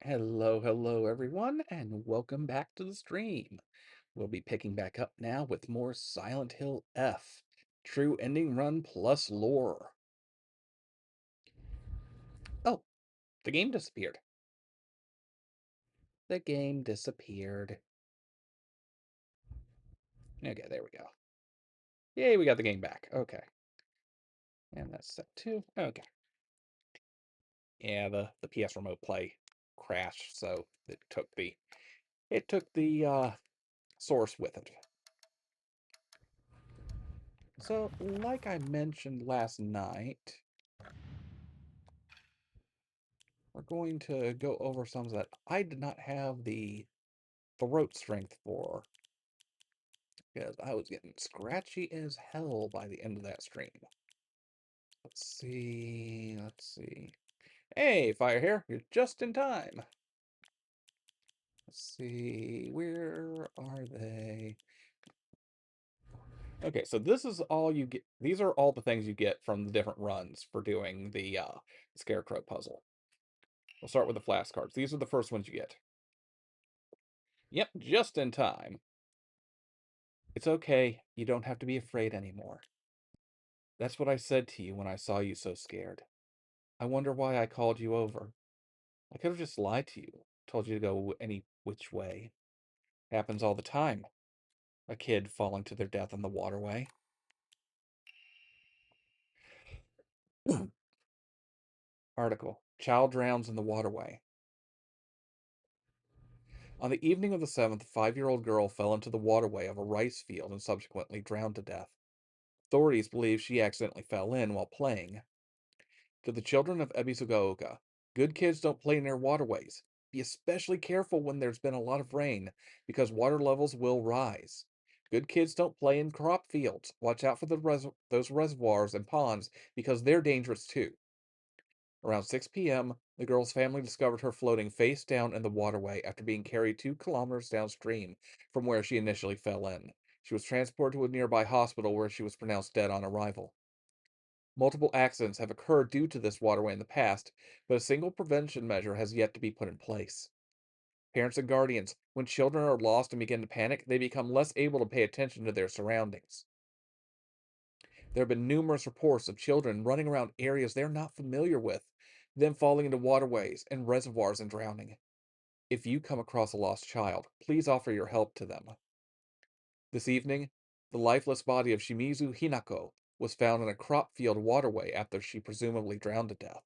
Hello everyone, and welcome back to the stream. We'll be picking back up now with more Silent Hill F, True Ending Run plus Lore. Oh, the game disappeared. The game disappeared. Okay, there we go. Yay, we got the game back. Okay. And that's set 2. Okay. Yeah, the PS Remote Play crashed, so it took the source with it. So, like I mentioned last night, we're going to go over some that I did not have the throat strength for, because I was getting scratchy as hell by the end of that stream. Let's see. Hey, Fire Hair, you're just in time. Let's see, where are they? Okay, so this is all you get. These are all the things you get from the different runs for doing the Scarecrow puzzle. We'll start with the flashcards. These are the first ones you get. Yep, just in time. It's okay. You don't have to be afraid anymore. That's what I said to you when I saw you so scared. I wonder why I called you over. I could have just lied to you, told you to go any which way. Happens all the time. A kid falling to their death in the waterway. Article. Child drowns in the waterway. On the evening of the 7th, a 5-year-old girl fell into the waterway of a rice field and subsequently drowned to death. Authorities believe she accidentally fell in while playing. To the children of Ebisugaoka, good kids don't play near waterways. Be especially careful when there's been a lot of rain, because water levels will rise. Good kids don't play in crop fields. Watch out for those reservoirs and ponds, because they're dangerous too. Around 6 p.m., the girl's family discovered her floating face down in the waterway after being carried 2 kilometers downstream from where she initially fell in. She was transported to a nearby hospital where she was pronounced dead on arrival. Multiple accidents have occurred due to this waterway in the past, but a single prevention measure has yet to be put in place. Parents and guardians, when children are lost and begin to panic, they become less able to pay attention to their surroundings. There have been numerous reports of children running around areas they're not familiar with, then falling into waterways and reservoirs and drowning. If you come across a lost child, please offer your help to them. This evening, the lifeless body of Shimizu Hinako was found in a crop field waterway after she presumably drowned to death.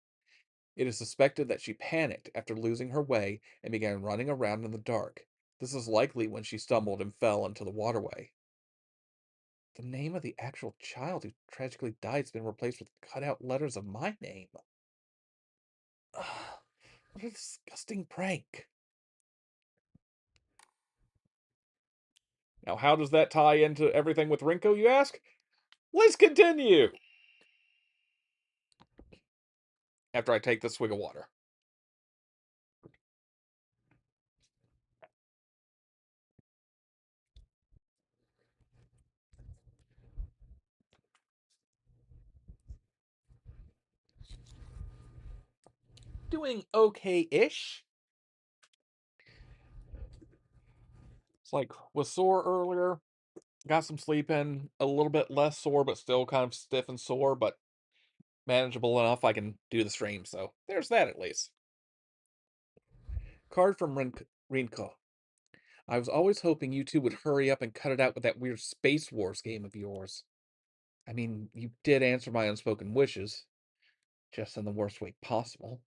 It is suspected that she panicked after losing her way and began running around in the dark. This is likely when she stumbled and fell into the waterway. The name of the actual child who tragically died has been replaced with cutout letters of my name. Ugh, what a disgusting prank. Now, how does that tie into everything with Rinko, you ask? Let's continue! After I take this swig of water. Doing okay-ish. It's like, was sore earlier, got some sleep in, a little bit less sore, but still kind of stiff and sore, but manageable enough I can do the stream, so there's that at least. Card from Rinko. I was always hoping you two would hurry up and cut it out with that weird Space Wars game of yours. I mean, you did answer my unspoken wishes, just in the worst way possible.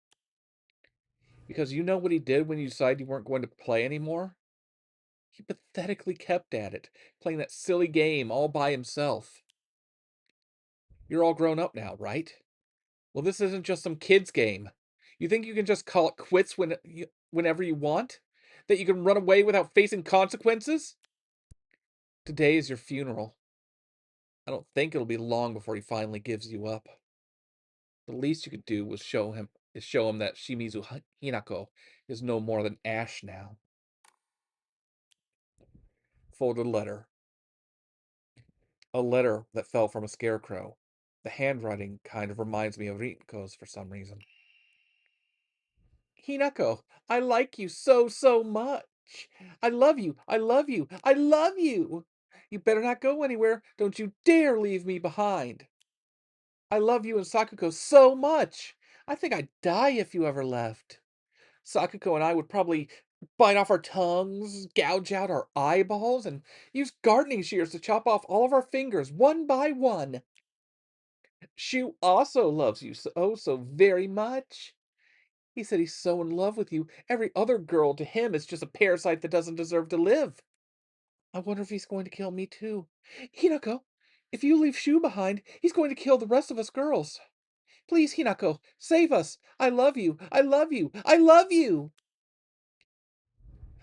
Because you know what he did when you decided you weren't going to play anymore? He pathetically kept at it, playing that silly game all by himself. You're all grown up now, right? Well, this isn't just some kid's game. You think you can just call it quits whenever you want? That you can run away without facing consequences? Today is your funeral. I don't think it'll be long before he finally gives you up. The least you could do was show him that Shimizu Hinako is no more than ash now. Folded letter. A letter that fell from a scarecrow. The handwriting kind of reminds me of Rinko's for some reason. Hinako, I like you so, so much. I love you. I love you. I love you. You better not go anywhere. Don't you dare leave me behind. I love you and Sakuko so much. I think I'd die if you ever left. Sakuko and I would probably bite off our tongues, gouge out our eyeballs, and use gardening shears to chop off all of our fingers one by one. Shu also loves you so, oh, so very much. He said he's so in love with you. Every other girl to him is just a parasite that doesn't deserve to live. I wonder if he's going to kill me too. Hinako, if you leave Shu behind, he's going to kill the rest of us girls. Please, Hinako, save us. I love you. I love you. I love you.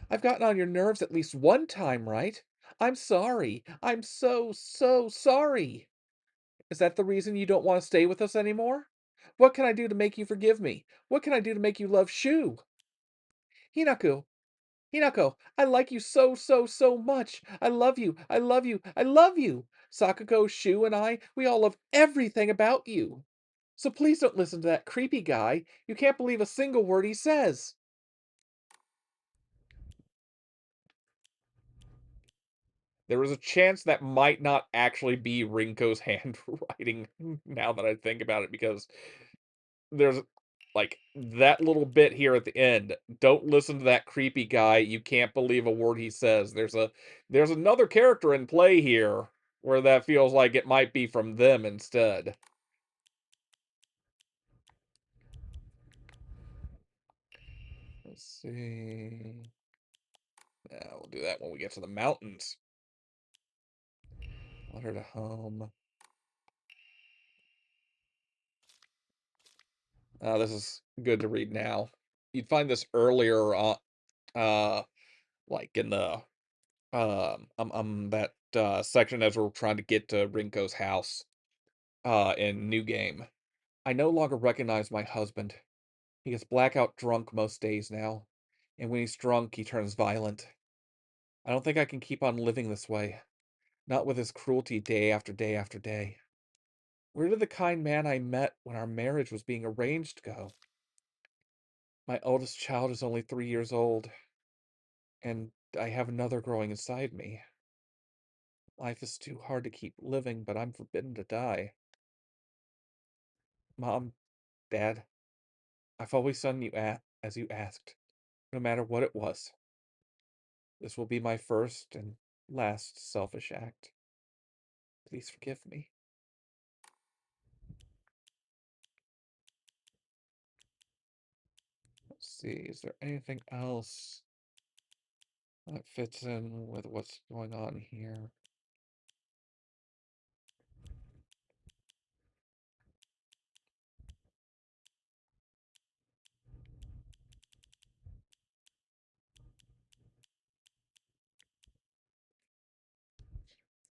I've gotten on your nerves at least one time, right? I'm sorry. I'm so, so sorry. Is that the reason you don't want to stay with us anymore? What can I do to make you forgive me? What can I do to make you love Shu? Hinako, Hinako, I like you so, so, so much. I love you. I love you. I love you. Sakuko, Shu, and I, we all love everything about you. So please don't listen to that creepy guy. You can't believe a single word he says. There was a chance that might not actually be Rinko's handwriting now that I think about it, because there's like that little bit here at the end. Don't listen to that creepy guy. You can't believe a word he says. There's another character in play here where that feels like it might be from them instead. Let's see. Yeah, we'll do that when we get to the mountains. Letter to home. This is good to read now. You'd find this earlier, uh, like in the that section as we're trying to get to Rinko's house, in New Game. I no longer recognize my husband. He gets blackout drunk most days now, and when he's drunk, he turns violent. I don't think I can keep on living this way, not with his cruelty day after day after day. Where did the kind man I met when our marriage was being arranged go? My oldest child is only 3 years old, and I have another growing inside me. Life is too hard to keep living, but I'm forbidden to die. Mom, Dad, I've always done as you asked, no matter what it was. This will be my first and last selfish act. Please forgive me. Let's see, is there anything else that fits in with what's going on here?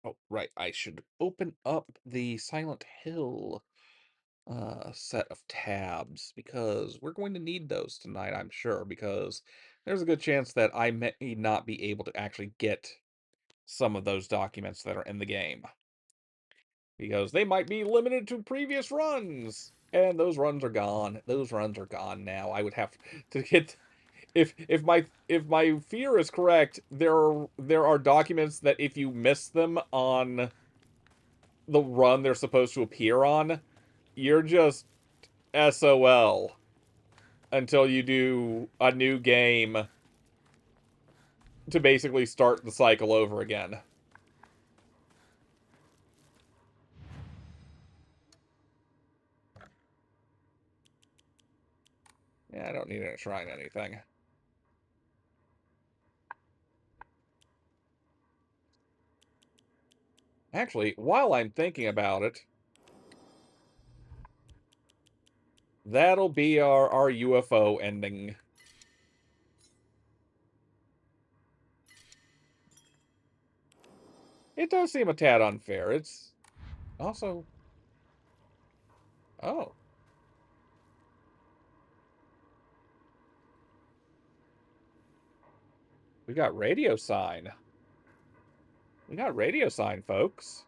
Oh, right, I should open up the Silent Hill set of tabs, because we're going to need those tonight, I'm sure, because there's a good chance that I may not be able to actually get some of those documents that are in the game, because they might be limited to previous runs, and those runs are gone. Those runs are gone now. I would have to get, if my fear is correct, there are documents that if you miss them on the run they're supposed to appear on, you're just SOL until you do a new game to basically start the cycle over again. Yeah, I don't need to shrine anything. Actually, while I'm thinking about it, that'll be our UFO ending. It does seem a tad unfair. It's also... Oh, we got radio sign. We got radio sign, folks.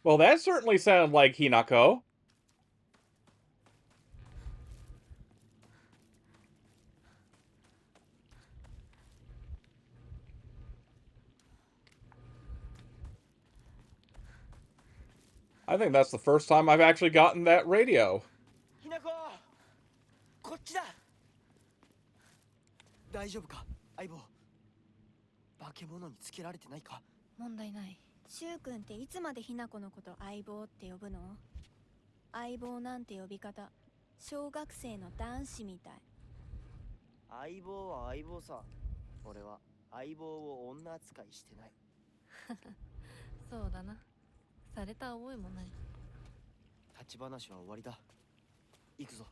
Well, that certainly sounded like Hinako. I think that's the first time I've actually gotten that radio. ひなここっちだ大丈夫か相棒化け物につけられてないか問題ない。シュウ君っていつまでひなこのこと相棒って呼ぶの？相棒なんて呼び方、小学生の男子みたい。相棒は相棒さ俺は相棒を女扱いしてないそうだな。された覚えもない。立ち話は終わりだ行くぞ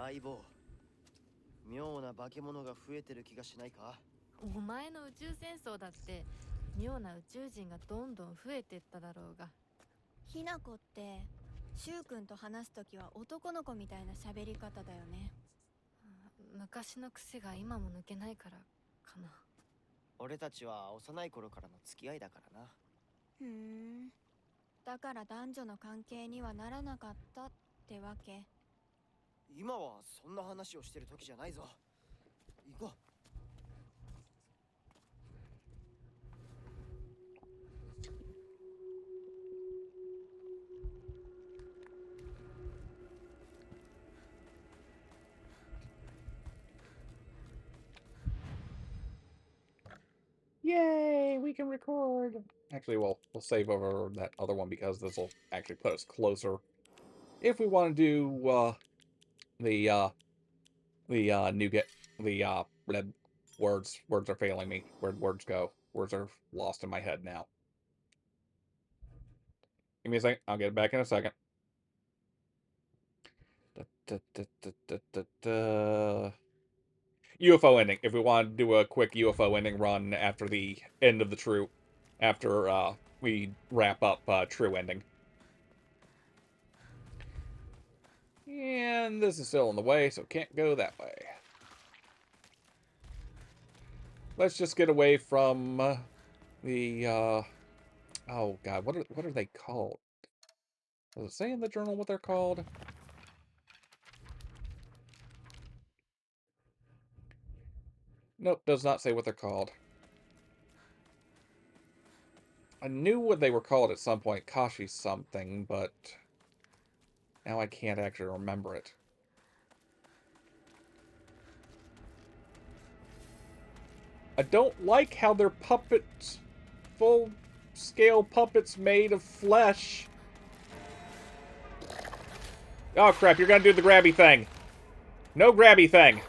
相棒妙な化け物が増えてる気がしないかお前の宇宙戦争だって妙な宇宙人がどんどん増えてっただろうが。ひなこってシュウ君と話すときは男の子みたいな喋り方だよね。昔の癖が今も抜けないからかな。俺たちは幼い頃からの付き合いだからなふーん。だから男女の関係にはならなかったってわけ。今はそんな話をしてる時じゃないぞ行こう Yay, we can record. Actually, we'll save over that other one because this will actually put us closer. If we want to do the new get red words are failing me. Where'd words go? Words are lost in my head now. Give me a second. I'll get it back in a second. UFO ending. If we want to do a quick UFO ending run after the end of the true, after we wrap up true ending. And this is still in the way, so can't go that way. Let's just get away from the oh god, what are they called? Does it say in the journal what they're called? Nope, does not say what they're called. I knew what they were called at some point, Kashi something, but now I can't actually remember it. I don't like how they're puppets, full-scale puppets made of flesh. Oh crap, you're gonna do the grabby thing. No grabby thing.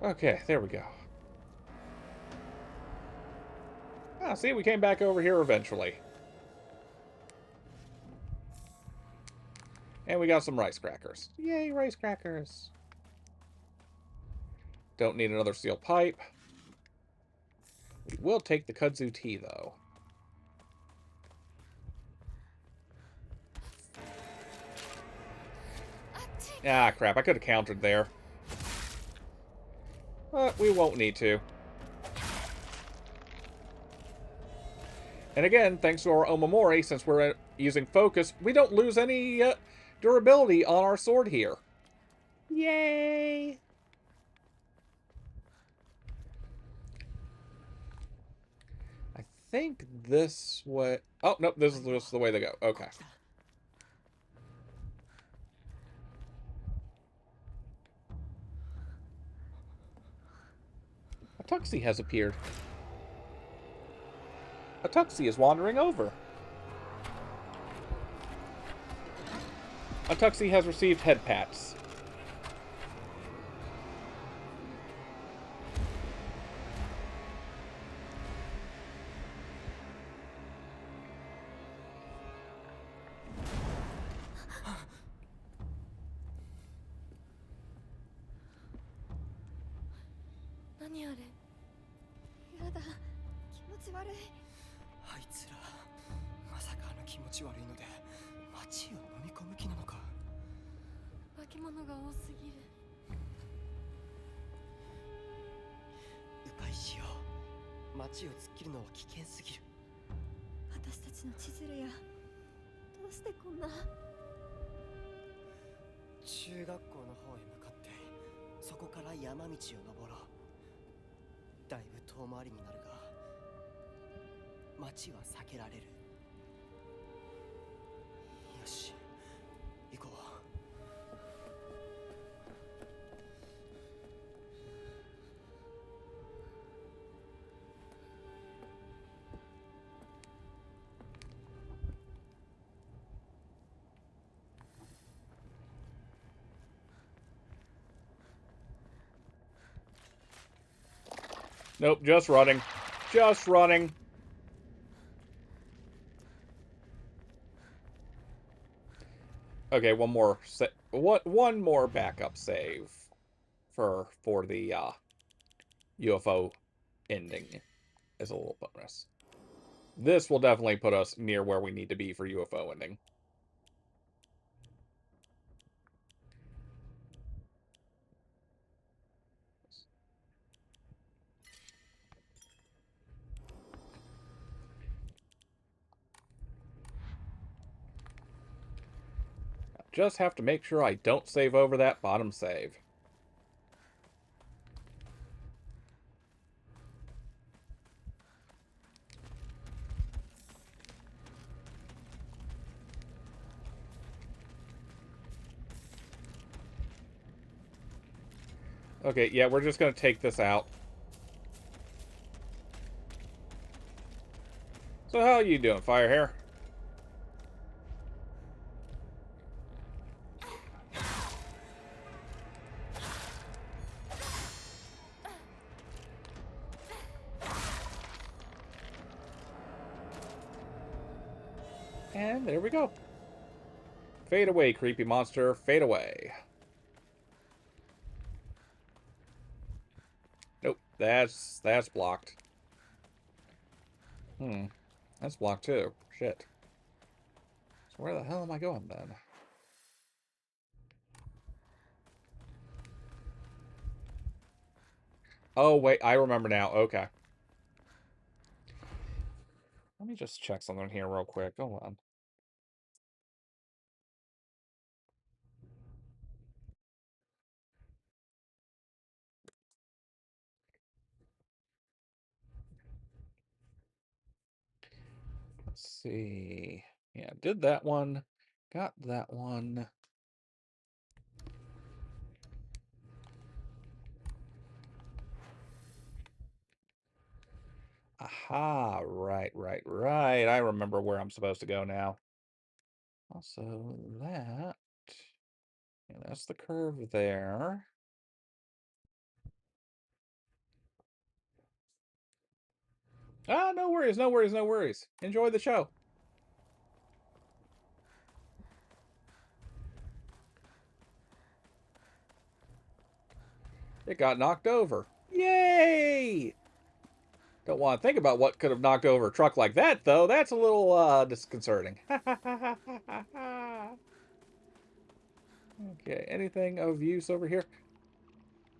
Okay, there we go. Ah, see, we came back over here eventually. And we got some rice crackers. Yay, rice crackers. Don't need another steel pipe. We will take the kudzu tea, though. Ah, crap, I could have countered there. But we won't need to. And again, thanks to our Omamori, since we're using focus, we don't lose any durability on our sword here. Yay! I think this way... Oh, nope, this is just the way they go. Okay. Tuxie has appeared. A Tuxie is wandering over. A Tuxie has received head pats.何あれ。やだ、気持ち悪い。あいつらまさかあの気持ち悪いので街を飲み込む気なのか。化け物が多すぎる。迂回しよう。街を突っ切るのは危険すぎる。私たちの千鶴や、どうしてこんな。中学校の方へ向かってそこから山道を登ろう。だいぶ遠回りになるが街は避けられる。よし、行こう。Nope, just running. Just running. Okay, one more backup save for the UFO ending is a little bonus. This will definitely put us near where we need to be for UFO ending. Just have to make sure I don't save over that bottom save. Okay, yeah, we're just going to take this out. So how are you doing, Firehair? And there we go. Fade away, creepy monster. Fade away. Nope, that's blocked. That's blocked too. Shit. So where the hell am I going then? Oh, wait, I remember now. Okay. Let me just check something here real quick. Hold on. Let's see. Yeah, did that one. Got that one. Aha, right. I remember where I'm supposed to go now. Also, that... Yeah, that's the curve there. Ah, no worries. Enjoy the show. It got knocked over. Yay! Don't want to think about what could have knocked over a truck like that, though. That's a little, disconcerting. Okay, anything of use over here?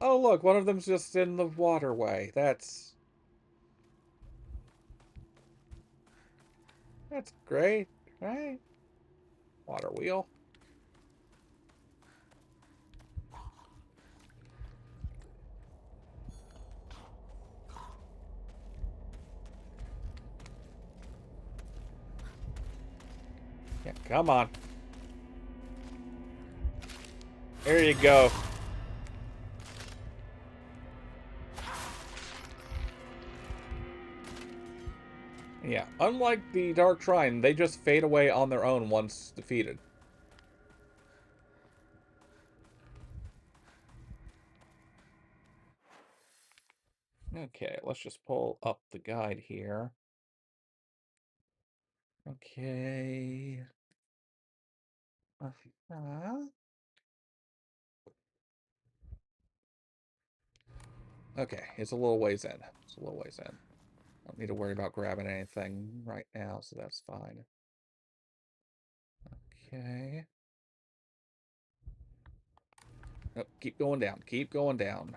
Oh, look, one of them's just in the waterway. That's great, right? Water wheel. Yeah, come on. There you go. Yeah, unlike the Dark Shrine, they just fade away on their own once defeated. Okay, let's just pull up the guide here. Okay. Uh-huh. Okay, it's a little ways in. It's a little ways in. Don't need to worry about grabbing anything right now, so that's fine. Okay. Nope, keep going down. Keep going down.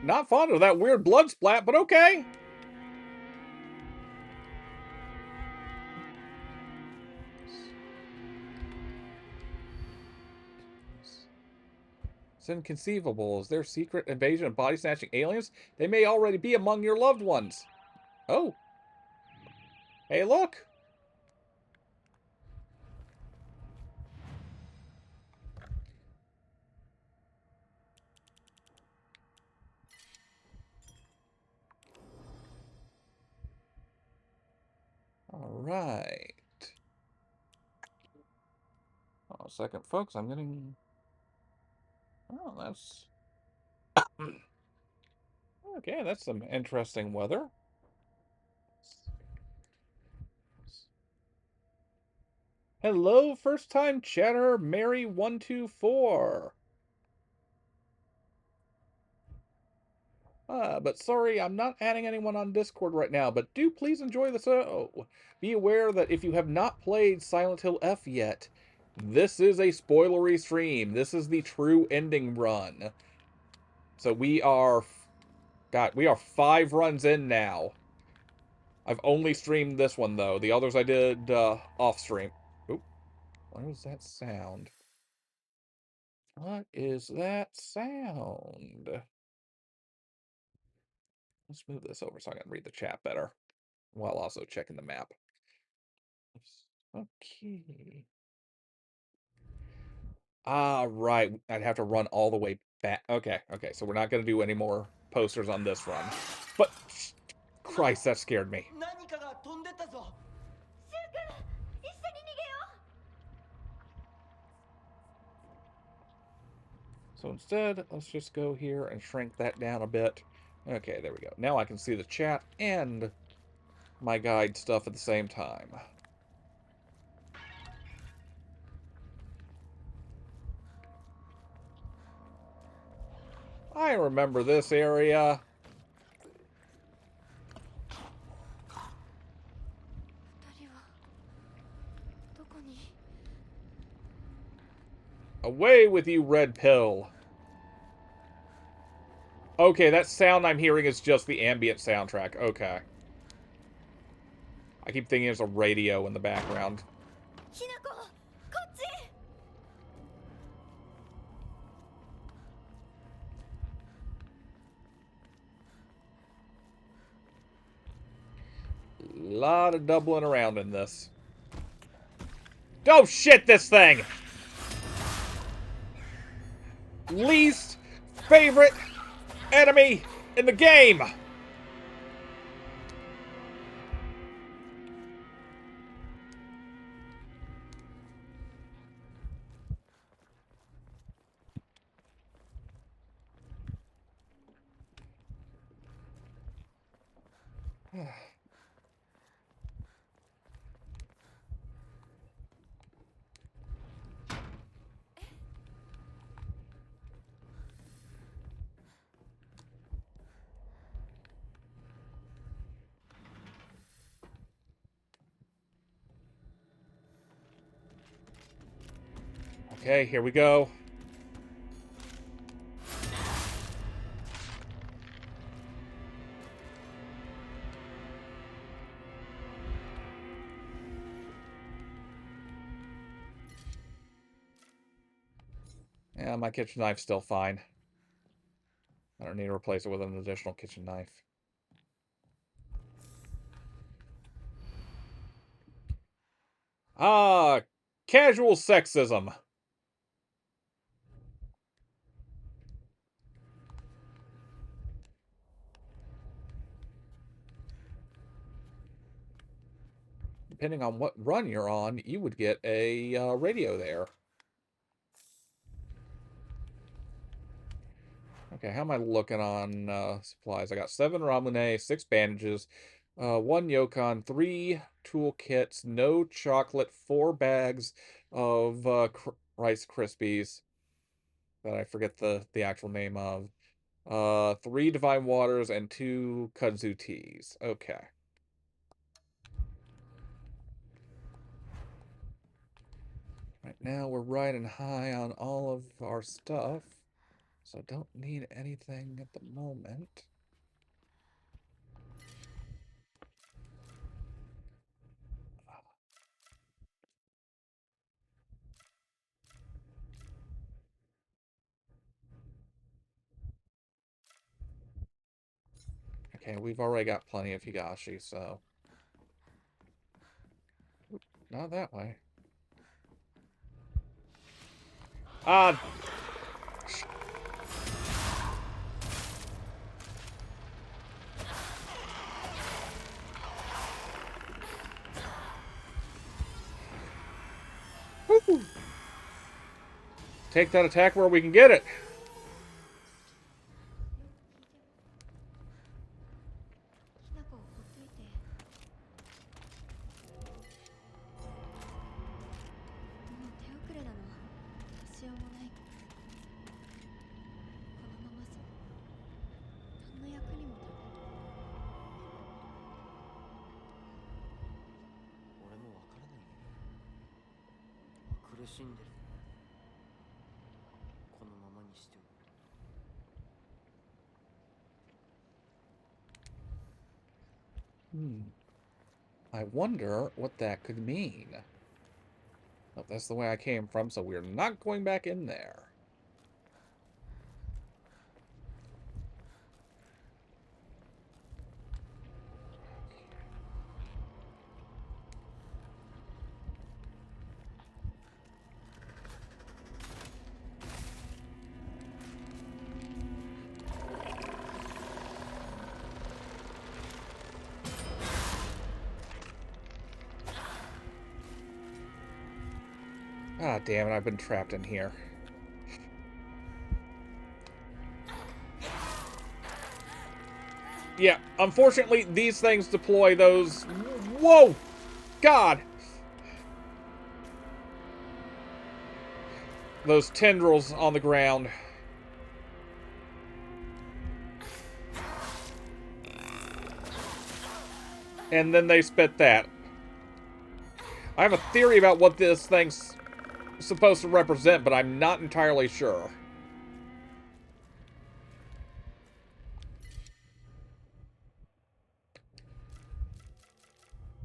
Not fond of that weird blood splat, but okay. It's inconceivable. Is there secret invasion of body-snatching aliens? They may already be among your loved ones. Oh. Hey, look. All right. Oh, a second, folks. I'm getting... Oh, that's... Okay, that's some interesting weather. Hello, first-time chatter, Mary124. But sorry, I'm not adding anyone on Discord right now, but do please enjoy the show. Be aware that if you have not played Silent Hill F yet, this is a spoilery stream. This is the true ending run. So we are... God, we are 5 runs in now. I've only streamed this one, though. The others I did off-stream. Oop, what is that sound? What is that sound? Let's move this over so I can read the chat better, while also checking the map. Okay. Ah, right. I'd have to run all the way back. Okay, okay. So we're not going to do any more posters on this run. But, Christ, that scared me. So instead, let's just go here and shrink that down a bit. Okay, there we go. Now I can see the chat and my guide stuff at the same time. I remember this area. Away with you, red pill. Okay, that sound I'm hearing is just the ambient soundtrack. Okay. I keep thinking there's a radio in the background. Lot of doubling around in this. Oh shit, this thing! Least favorite enemy in the game! Okay, here we go. Yeah, my kitchen knife's still fine. I don't need to replace it with an additional kitchen knife. Ah, casual sexism. Depending on what run you're on, you would get a radio there. Okay, how am I looking on supplies? I got 7 ramune, 6 bandages, 1 yokon, 3 toolkits, no chocolate, 4 bags of Rice Krispies that I forget the actual name of, 3 divine waters, and 2 kudzu teas. Okay. Right now we're riding high on all of our stuff, so don't need anything at the moment. Okay, we've already got plenty of higashi, so... Oop, not that way. Ah! Woo! Take that attack where we can get it! ひなこをほっといて。もう手遅れなの。どうしようもない。このままじゃ何の役にも立てない。俺もわからないね。苦しんでる。このままにしておく。I wonder what that could mean. Oh, that's the way I came from, so we're not going back in there. Ah, damn it, I've been trapped in here. Yeah, unfortunately, these things deploy those... Whoa! God! Those tendrils on the ground. And then they spit that. I have a theory about what this thing's supposed to represent, but I'm not entirely sure.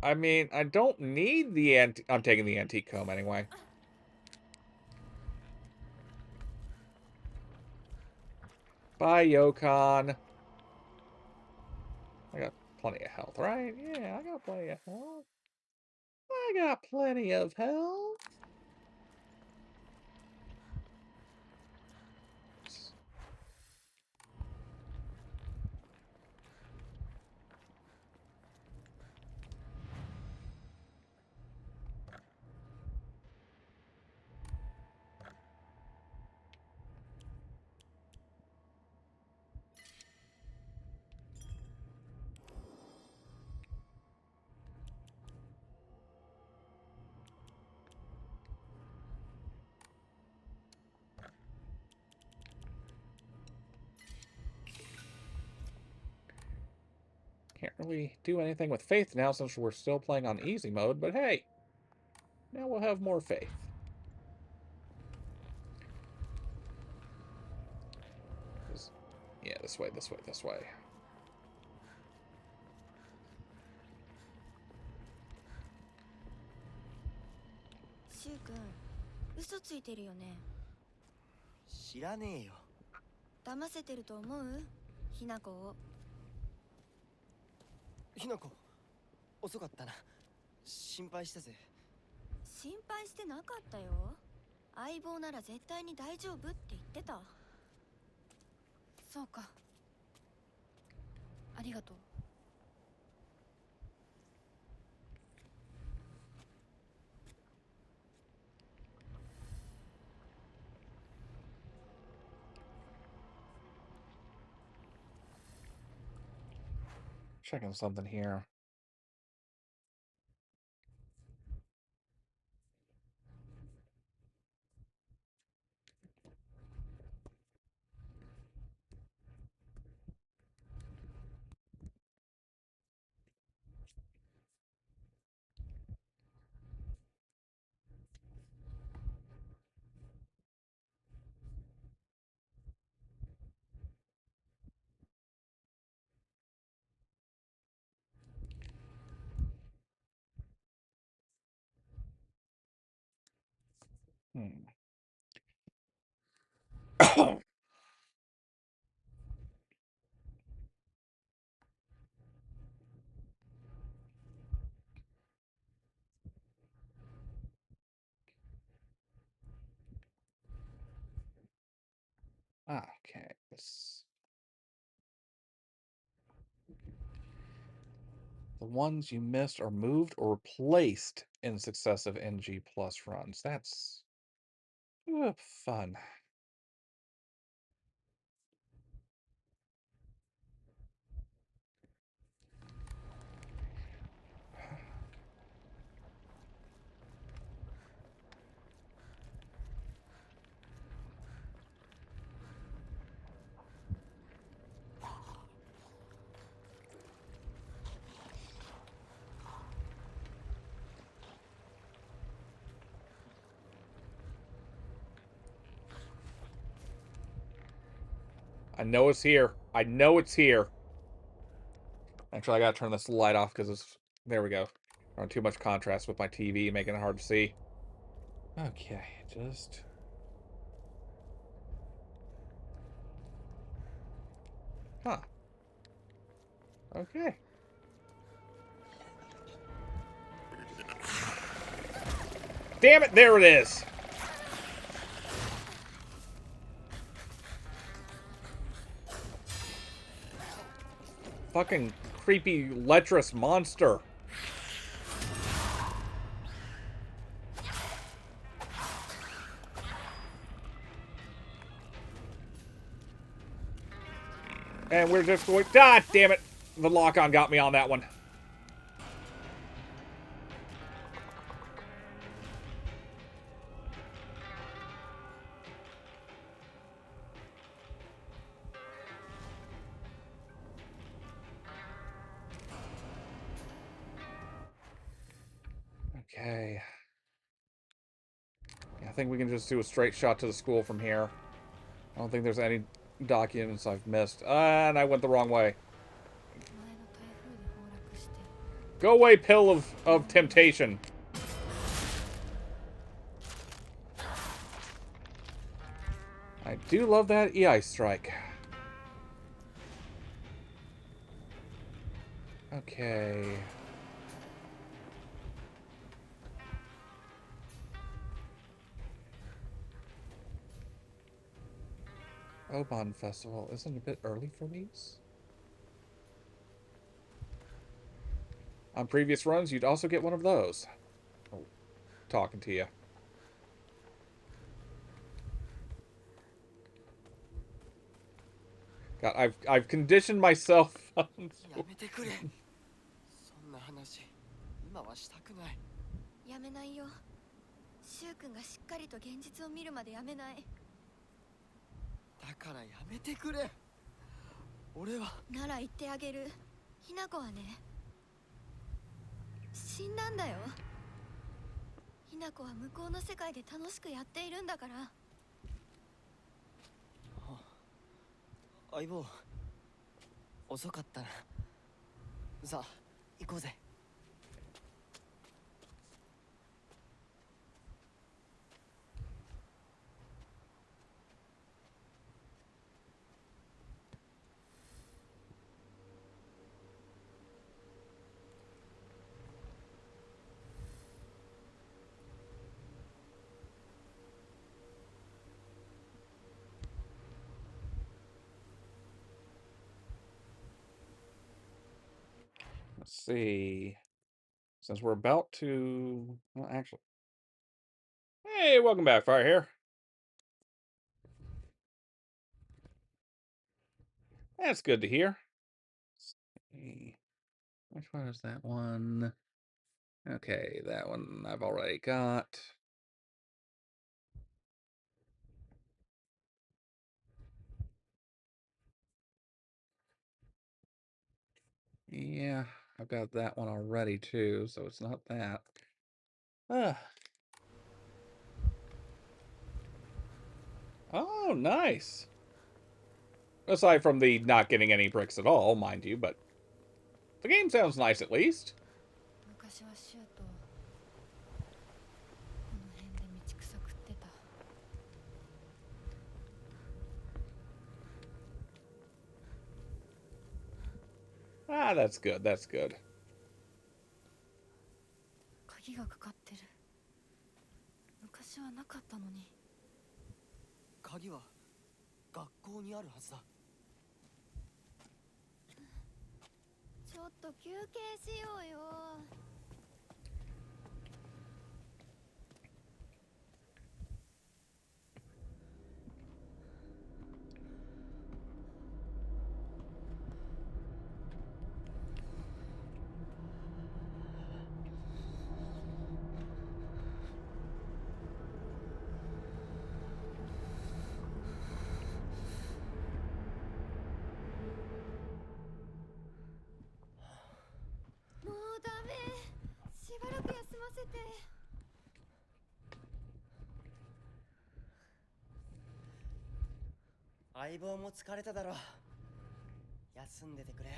I mean, I don't need the I'm taking the antique comb anyway. Bye, Yokon. I got plenty of health, right? Yeah, I got plenty of health. I got plenty of health. Can't really do anything with faith now since we're still playing on easy mode, but hey, now we'll have more faith. Yeah, this way, this way, this way. シュウ君、嘘ついてるよね。知らねえよ。騙せてると思う？ひなこを。ひなこ、遅かったな。心配したぜ。心配してなかったよ。相棒なら絶対に大丈夫って言ってた。そうか。ありがとう。Checking something here. Okay. The ones you missed are moved or replaced in successive NG plus runs. That's fun. I know it's here. I know it's here. Actually, I gotta turn this light off because it's... There we go. On too much contrast with my TV, making it hard to see. Okay, just... Huh. Okay. Damn it, there it is! Fucking creepy, lecherous monster. And we're just going... God damn it! The lock-on got me on that one. Okay. I think we can just do a straight shot to the school from here. I don't think there's any documents I've missed. And I went the wrong way. 前の台風で崩落して Go away, pill of temptation. I do love that E-Ice strike. Okay. Oban Festival isn't a bit early for these? On previous runs, you'd also get one of those. Oh, talking to you. God, I've conditioned myself. やめてくれ。そんな話、今はしたくない。やめないよ。シュウ君がしっかりと現実を見るまでやめない。だからやめてくれ。俺は。なら言ってあげる。ひなこはね、死んだんだよ。ひなこは向こうの世界で楽しくやっているんだから。相棒、遅かったな。さあ、行こうぜ。Let's see. Since we're about to... Well, actually... Hey, welcome back, Fire here. That's good to hear. Let's see. Which one is that one? Okay, that one I've already got. Yeah, I've got that one already too, so it's not that. Ah. Oh, nice. Aside from the not getting any bricks at all, mind you, but the game sounds nice at least. 昔はシューとこの辺で道草食ってた。 Ah, that's good, that's good. 鍵がかかってる。昔はなかったのに。鍵は学校にあるはずだ。ちょっと休憩しようよ。もうダメ。しばらく休ませて。相棒も疲れただろう。休んでてくれ。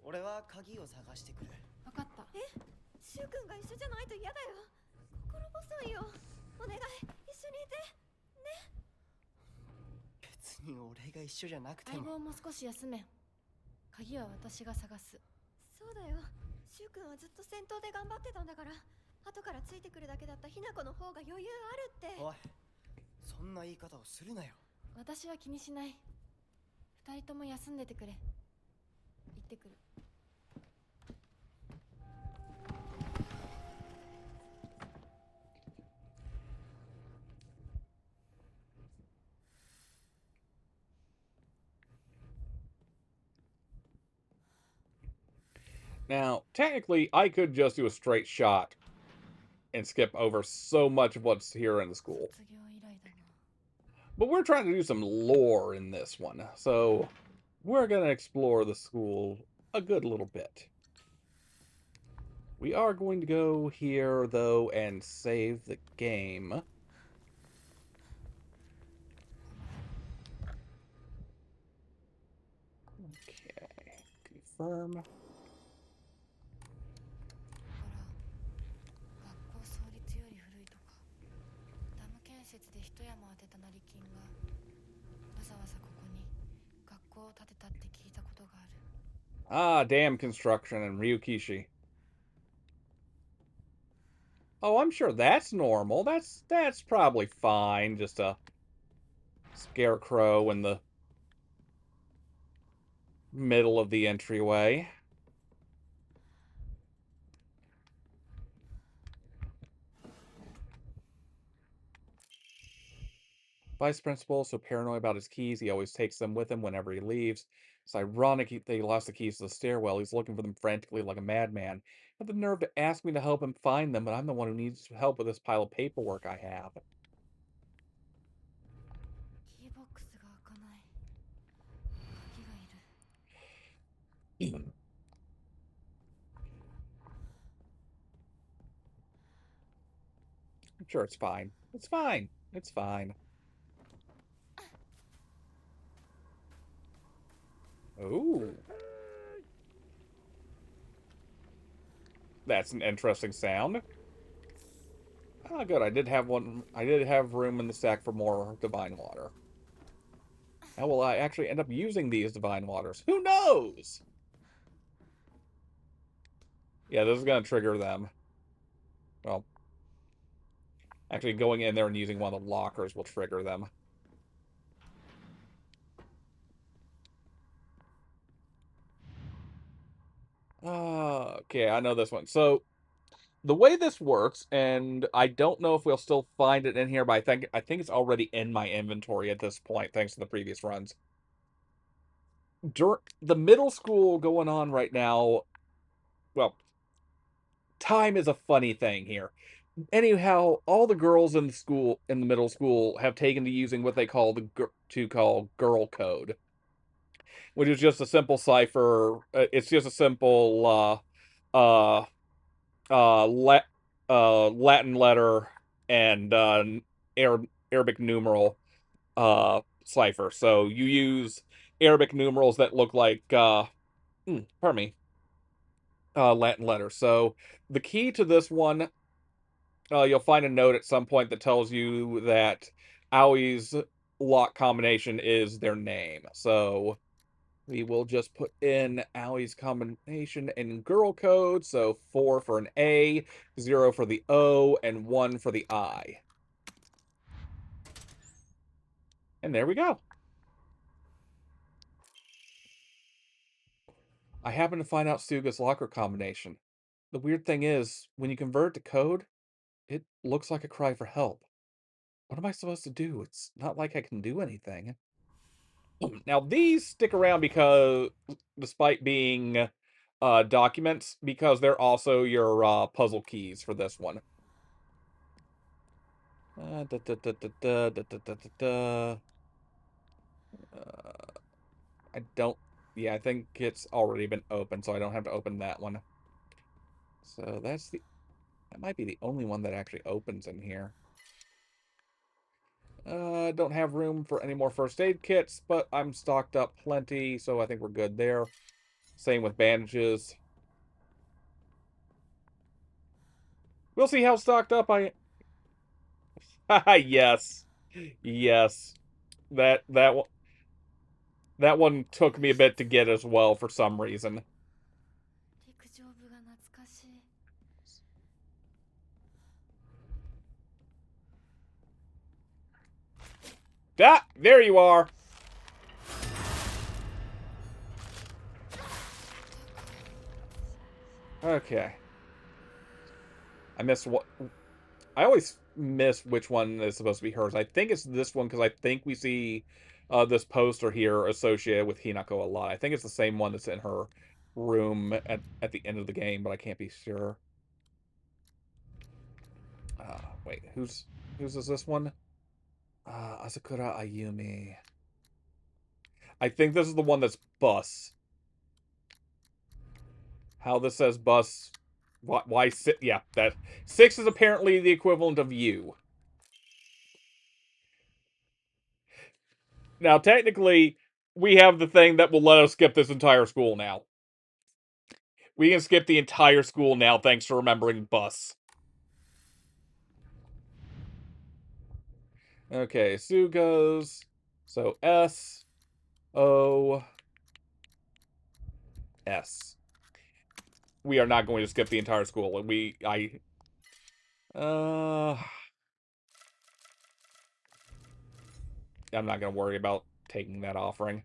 俺は鍵を探してくる。わかった。シュウ君が一緒じゃないと嫌だよ。心細いよ。お願い、一緒にいて。別に俺が一緒じゃなくて相も。棒も少し休め。鍵は私が探す。そうだよ。シュウ君はずっと戦闘で頑張ってたんだから。後からついてくるだけだったひな子の方が余裕あるって。おい、そんな言い方をするなよ。私は気にしない。二人とも休んでてくれ。行ってくる。 Now, technically, I could just do a straight shot and skip over so much of what's here in the school. 卒業以来だな。 But we're trying to do some lore in this one, so we're going to explore the school a good little bit. We are going to go here, though, and save the game. Okay, confirm. だから学校創立より古いとかダム建設で一山当てた成金がわざわざここに学校を建てたって聞いたことがある。 Ah, dam construction in Ryukishi. Oh, I'm sure that's normal. That's probably fine. Just a scarecrow in the middle of the entryway. Vice principal, so paranoid about his keys, he always takes them with him whenever he leaves. It's ironic that he lost the keys to the stairwell. He's looking for them frantically like a madman. He had the nerve to ask me to help him find them, but I'm the one who needs help with this pile of paperwork I have. キーボックスが開かない。鍵がいる。 I'm sure it's fine. It's fine. It's fine. Ooh. That's an interesting sound. Oh, good. I did have room in the stack for more divine water. How will I actually end up using these divine waters? Who knows? Yeah, this is going to trigger them. Well, actually going in there and using one of the lockers will trigger them. Okay, I know this one. So the way this works, and I don't know if we'll still find it in here, but I think it's already in my inventory at this point, thanks to the previous runs. The middle school going on right now, well, time is a funny thing here. Anyhow, all the girls in the middle school have taken to using what they call girl code, which is just a simple cipher. It's just a simple uh, uh, la- Latin letter and Arabic numeral cipher. So you use Arabic numerals that look like pardon me, Latin letters. So the key to this one, you'll find a note at some point that tells you that Aui's lock combination is their name. So we will just put in Aui's combination in girl code. So 4 for an A, 0 for the O, and 1 for the I. And there we go. I happen to find out Suga's locker combination. The weird thing is, when you convert it to code, it looks like a cry for help. What am I supposed to do? It's not like I can do anything. Now, these stick around because, despite being documents, because they're also your puzzle keys for this one. Da, da, da, da, da, da, da, da, da, da. Uh, I don't. Yeah, I think it's already been opened, so I don't have to open that one. So that might be the only one that actually opens in here. Don't have room for any more first aid kits, but I'm stocked up plenty, so I think we're good there. Same with bandages. We'll see how stocked up I am. Yes. Yes. That one took me a bit to get as well for some reason. 陸上部が懐かしい。 Ah, there you are. Okay. I missed what I always miss which one is supposed to be hers. I think it's this one because I think we see this poster here associated with Hinako a lot. I think it's the same one that's in her room at the end of the game, but I can't be sure. Wait, whose is this one? Asakura Ayumi. I think this is the one that's bus. How this says bus. Why yeah, that 6 is apparently the equivalent of you. Now, technically, we have the thing that will let us skip this entire school now. We can skip the entire school now thanks to remembering bus. Okay, Sue goes. So S, O, S. We are not going to skip the entire school. Uh, I'm not going to worry about taking that offering.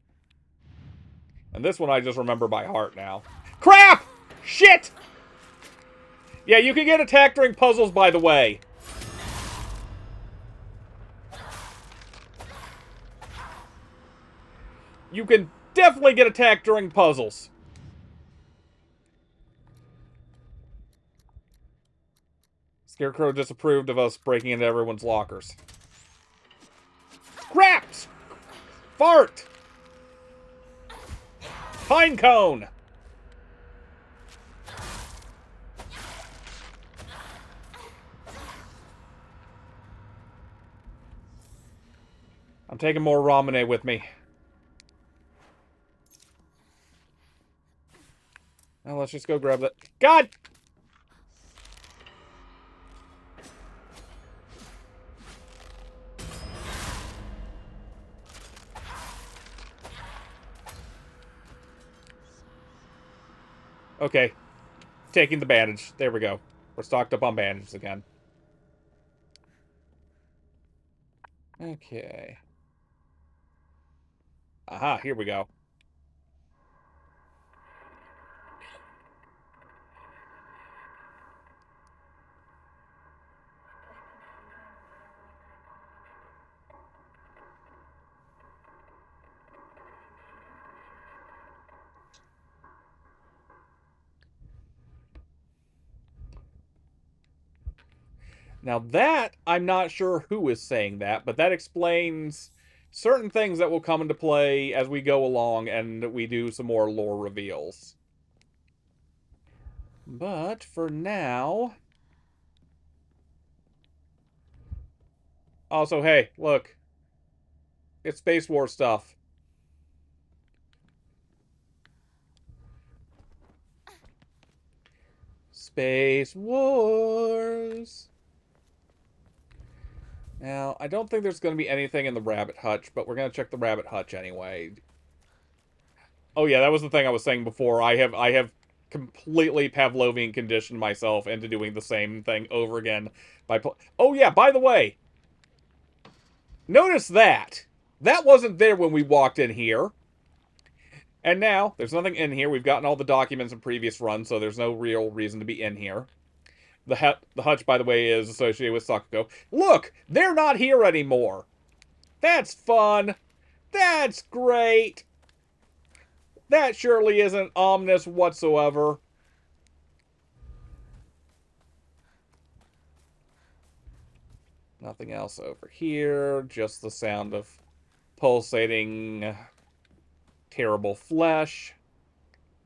And this one I just remember by heart now. Crap! Shit! Yeah, you can get attacked during puzzles, by the way. You can definitely get attacked during puzzles. Scarecrow disapproved of us breaking into everyone's lockers. Scraps! Fart! Pine cone! I'm taking more Ramune with me. Now let's just go grab that. God! Okay. Taking the bandage. There we go. We're stocked up on bandages again. Okay. Aha, here we go. Now that, I'm not sure who is saying that, but that explains certain things that will come into play as we go along and we do some more lore reveals. But for now... Also, hey, look. It's Space War stuff. Space Wars. Now, I don't think there's going to be anything in the rabbit hutch, but we're going to check the rabbit hutch anyway. Oh yeah, that was the thing I was saying before. I have completely Pavlovian conditioned myself into doing the same thing over again by Oh yeah, by the way, notice that. That wasn't there when we walked in here. And now, there's nothing in here. We've gotten all the documents in previous runs, so there's no real reason to be in here. The hutch, by the way, is associated with Sakuko. Look! They're not here anymore! That's fun! That's great! That surely isn't ominous whatsoever. Nothing else over here. Just the sound of pulsating, terrible flesh.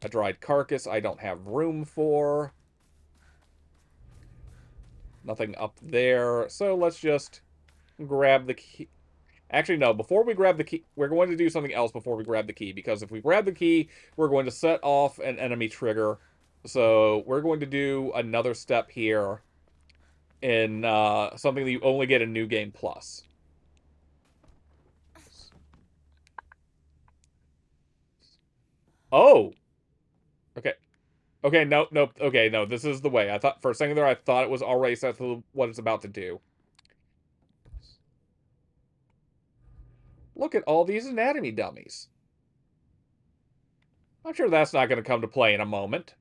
A dried carcass I don't have room for. Nothing up there. So let's just grab the key. Actually, no. Before we grab the key, we're going to do something else before we grab the key. Because if we grab the key, we're going to set off an enemy trigger. So we're going to do another step here in something that you only get in New Game Plus. Oh! Okay. Okay, no, nope. Okay, no, this is the way. I thought, for a second there, I thought it was already set to what it's about to do. Look at all these anatomy dummies. I'm sure that's not going to come to play in a moment.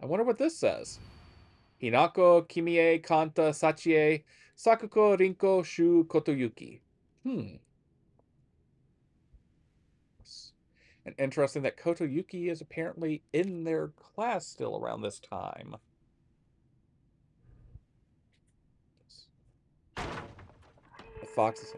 I wonder what this says. Hinako Kimie Kanta Sachie Sakuko Rinko Shu Kotoyuki. And interesting that Kotoyuki is apparently in their class still around this time. The fox is...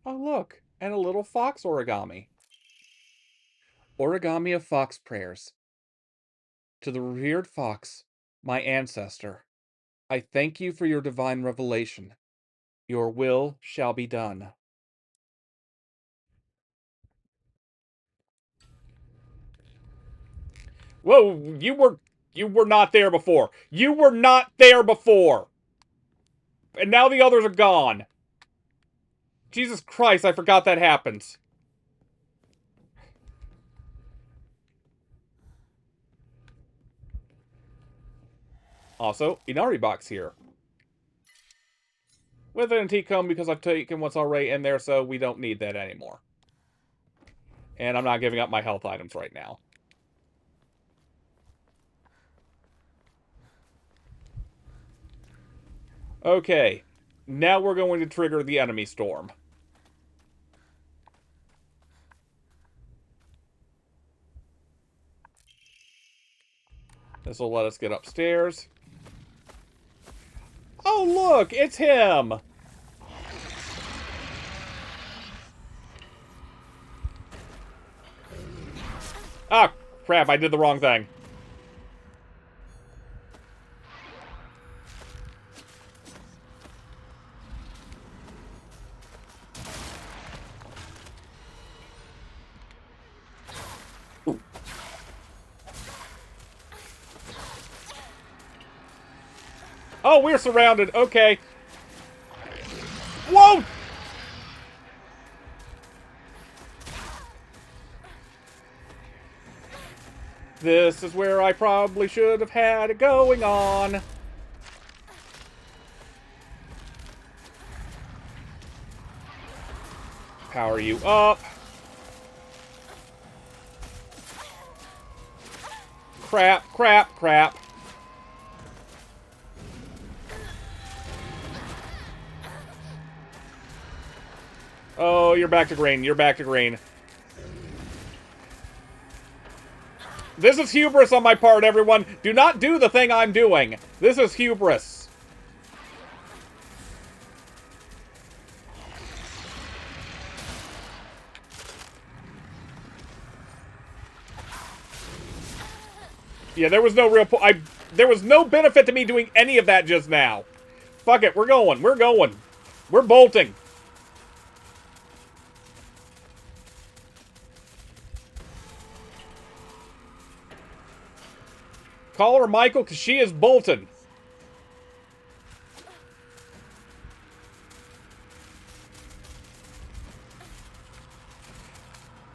Oh, look, and a little fox origami. Origami of fox prayers. To the revered fox, my ancestor, I thank you for your divine revelation. Your will shall be done. Whoa, you were not there before. You were not there before. And now the others are gone. Jesus Christ, I forgot that happens. Also, Inari box here. With an antique comb because I've taken what's already in there, so we don't need that anymore. And I'm not giving up my health items right now. Okay, now we're going to trigger the enemy storm. This will let us get upstairs. Oh, look! It's him! Ah, crap, I did the wrong thing. Oh, we're surrounded. Okay. Whoa! This is where I probably should have had it going on. Power you up. Crap, crap, crap. Oh, you're back to green. You're back to green. This is hubris on my part, everyone. Do not do the thing I'm doing. This is hubris. Yeah, there was no real there was no benefit to me doing any of that just now. Fuck it, we're going. We're going. We're bolting. Call her Michael, because she is bolting.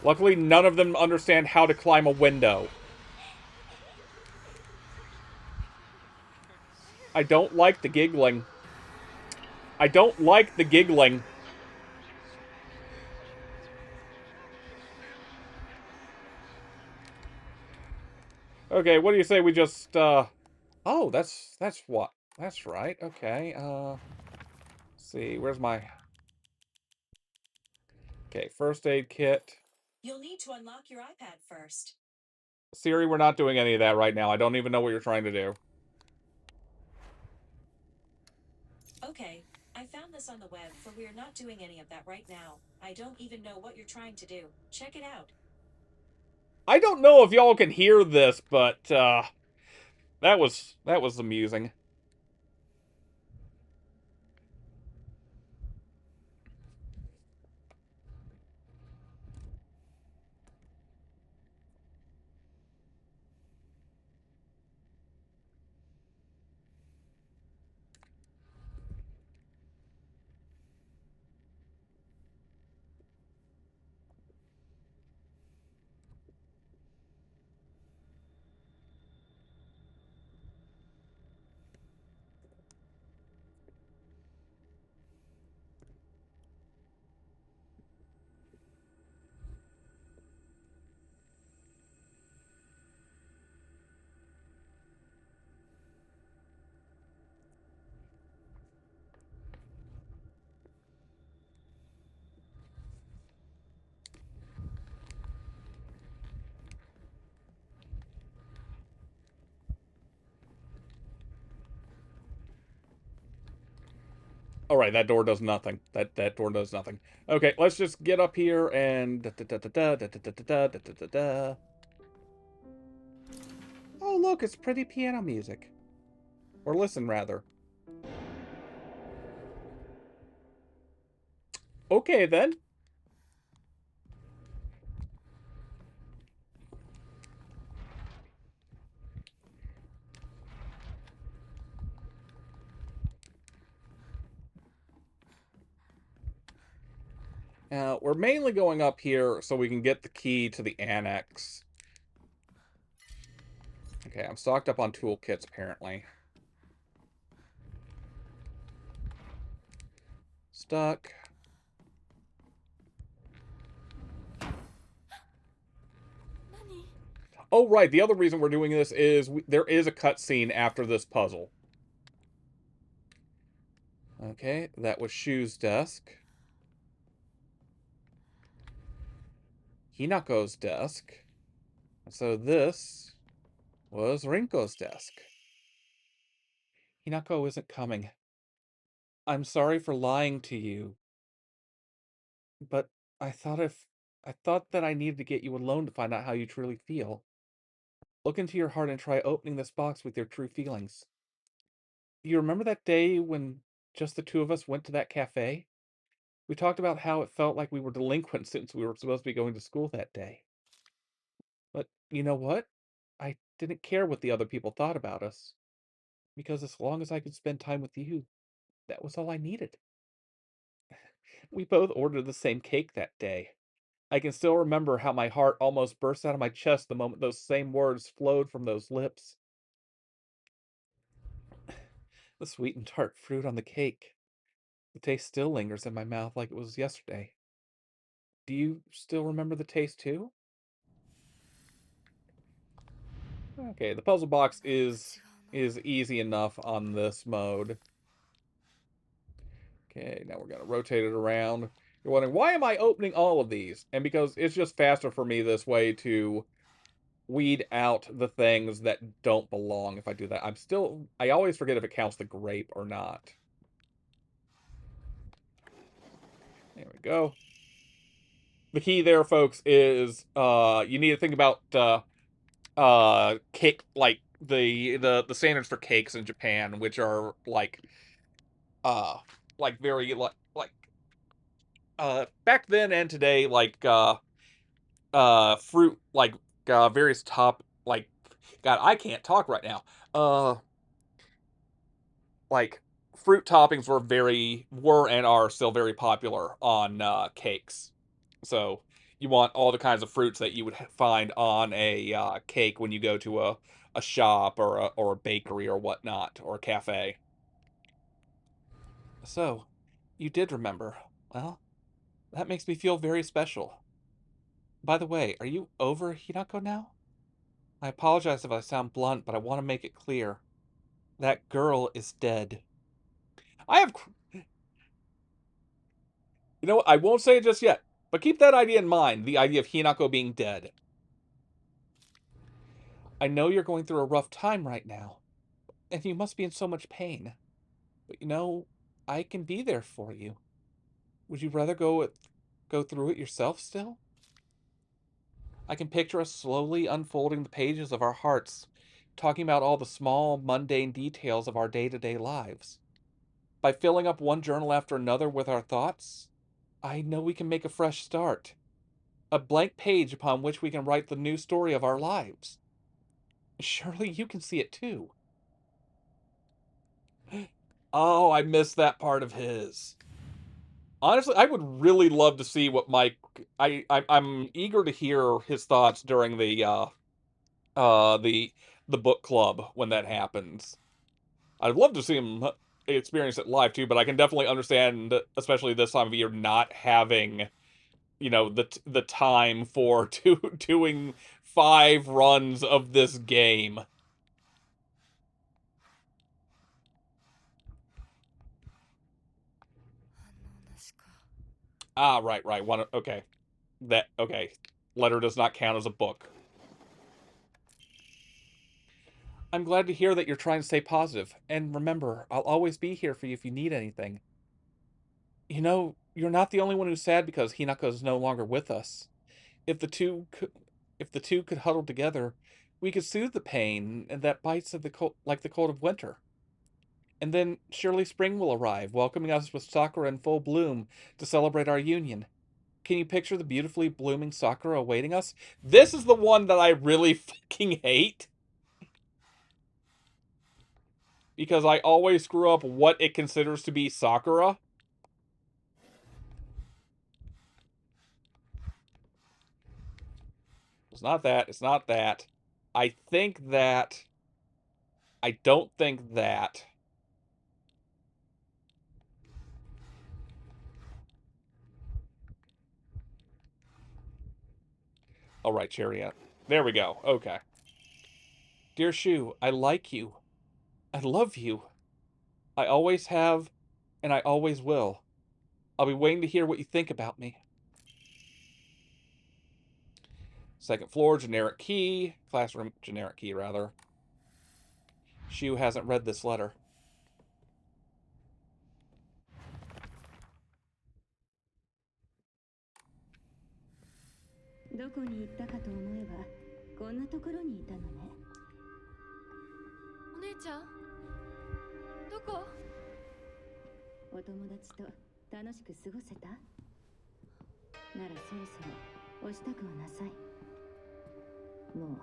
Luckily, none of them understand how to climb a window. I don't like the giggling. I don't like the giggling. Okay, what do you say we just, Oh, that's what. That's right. Okay, let's see. Where's my... Okay, first aid kit. You'll need to unlock your iPad first. Siri, we're not doing any of that right now. I don't even know what you're trying to do. Okay, I found this on the web, for we're not doing any of that right now. I don't even know what you're trying to do. Check it out. I don't know if y'all can hear this, but, that was amusing. Alright, that door does nothing. That door does nothing. Okay, let's just get up here and... Oh, look, it's pretty piano music. Or listen, rather. Okay, then. We're mainly going up here so we can get the key to the annex. Okay, I'm stocked up on toolkits, apparently. Stuck. Oh, right, the other reason we're doing this is there is a cutscene after this puzzle. Okay, that was Shu's desk. Hinako's desk. So this was Rinko's desk. Hinako isn't coming. I'm sorry for lying to you. But I thought that I needed to get you alone to find out how you truly feel. Look into your heart and try opening this box with your true feelings. You remember that day when just the two of us went to that cafe? We talked about how it felt like we were delinquents since we were supposed to be going to school that day. But you know what? I didn't care what the other people thought about us. Because as long as I could spend time with you, that was all I needed. We both ordered the same cake that day. I can still remember how my heart almost burst out of my chest the moment those same words flowed from those lips. The sweet and tart fruit on the cake. The taste still lingers in my mouth like it was yesterday. Do you still remember the taste too? Okay, the puzzle box なんか違 is easy enough on this mode. Okay, now we're gonna rotate it around. You're wondering, why am I opening all of these? And because it's just faster for me this way to weed out the things that don't belong if I do that. I always forget if it counts the grape or not. There we go. The key there, folks, is you need to think about cake, like the standards for cakes in Japan, which are uh very back then and today, fruit, various top, God, I can't talk right now. Like fruit toppings were and are still very popular on cakes. So you want all the kinds of fruits that you would find on a cake when you go to a shop or a bakery or whatnot, or a cafe. So you did remember. Well, that makes me feel very special. By the way, are you over Hinako now? I apologize if I sound blunt, but I want to make it clear. That girl is dead. I have You know what? I won't say it just yet, but keep that idea in mind, the idea of Hinako being dead. I know you're going through a rough time right now, and you must be in so much pain. But I can be there for you. Would you rather go through it yourself still? I can picture us slowly unfolding the pages of our hearts, talking about all the small, mundane details of our day-to-day lives. By filling up one journal after another with our thoughts, I know we can make a fresh start. A blank page upon which we can write the new story of our lives. Surely you can see it too. Oh, I missed that part of his. Honestly, I would really love to see what Mike. I'm eager to hear his thoughts during uh the the book club when that happens. I'd love to see him experience it live too, but I can definitely understand, especially this time of year, not having the time for doing 5 runs of this game. 反応なしか。 Ah, right. Okay. Okay. Letter does not count as a book. I'm glad to hear that you're trying to stay positive. And remember, I'll always be here for you if you need anything. You're not the only one who's sad because Hinako is no longer with us. If the two could, if the two could huddle together, we could soothe the pain and that bites of the cold, like the cold of winter. And then surely spring will arrive, welcoming us with sakura in full bloom to celebrate our union. Can you picture the beautifully blooming sakura awaiting us? This is the one that I really fucking hate. Because I always screw up what it considers to be sakura. It's not that. It's not that. I think that. I don't think that. All right, Chariot. There we go. Okay. Dear Shu, I like you. I love you. I always have, and I always will. I'll be waiting to hear what you think about me. Second floor, generic key. Classroom, generic key, rather. Shu hasn't read this letter. どこに行ったかと思えばこんなところにいたのね。お姉ちゃんどこ？お友達と楽しく過ごせた？ならそろそろお支度をなさい。も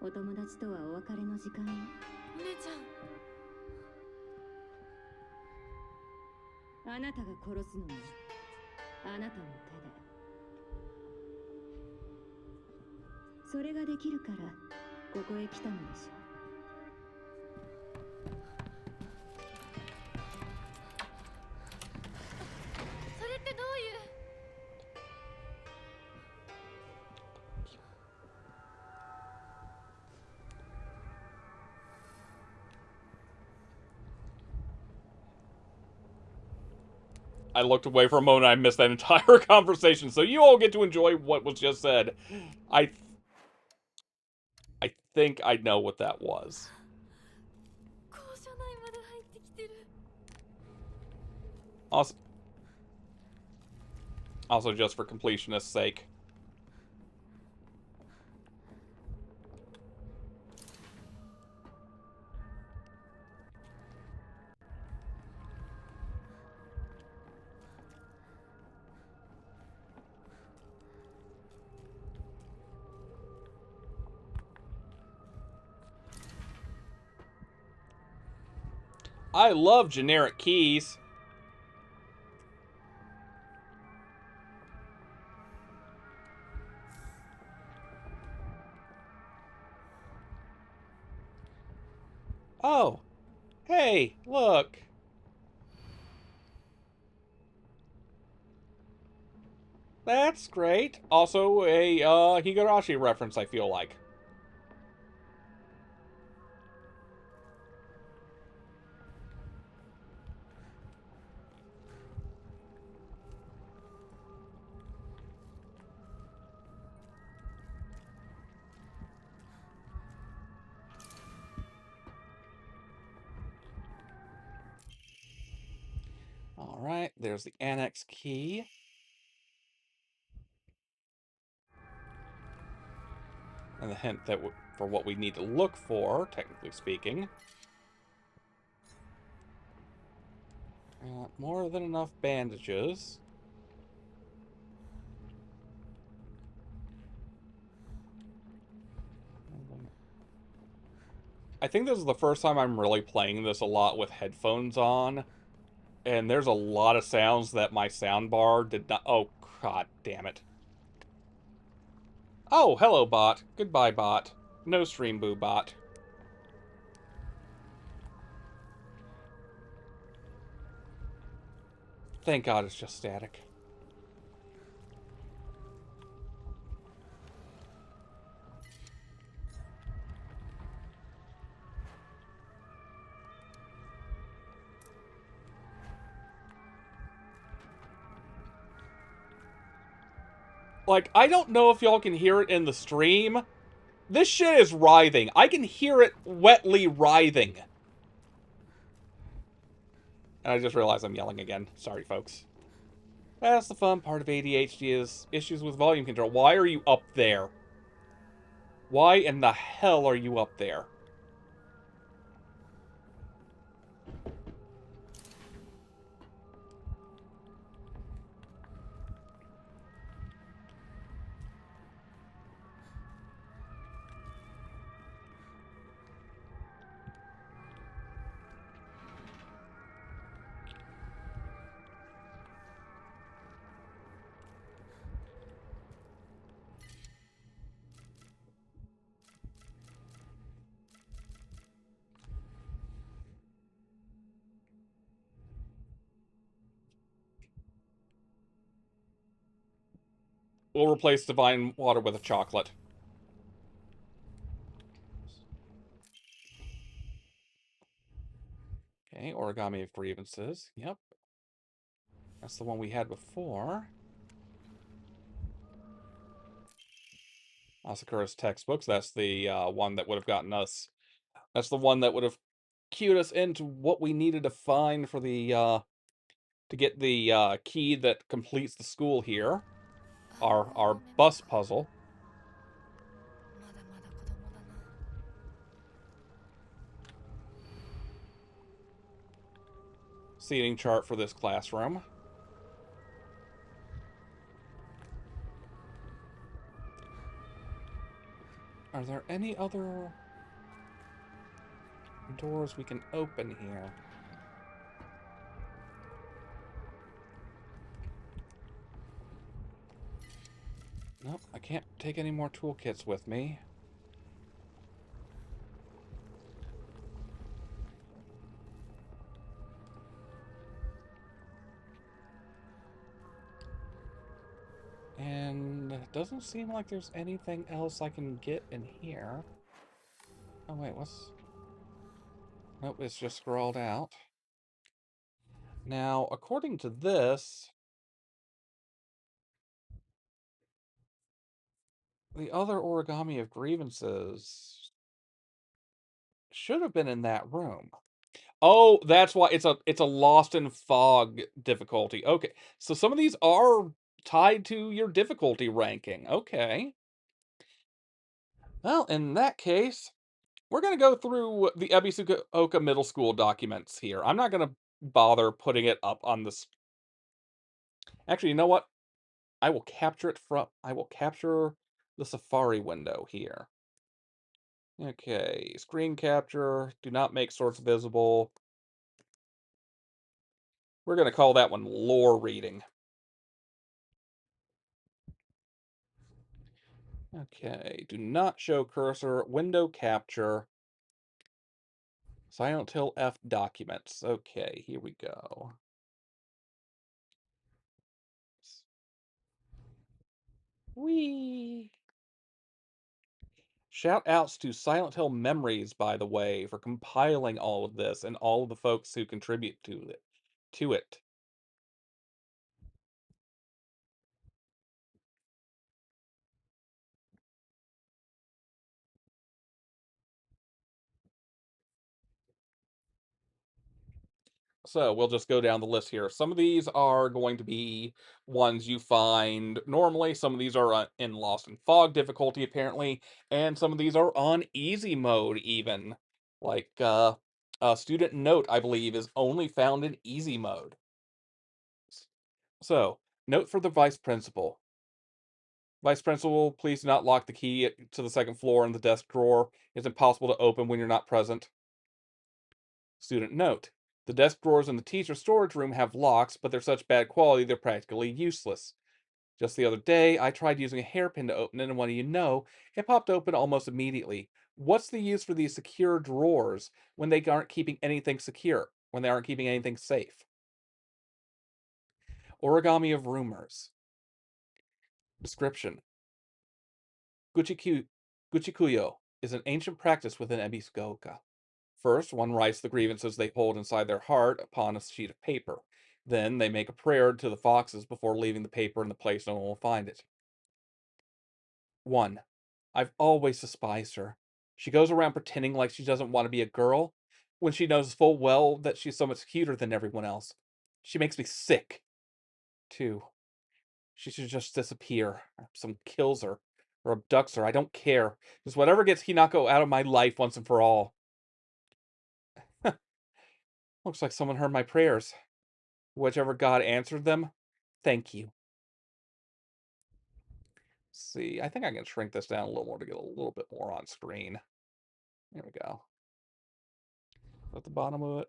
うお友達とはお別れの時間よ。お姉ちゃん。あなたが殺すのね。あなたの手で。それができるからここへ来たのでしょ。それってどういう。 I looked away for a moment and I missed that entire conversation, so you all get to enjoy what was just said. I think I know what that was. 校舎内まで入ってきてる。 Also just for completionist's sake. I love generic keys. Oh, hey, look. That's great. Also a Higurashi reference, I feel like. Alright, there's the annex key. And the hint that for what we need to look for, technically speaking. More than enough bandages. I think this is the first time I'm really playing this a lot with headphones on. And there's a lot of sounds that my soundbar did not... Oh, god damn it. Oh, hello, bot. Goodbye, bot. No stream boo, bot. Thank god it's just static. Like, I don't know if y'all can hear it in the stream. This shit is writhing. I can hear it wetly writhing. And I just realized I'm yelling again. Sorry, folks. That's the fun part of ADHD is issues with volume control. Why are you up there? Why in the hell are you up there? We'll replace divine water with a chocolate. Okay, origami of grievances. Yep. That's the one we had before. Asakura's textbooks. That's the one that would have gotten us... That's the one that would have cued us into what we needed to find for the, to get the, key that completes the school here. Our bus puzzle. まだまだ子供だな。 Seating chart for this classroom. Are there any other doors we can open here? Nope, I can't take any more toolkits with me. And it doesn't seem like there's anything else I can get in here. Oh, wait, what's... Nope, it's just scrawled out. Now, according to this, the other origami of grievances should have been in that room. Oh, that's why it's a lost in fog difficulty. Okay. So some of these are tied to your difficulty ranking. Okay. Well, in that case, we're going to go through the Ebisukuoka Middle School documents here. I'm not going to bother putting it up on this. Actually, you know what? I will capture the Safari window here. Okay, screen capture, do not make source visible. We're going to call that one lore reading. Okay, do not show cursor, window capture, Silent Hill F documents. Okay, here we go. Whee! Shout outs to Silent Hill Memories, by the way, for compiling all of this and all of the folks who contribute to it. So we'll just go down the list here. Some of these are going to be ones you find normally. Some of these are in Lost in Fog difficulty, apparently. And some of these are on easy mode, even. Like, Student Note, I believe, is only found in easy mode. So, note for the Vice Principal. Vice Principal, please do not lock the key to the second floor in the desk drawer. It's impossible to open when you're not present. Student note. The desk drawers in the teacher storage room have locks, but they're such bad quality they're practically useless. Just the other day, I tried using a hairpin to open it, and what do you know? It popped open almost immediately. What's the use for these secure drawers when they aren't keeping anything secure, when they aren't keeping anything safe? Origami of rumors. Description. Guchiku, Guchikuyo is an ancient practice within Ebisugaoka. First, one writes the grievances they hold inside their heart upon a sheet of paper. Then they make a prayer to the foxes before leaving the paper in the place no one will find it. 1. I've always despised her. She goes around pretending like she doesn't want to be a girl when she knows full well that she's so much cuter than everyone else. She makes me sick. 2. She should just disappear. Someone kills her or abducts her. I don't care. Just whatever gets Hinako out of my life once and for all. Looks like someone heard my prayers. Whichever God answered them, thank you. See, I think I can shrink this down a little more to get a little bit more on screen. There we go. At the bottom of it.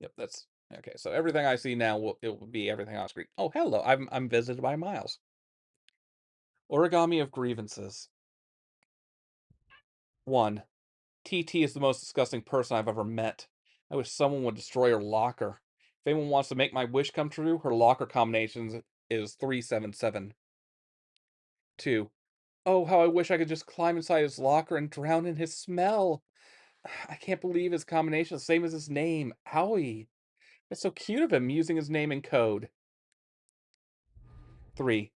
Yep, that's okay. So everything I see now will be everything on screen. Oh, hello. I'm visited by Miles. Origami of grievances. 1. TT is the most disgusting person I've ever met. I wish someone would destroy her locker. If anyone wants to make my wish come true, her locker combinations is 377. 2. Oh, how I wish I could just climb inside his locker and drown in his smell. I can't believe his combination is the same as his name. Owie. It's so cute of him using his name in code. 3.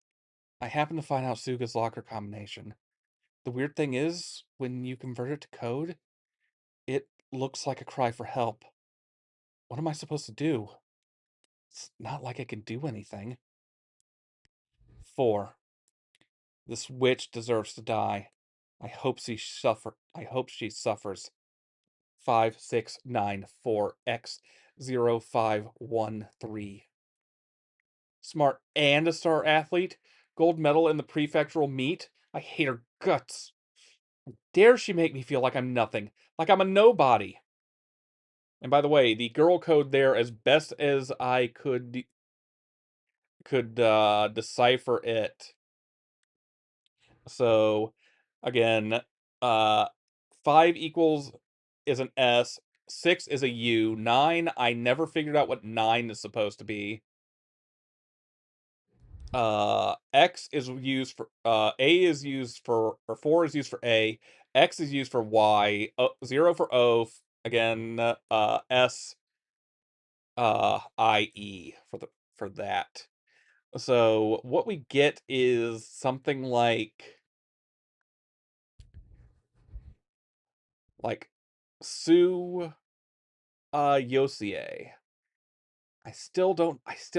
I happened to find out Suga's locker combination. The weird thing is, when you convert it to code, it looks like a cry for help. What am I supposed to do? It's not like I can do anything. 4. This witch deserves to die. I hope she suffers. 5694X0513. Smart and a star athlete. Gold medal in the prefectural meet. I hate her guts. Dare she make me feel like I'm nothing, like I'm a nobody. And by the way, the girl code there, as best as I could could decipher it. So again, uh 5 equals is an S, 6 is a U, 9, I never figured out what 9 is supposed to be. X is used for A is used for, or 4 is used for A, X is used for Y, 0 for O, again, S, I, E for that. So what we get is something like Su Yosie. I still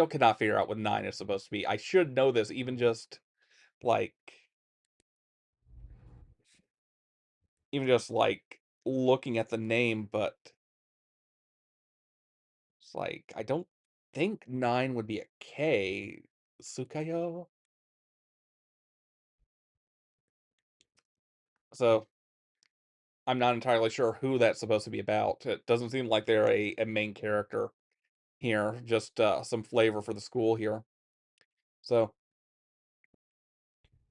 cannot figure out what 9 is supposed to be. I should know this like even just like looking at the name, but it's like I don't think 9 would be a K. Sukayo? So I'm not entirely sure who that's supposed to be about. It doesn't seem like they're a main character here, just some flavor for the school here. So,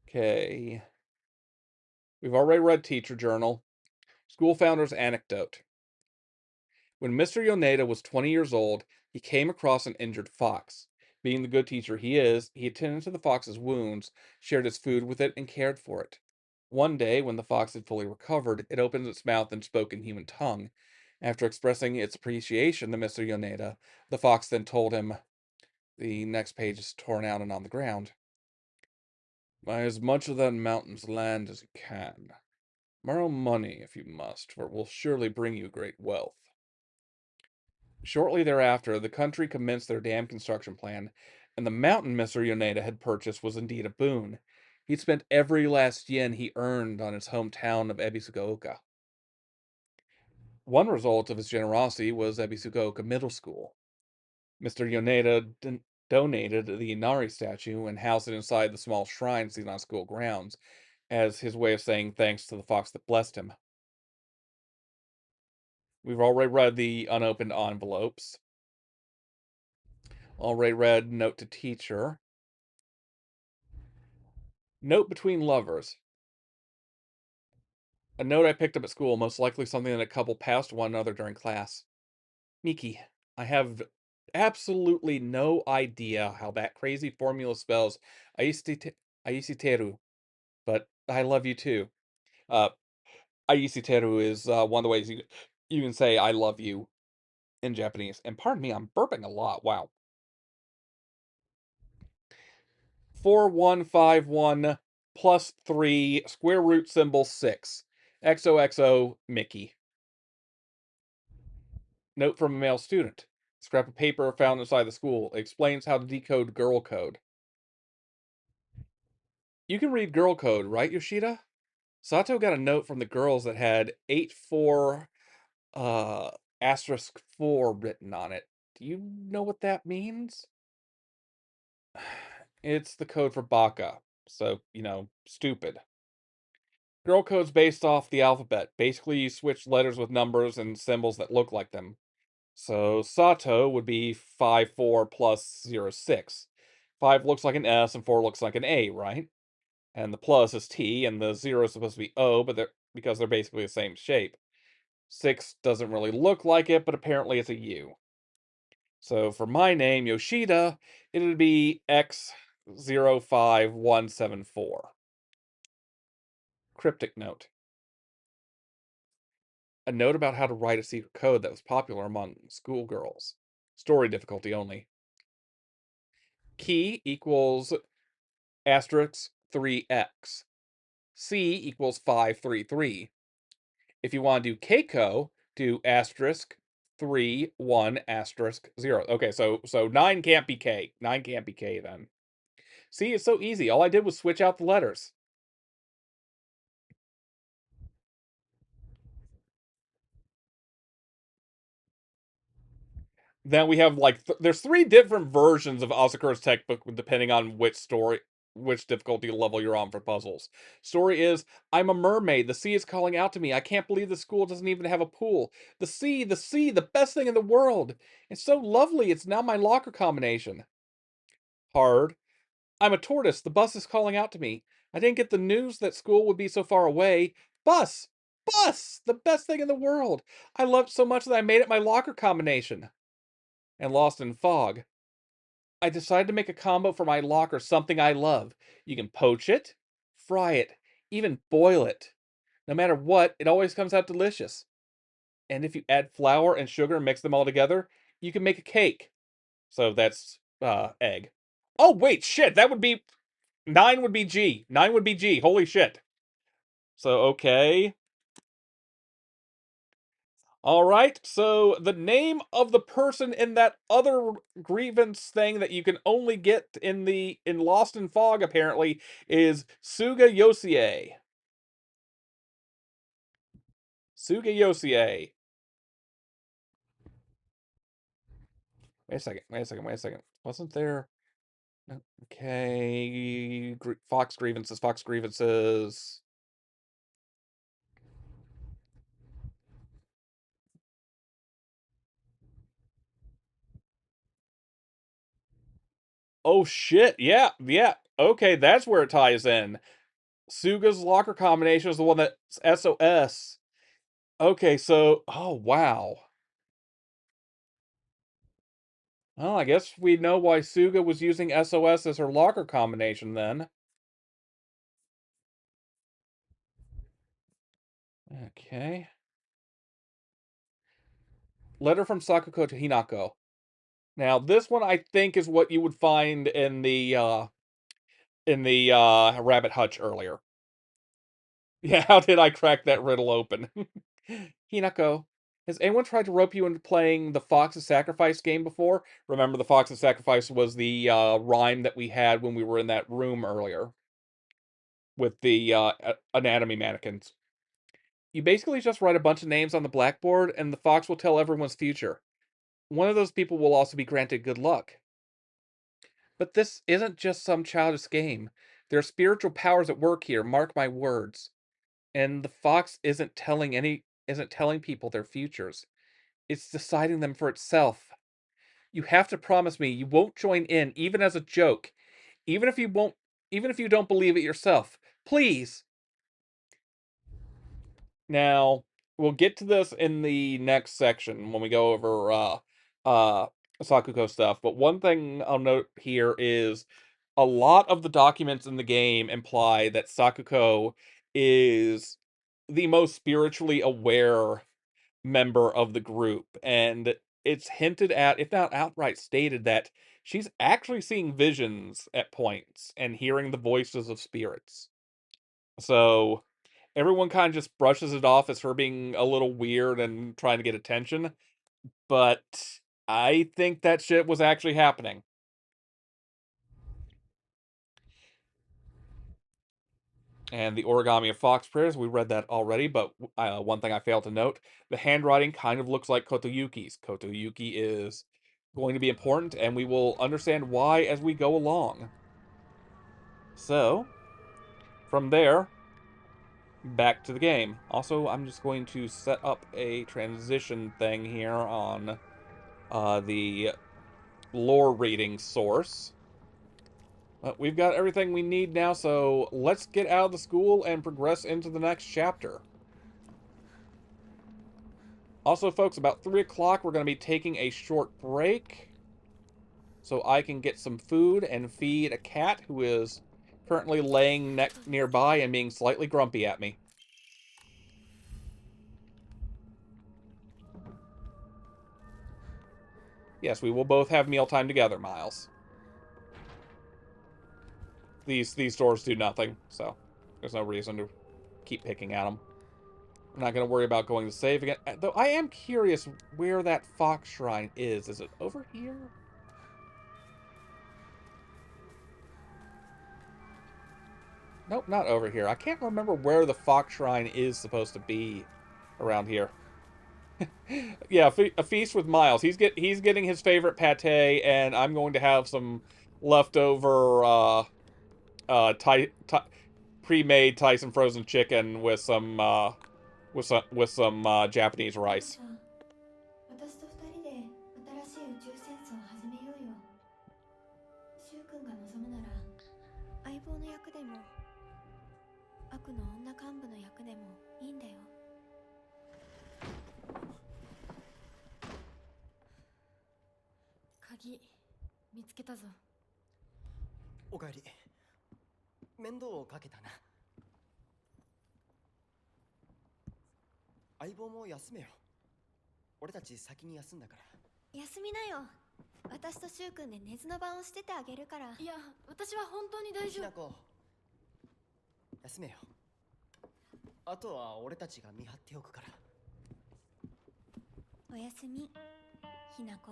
okay. We've already read Teacher Journal. School Founder's Anecdote. When Mr. Yoneda was 20 years old, he came across an injured fox. Being the good teacher he is, he attended to the fox's wounds, shared its food with it, and cared for it. One day, when the fox had fully recovered, it opened its mouth and spoke in human tongue. After expressing its appreciation to Mr. Yoneda, the fox then told him, the next page is torn out and on the ground, "Buy as much of that mountain's land as you can. Borrow money if you must, for it will surely bring you great wealth." Shortly thereafter, the country commenced their dam construction plan, and the mountain Mr. Yoneda had purchased was indeed a boon. He'd spent every last yen he earned on his hometown of Ebisugaoka. One result of his generosity was Ebisugaoka Middle School. Mr. Yoneda donated the Inari statue and housed it inside the small shrine seen on school grounds, as his way of saying thanks to the fox that blessed him. We've already read the unopened envelopes. Already read Note to Teacher. Note between lovers. A note I picked up at school, most likely something that a couple passed to one another during class. Miki, I have absolutely no idea how that crazy formula spells Aisiteru, but I love you too. Uh, Aisiteru is one of the ways you can say I love you in Japanese. And pardon me, I'm burping a lot. Wow. 4151 plus 3 square root symbol 6. XOXO Mickey. Note from a male student. Scrap of paper found inside the school. It explains how to decode girl code. You can read girl code, right, Yoshida? Sato got a note from the girls that had 84 asterisk 4 written on it. Do you know what that means? It's the code for baka. So, stupid. Girl code's based off the alphabet. Basically, you switch letters with numbers and symbols that look like them. So Sato would be 54 plus 06. 5 looks like an S and 4 looks like an A, right? And the plus is T and the 0 is supposed to be O, but because they're basically the same shape. 6 doesn't really look like it, but apparently it's a U. So for my name, Yoshida, it would be X05174. Cryptic note. A note about how to write a secret code that was popular among schoolgirls. Story difficulty only. Key equals asterisk 3x. C equals 533. If you want to do Keiko, do asterisk 3 1 asterisk 0. Okay, so 9 can't be K. 9 can't be K then. See, it's so easy. All I did was switch out the letters. Then we have there's 3 different versions of Asakura's textbook depending on which difficulty level you're on for puzzles. Story is, I'm a mermaid. The sea is calling out to me. I can't believe the school doesn't even have a pool. The sea, the best thing in the world. It's so lovely. It's now my locker combination. hard. I'm a tortoise. The bus is calling out to me. I didn't get the news that school would be so far away. Bus! Bus! The best thing in the world. I loved it so much that I made it my locker combination. And lost in fog. I decided to make a combo for my locker, something I love. You can poach it, fry it, even boil it. No matter what, it always comes out delicious. And if you add flour and sugar and mix them all together, you can make a cake. So that's egg. Oh wait, shit, that would be 9 would be G. 9 would be G. Holy shit. So okay. All right. So the name of the person in that other grievance thing that you can only get in Lost in Fog apparently is Suga Yosie. Suga Yosie. Wait a second. Wait a second. Wait a second. Wasn't there? Okay. Fox grievances. Fox grievances. Oh shit. Yeah. Yeah. Okay, that's where it ties in. Suga's locker combination is the one that's SOS. Okay, so oh wow. Well, I guess we know why Suga was using SOS as her locker combination then. Okay. Letter from Sakuko to Hinako. Now, this one I think is what you would find in the rabbit hutch earlier. Yeah, how did I crack that riddle open? Hinako, has anyone tried to rope you into playing the Fox's Sacrifice game before? Remember, the Fox's Sacrifice was the rhyme that we had when we were in that room earlier with the anatomy mannequins. You basically just write a bunch of names on the blackboard, and the fox will tell everyone's future. One of those people will also be granted good luck. But this isn't just some childish game. There are spiritual powers at work here, mark my words. And the fox isn't telling people their futures. It's deciding them for itself. You have to promise me you won't join in, even as a joke. Even if you won't even if you don't believe it yourself. Please. Now, we'll get to this in the next section when we go over uh Sakuko stuff, but one thing I'll note here is a lot of the documents in the game imply that Sakuko is the most spiritually aware member of the group, and it's hinted at, if not outright stated, that she's actually seeing visions at points and hearing the voices of spirits. So everyone kind of just brushes it off as her being a little weird and trying to get attention, but I think that shit was actually happening. And the origami of fox prayers, we read that already, but one thing I failed to note, the handwriting kind of looks like Kotoyuki's. Kotoyuki is going to be important, and we will understand why as we go along. So, from there, back to the game. Also, I'm just going to set up a transition thing here on the lore reading source. But we've got everything we need now, so let's get out of the school and progress into the next chapter. Also, folks, about 3 o'clock, we're going to be taking a short break so I can get some food and feed a cat who is currently laying nearby and being slightly grumpy at me. Yes, we will both have mealtime together, Miles. These doors do nothing, so there's no reason to keep picking at them. I'm not going to worry about going to save again. Though I am curious where that fox shrine is. Is it over here? Nope, not over here. I can't remember where the fox shrine is supposed to be around here. Yeah, a feast with Miles. He's getting his favorite pate, and I'm going to have some leftover pre-made Tyson frozen chicken with some Japanese rice. 私と二人で新しい宇宙戦争を始めようよ。シュウ君君が望むなら相棒の役でも悪の女幹部の役でもいいんだよ。鍵見つけたぞ。おかえり。面倒をかけたな。相棒も休めよ。俺たち先に休んだから。休みなよ。私と柊君で寝ずの番をしててあげるから。いや、私は本当に大丈夫。ひなこ、休めよ。あとは俺たちが見張っておくから。おやすみ、ひなこ。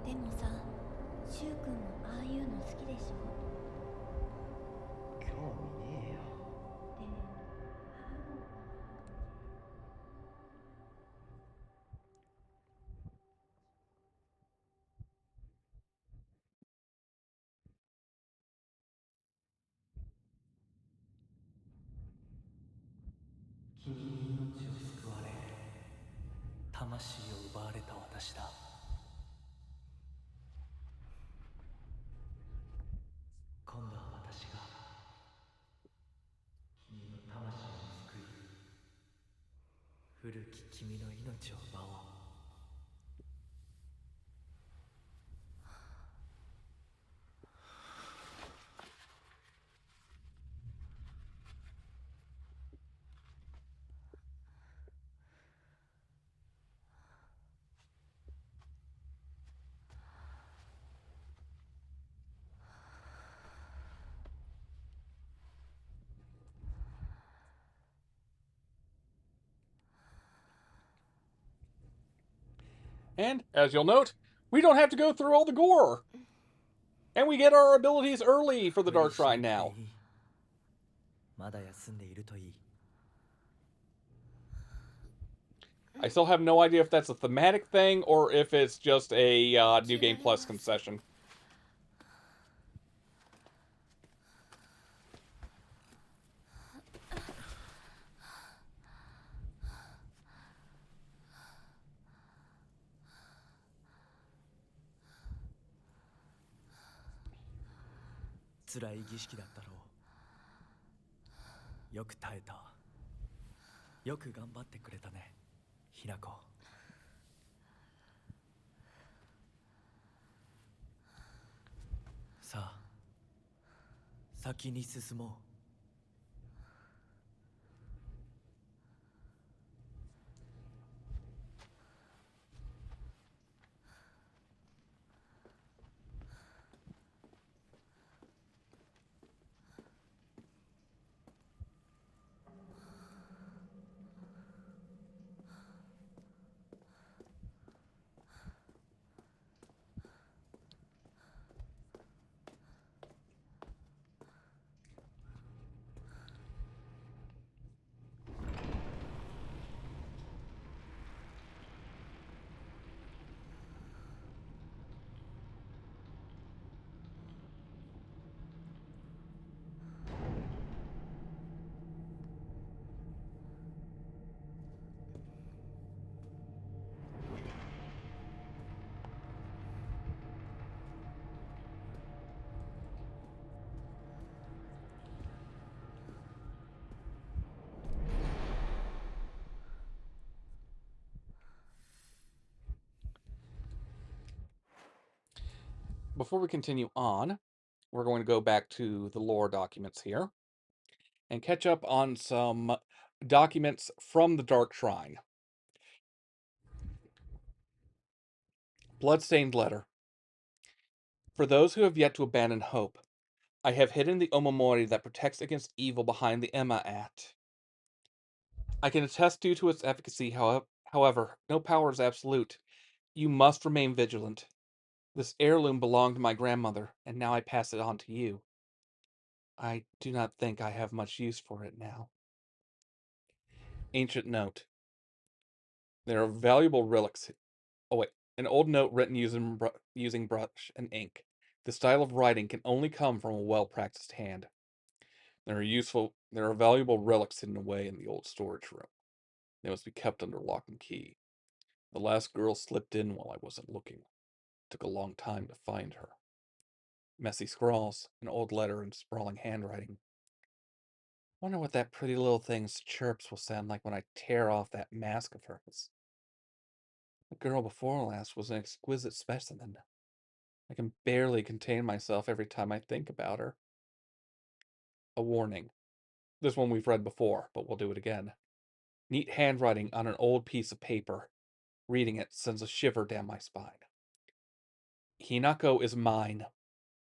でもさ、柊君もああいうの好きでしょ。興味ねえよ。で、君に命を救われ魂を奪われた私だ。今度は私が君の魂を救い古き君の命を奪おう。And, as you'll note, we don't have to go through all the gore. And we get our abilities early for the Dark Shrine now. まだ休んでいるといい。I still have no idea if that's a thematic thing or if it's just a New Game Plus concession. 辛い儀式だったろう。よく耐えた。よく頑張ってくれたね、ひなこ。さあ、先に進もう。Before we continue on, we're going to go back to the lore documents here and catch up on some documents from the Dark Shrine. Bloodstained Letter. For those who have yet to abandon hope, I have hidden the Omamori that protects against evil behind the Emma At. I can attest due to its efficacy, however, no power is absolute. You must remain vigilant. This heirloom belonged to my grandmother, and now I pass it on to you. I do not think I have much use for it now. Ancient note. There are valuable relics. Oh wait, an old note written using brush and ink. The style of writing can only come from a well-practiced hand. There are valuable relics hidden away in the old storage room. They must be kept under lock and key. The last girl slipped in while I wasn't looking. It took a long time to find her. Messy scrawls, an old letter in sprawling handwriting. Wonder what that pretty little thing's chirps will sound like when I tear off that mask of hers. The girl before last was an exquisite specimen. I can barely contain myself every time I think about her. A warning. This one we've read before, but we'll do it again. Neat handwriting on an old piece of paper. Reading it sends a shiver down my spine. Hinako is mine.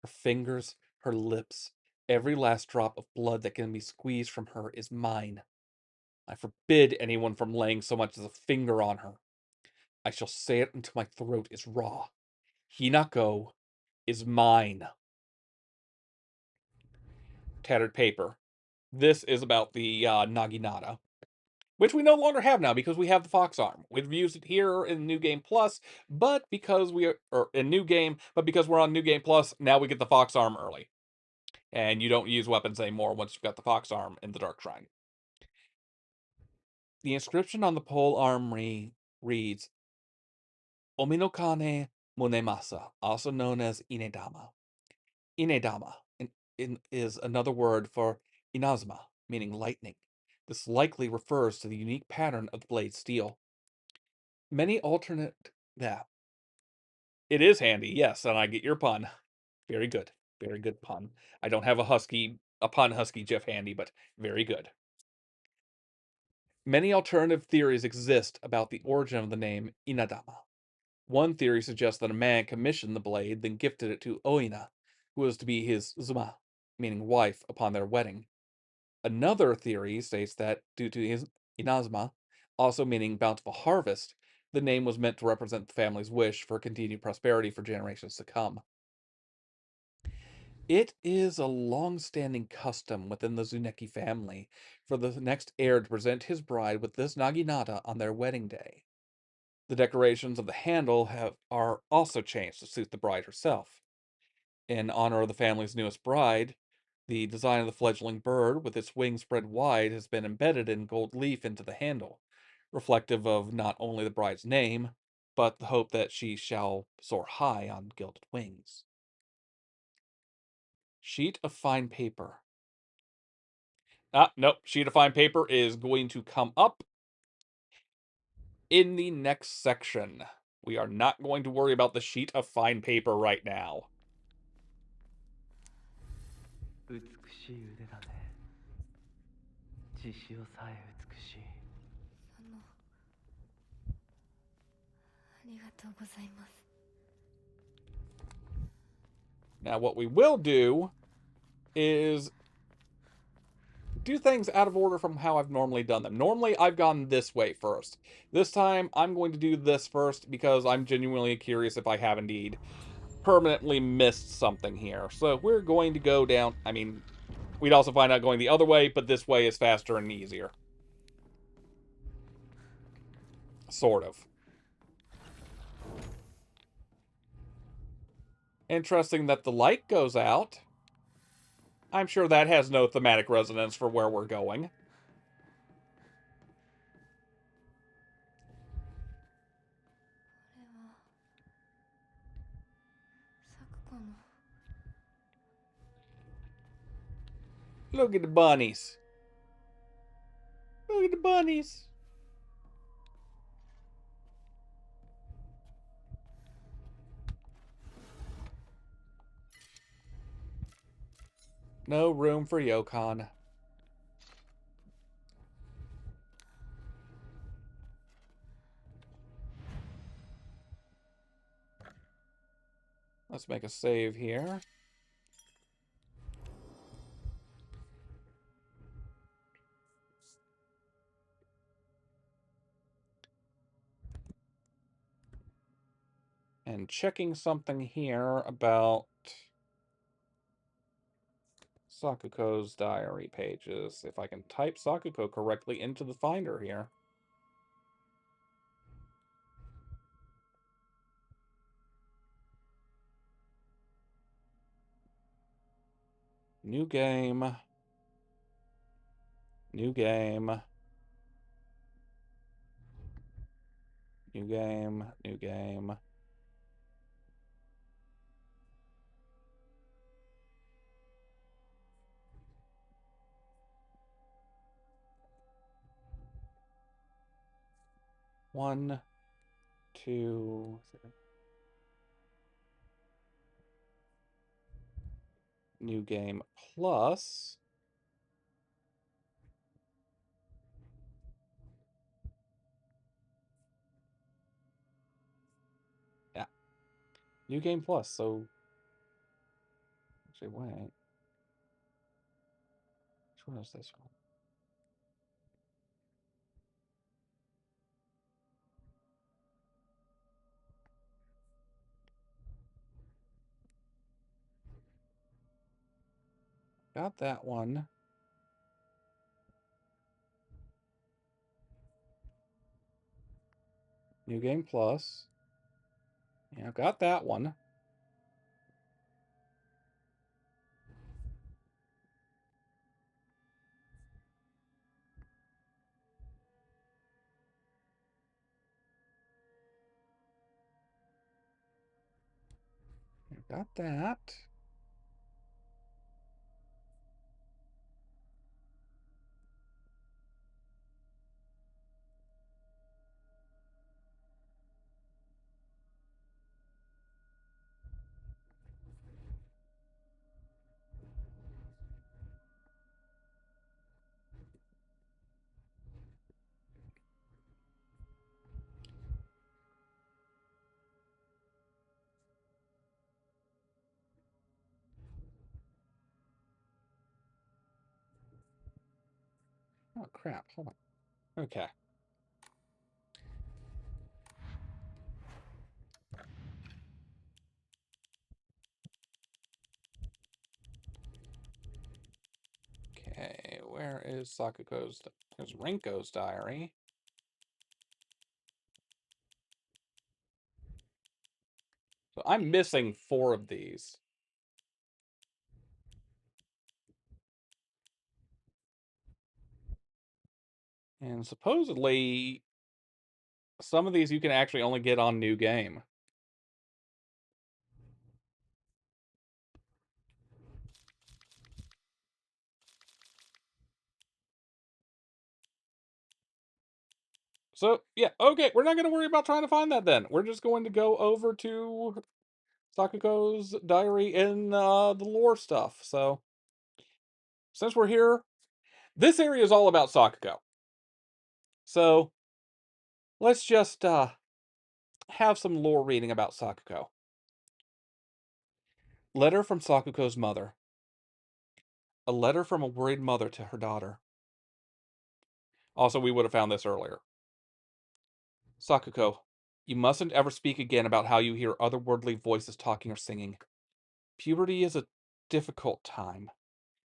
Her fingers, her lips, every last drop of blood that can be squeezed from her is mine. I forbid anyone from laying so much as a finger on her. I shall say it until my throat is raw. Hinako is mine. Tattered paper. This is about the Naginata, which we no longer have now because we have the Fox Arm. We've used it here in New Game Plus, but because we are or in New Game, but because we're on New Game Plus, now we get the Fox Arm early. And you don't use weapons anymore once you've got the Fox Arm in the Dark Shrine. The inscription on the pole arm reads Ominokane Monemasa, also known as Inedama. Inedama is another word for inazuma, meaning lightning. This likely refers to the unique pattern of the blade's steel. Many alternate... Yeah. It is handy, yes, and I get your pun. Very good. Very good pun. I don't have a pun husky Jeff handy, but very good. Many alternative theories exist about the origin of the name Inadama. One theory suggests that a man commissioned the blade, then gifted it to Oina, who was to be his Zuma, meaning wife, upon their wedding. Another theory states that, due to his Inazuma, also meaning bountiful harvest, the name was meant to represent the family's wish for continued prosperity for generations to come. It is a long-standing custom within the Zuneki family for the next heir to present his bride with this naginata on their wedding day. The decorations of the handle are also changed to suit the bride herself. In honor of the family's newest bride, the design of the fledgling bird with its wings spread wide has been embedded in gold leaf into the handle, reflective of not only the bride's name, but the hope that she shall soar high on gilded wings. Sheet of fine paper. Nope. Sheet of fine paper is going to come up in the next section. We are not going to worry about the sheet of fine paper right now. 美しい腕だね。血潮さえ美しい。ありがとうございます。 Now, what we will do is do things out of order from how I've normally done them. Normally, I've gone this way first. This time, I'm going to do this first because I'm genuinely curious if I have indeed permanently missed something here. So we're going to go down. I mean, we'd also find out going the other way, but this way is faster and easier. Sort of. Interesting that the light goes out. I'm sure that has no thematic resonance for where we're going. これは咲子の Look at the bunnies. Look at the bunnies. No room for Yokon. Let's make a save here. And checking something here about Sakuko's diary pages. If I can type Sakuko correctly into the finder here. New game. New game. New game. New game. One, two, three. New game plus. Yeah. New game plus. So. Actually, wait. Which one is this one? Got that one. New game plus. Yeah, got that one. Got that. Oh, crap. Hold on. Okay. Okay, where is Sakuko's? There's Rinko's diary. So I'm missing 4 of these. And supposedly, some of these you can actually only get on New Game. So, yeah, okay, we're not going to worry about trying to find that then. We're just going to go over to Sakuko's diary in the lore stuff. So, since we're here, this area is all about Sakuko. So, let's just have some lore reading about Sakuko. Letter from Sakuko's mother. A letter from a worried mother to her daughter. Also, we would have found this earlier. Sakuko, you mustn't ever speak again about how you hear otherworldly voices talking or singing. Puberty is a difficult time.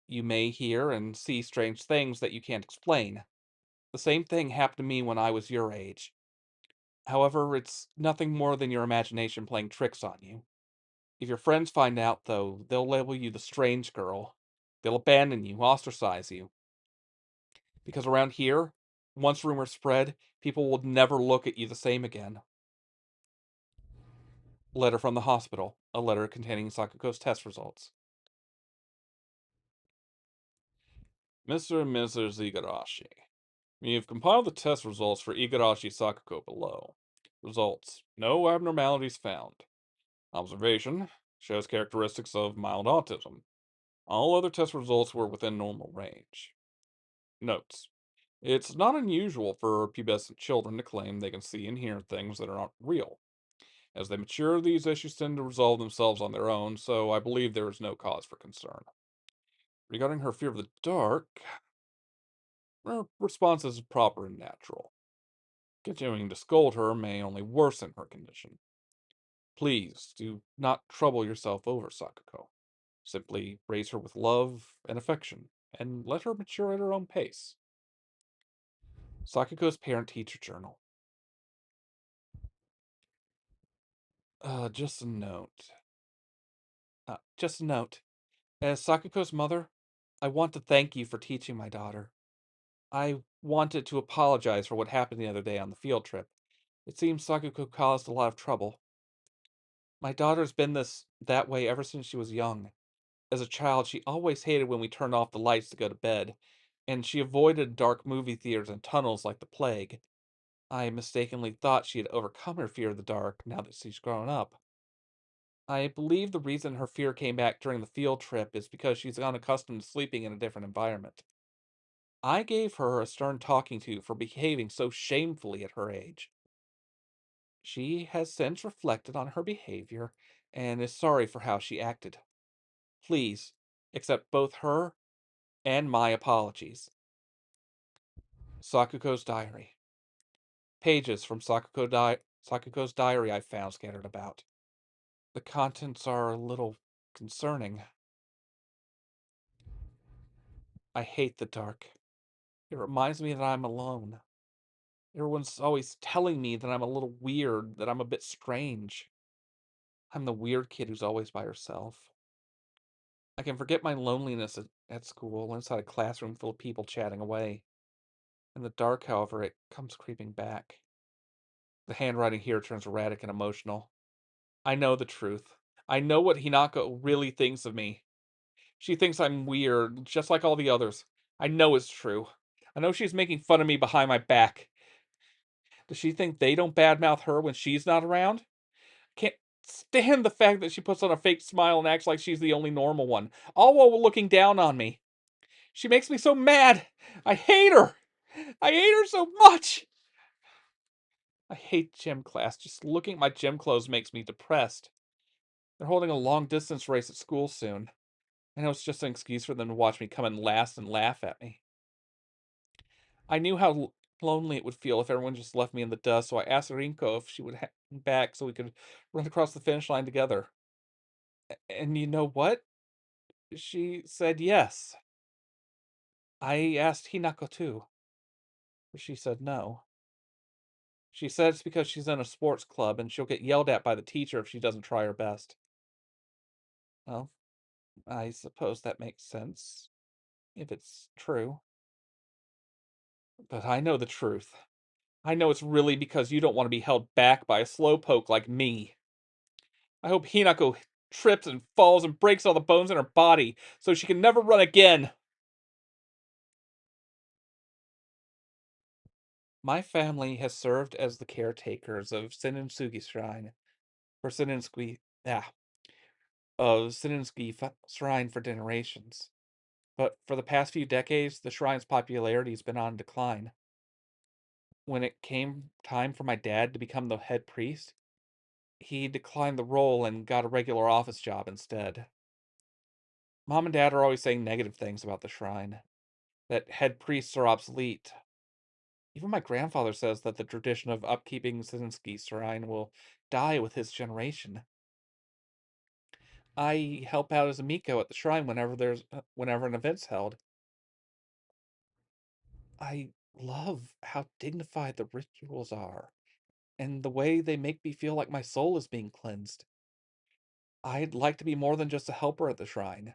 You may hear and see strange things that you can't explain. The same thing happened to me when I was your age. However, it's nothing more than your imagination playing tricks on you. If your friends find out, though, they'll label you the strange girl. They'll abandon you, ostracize you. Because around here, once rumors spread, people will never look at you the same again. Letter from the hospital. A letter containing Sakuko's test results. Mr. and Mrs. Igarashi. We have compiled the test results for Igarashi Sakuko below. Results. No abnormalities found. Observation. Shows characteristics of mild autism. All other test results were within normal range. Notes. It's not unusual for pubescent children to claim they can see and hear things that are not real. As they mature, these issues tend to resolve themselves on their own, so I believe there is no cause for concern. Regarding her fear of the dark, her response is proper and natural. Continuing to scold her may only worsen her condition. Please do not trouble yourself over Sakuko. Simply raise her with love and affection, and let her mature at her own pace. Sakuko's parent-teacher journal. Just a note. Just a note. As Sakuko's mother, I want to thank you for teaching my daughter. I wanted to apologize for what happened the other day on the field trip. It seems Sakuko caused a lot of trouble. My daughter's been that way ever since she was young. As a child, she always hated when we turned off the lights to go to bed, and she avoided dark movie theaters and tunnels like the plague. I mistakenly thought she had overcome her fear of the dark now that she's grown up. I believe the reason her fear came back during the field trip is because she's unaccustomed to sleeping in a different environment. I gave her a stern talking to for behaving so shamefully at her age. She has since reflected on her behavior and is sorry for how she acted. Please accept both her and my apologies. Sakuko's diary. Pages from Sakuko's diary I found scattered about. The contents are a little concerning. I hate the dark. It reminds me that I'm alone. Everyone's always telling me that I'm a little weird, that I'm a bit strange. I'm the weird kid who's always by herself. I can forget my loneliness at school inside a classroom full of people chatting away. In the dark, however, it comes creeping back. The handwriting here turns erratic and emotional. I know the truth. I know what Hinako really thinks of me. She thinks I'm weird, just like all the others. I know it's true. I know she's making fun of me behind my back. Does she think they don't badmouth her when she's not around? Can't stand the fact that she puts on a fake smile and acts like she's the only normal one, all while looking down on me. She makes me so mad. I hate her. I hate her so much. I hate gym class. Just looking at my gym clothes makes me depressed. They're holding a long distance race at school soon. I know it's just an excuse for them to watch me come in last and laugh at me. I knew how lonely it would feel if everyone just left me in the dust, so I asked Rinko if she would hang back so we could run across the finish line together. And you know what? She said yes. I asked Hinako too, but she said no. She said it's because she's in a sports club and she'll get yelled at by the teacher if she doesn't try her best. Well, I suppose that makes sense, if it's true. But I know the truth. I know it's really because you don't want to be held back by a slowpoke like me. I hope Hinako trips and falls and breaks all the bones in her body so she can never run again. My family has served as the caretakers of Senninsugi Shrine for Senninsugi, ah, of Senninsugi Shrine for generations. But for the past few decades, the shrine's popularity has been on decline. When it came time for my dad to become the head priest, he declined the role and got a regular office job instead. Mom and Dad are always saying negative things about the shrine, that head priests are obsolete. Even my grandfather says that the tradition of upkeeping Sinsuke Shrine will die with his generation. I help out as a Miko at the shrine whenever an event's held. I love how dignified the rituals are, and the way they make me feel like my soul is being cleansed. I'd like to be more than just a helper at the shrine.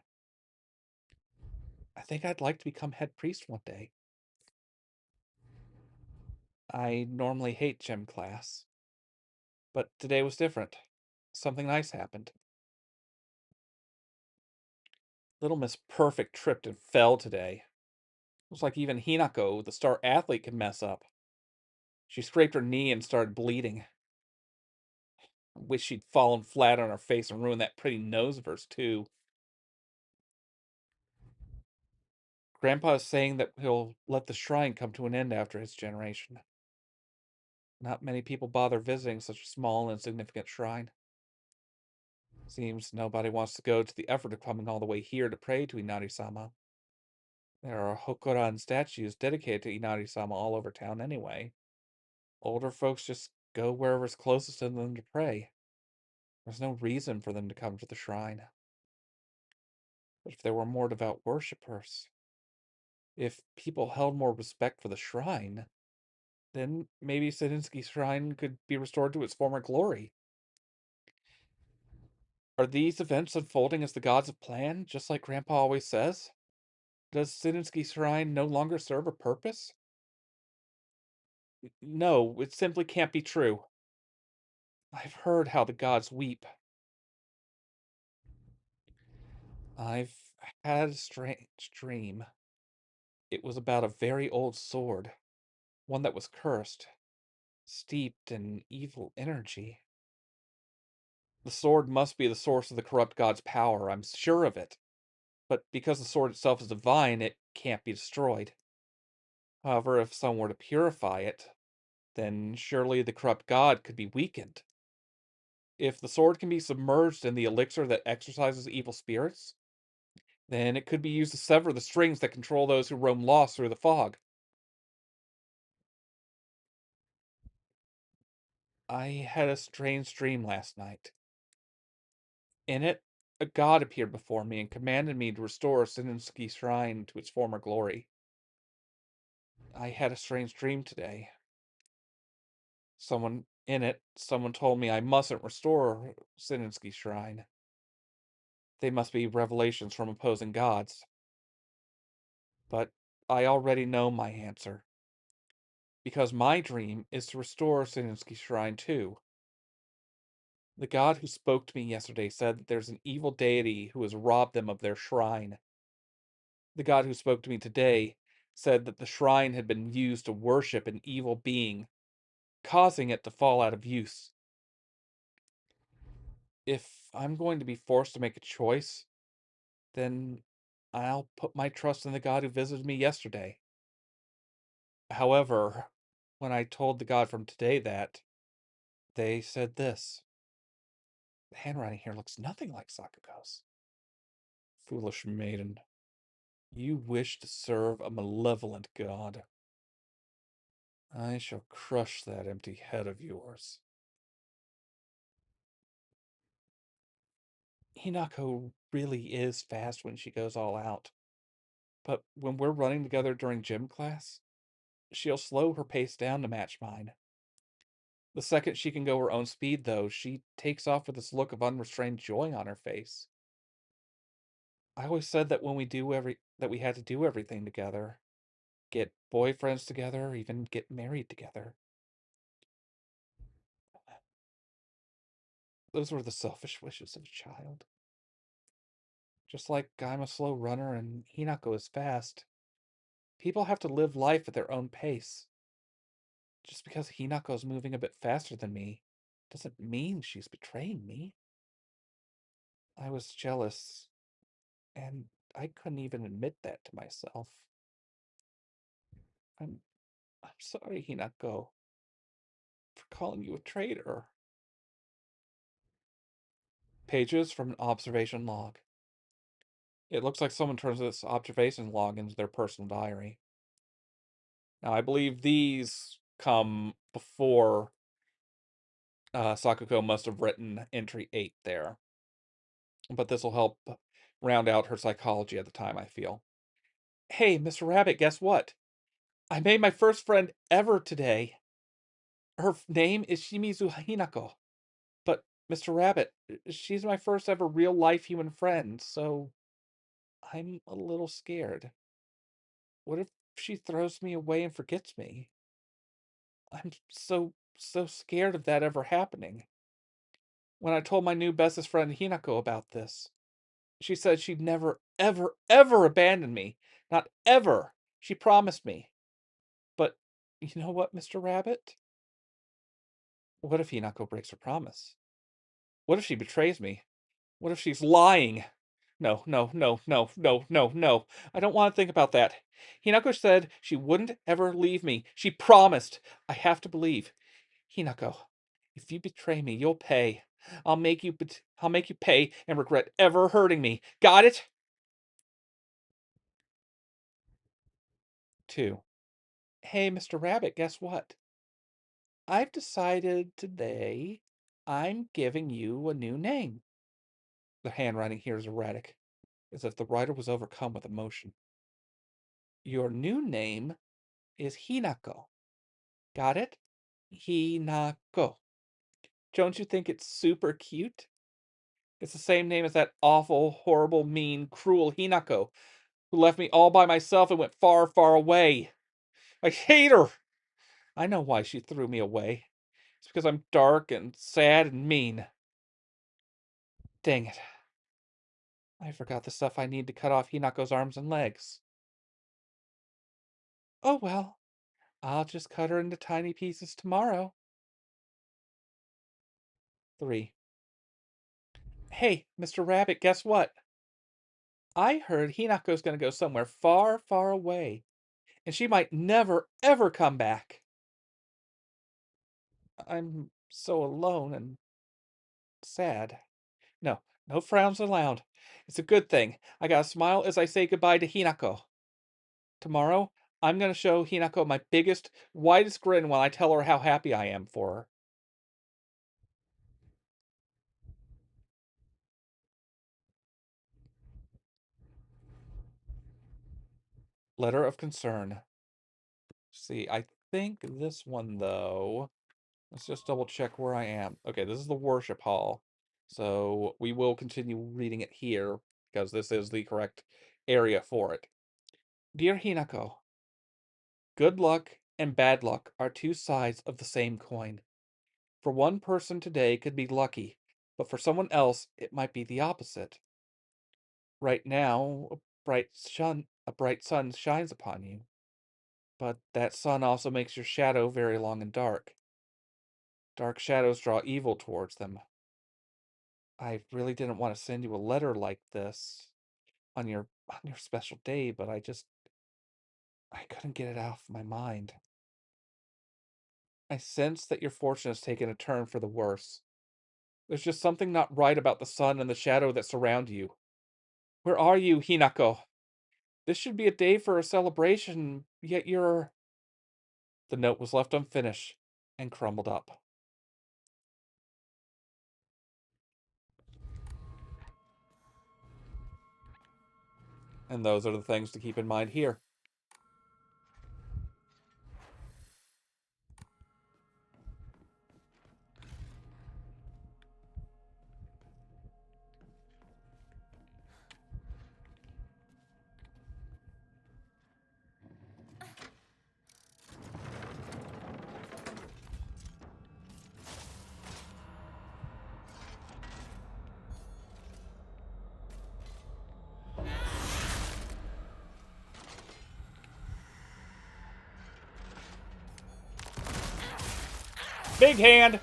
I think I'd like to become head priest one day. I normally hate gym class, but today was different. Something nice happened. Little Miss Perfect tripped and fell today. It was like even Hinako, the star athlete, could mess up. She scraped her knee and started bleeding. I wish she'd fallen flat on her face and ruined that pretty nose of hers, too. Grandpa is saying that he'll let the shrine come to an end after his generation. Not many people bother visiting such a small and insignificant shrine. Seems nobody wants to go to the effort of coming all the way here to pray to Inari-sama. There are Hokuran statues dedicated to Inari-sama all over town anyway. Older folks just go wherever's closest to them to pray. There's no reason for them to come to the shrine. But if there were more devout worshippers, if people held more respect for the shrine, then maybe Sedinsky Shrine could be restored to its former glory. Are these events unfolding as the gods have planned, just like Grandpa always says? Does Sininsky's shrine no longer serve a purpose? No, it simply can't be true. I've heard how the gods weep. I've had a strange dream. It was about a very old sword, one that was cursed, steeped in evil energy. The sword must be the source of the corrupt god's power, I'm sure of it. But because the sword itself is divine, it can't be destroyed. However, if someone were to purify it, then surely the corrupt god could be weakened. If the sword can be submerged in the elixir that exorcises evil spirits, then it could be used to sever the strings that control those who roam lost through the fog. I had a strange dream last night. In it, a god appeared before me and commanded me to restore Sininsky Shrine to its former glory. I had a strange dream today. Someone told me I mustn't restore Sininsky Shrine. They must be revelations from opposing gods. But I already know my answer. Because my dream is to restore Sininsky Shrine too. The god who spoke to me yesterday said that there's an evil deity who has robbed them of their shrine. The god who spoke to me today said that the shrine had been used to worship an evil being, causing it to fall out of use. If I'm going to be forced to make a choice, then I'll put my trust in the god who visited me yesterday. However, when I told the god from today that, they said this. The handwriting here looks nothing like Sakuga's. Foolish maiden, you wish to serve a malevolent god. I shall crush that empty head of yours. Hinako really is fast when she goes all out. But when we're running together during gym class, she'll slow her pace down to match mine. The second she can go her own speed, though, she takes off with this look of unrestrained joy on her face. I always said that that we had to do everything together. Get boyfriends together, even get married together. Those were the selfish wishes of a child. Just like I'm a slow runner and Hinako is fast, people have to live life at their own pace. Just because Hinako's moving a bit faster than me doesn't mean she's betraying me. I was jealous, and I couldn't even admit that to myself. I'm I'm sorry, Hinako, for calling you a traitor. Pages from an observation log. It looks like someone turns this observation log into their personal diary. Now, I believe these come before Sakuko must have written entry 8 there. But this will help round out her psychology at the time, I feel. Hey, Mr. Rabbit, guess what? I made my first friend ever today. Her name is Shimizu Hinako. But, Mr. Rabbit, she's my first ever real life human friend, so I'm a little scared. What if she throws me away and forgets me? I'm so scared of that ever happening. When I told my new bestest friend Hinako about this, she said she'd never, ever abandon me. Not ever. She promised me. But you know what, Mr. Rabbit? What if Hinako breaks her promise? What if she betrays me? What if she's lying? No, no, no, no, no, no, no. I don't want to think about that. Hinako said she wouldn't ever leave me. She promised. I have to believe. Hinako, if you betray me, you'll pay. I'll make you pay and regret ever hurting me. Got it? 2. Hey, Mr. Rabbit, guess what? I've decided today I'm giving you a new name. The handwriting here is erratic, as if the writer was overcome with emotion. Your new name is Hinako. Got it? Hinako. Don't you think it's super cute? It's the same name as that awful, horrible, mean, cruel Hinako, who left me all by myself and went far, far away. I hate her! I know why she threw me away. It's because I'm dark and sad and mean. Dang it. I forgot the stuff I need to cut off Hinako's arms and legs. Oh well, I'll just cut her into tiny pieces tomorrow. 3. Hey, Mr. Rabbit, guess what? I heard Hinako's gonna go somewhere far, far away, and she might never, ever come back. I'm so alone and sad. No, no frowns allowed. It's a good thing. I gotta smile as I say goodbye to Hinako. Tomorrow, I'm gonna show Hinako my biggest, widest grin when I tell her how happy I am for her. Letter of concern. See, I think this one, though. Let's just double check where I am. Okay, this is the worship hall. So we will continue reading it here because this is the correct area for it. Dear Hinako, good luck and bad luck are two sides of the same coin. For one person today could be lucky, but for someone else it might be the opposite. Right now, a bright sun shines upon you, but that sun also makes your shadow very long and dark. Dark shadows draw evil towards them. I really didn't want to send you a letter like this on your special day, but I couldn't get it out of my mind. I sense that your fortune has taken a turn for the worse. There's just something not right about the sun and the shadow that surround you. Where are you, Hinako? This should be a day for a celebration, yet you're... The note was left unfinished and crumbled up. And those are the things to keep in mind here. Big hand!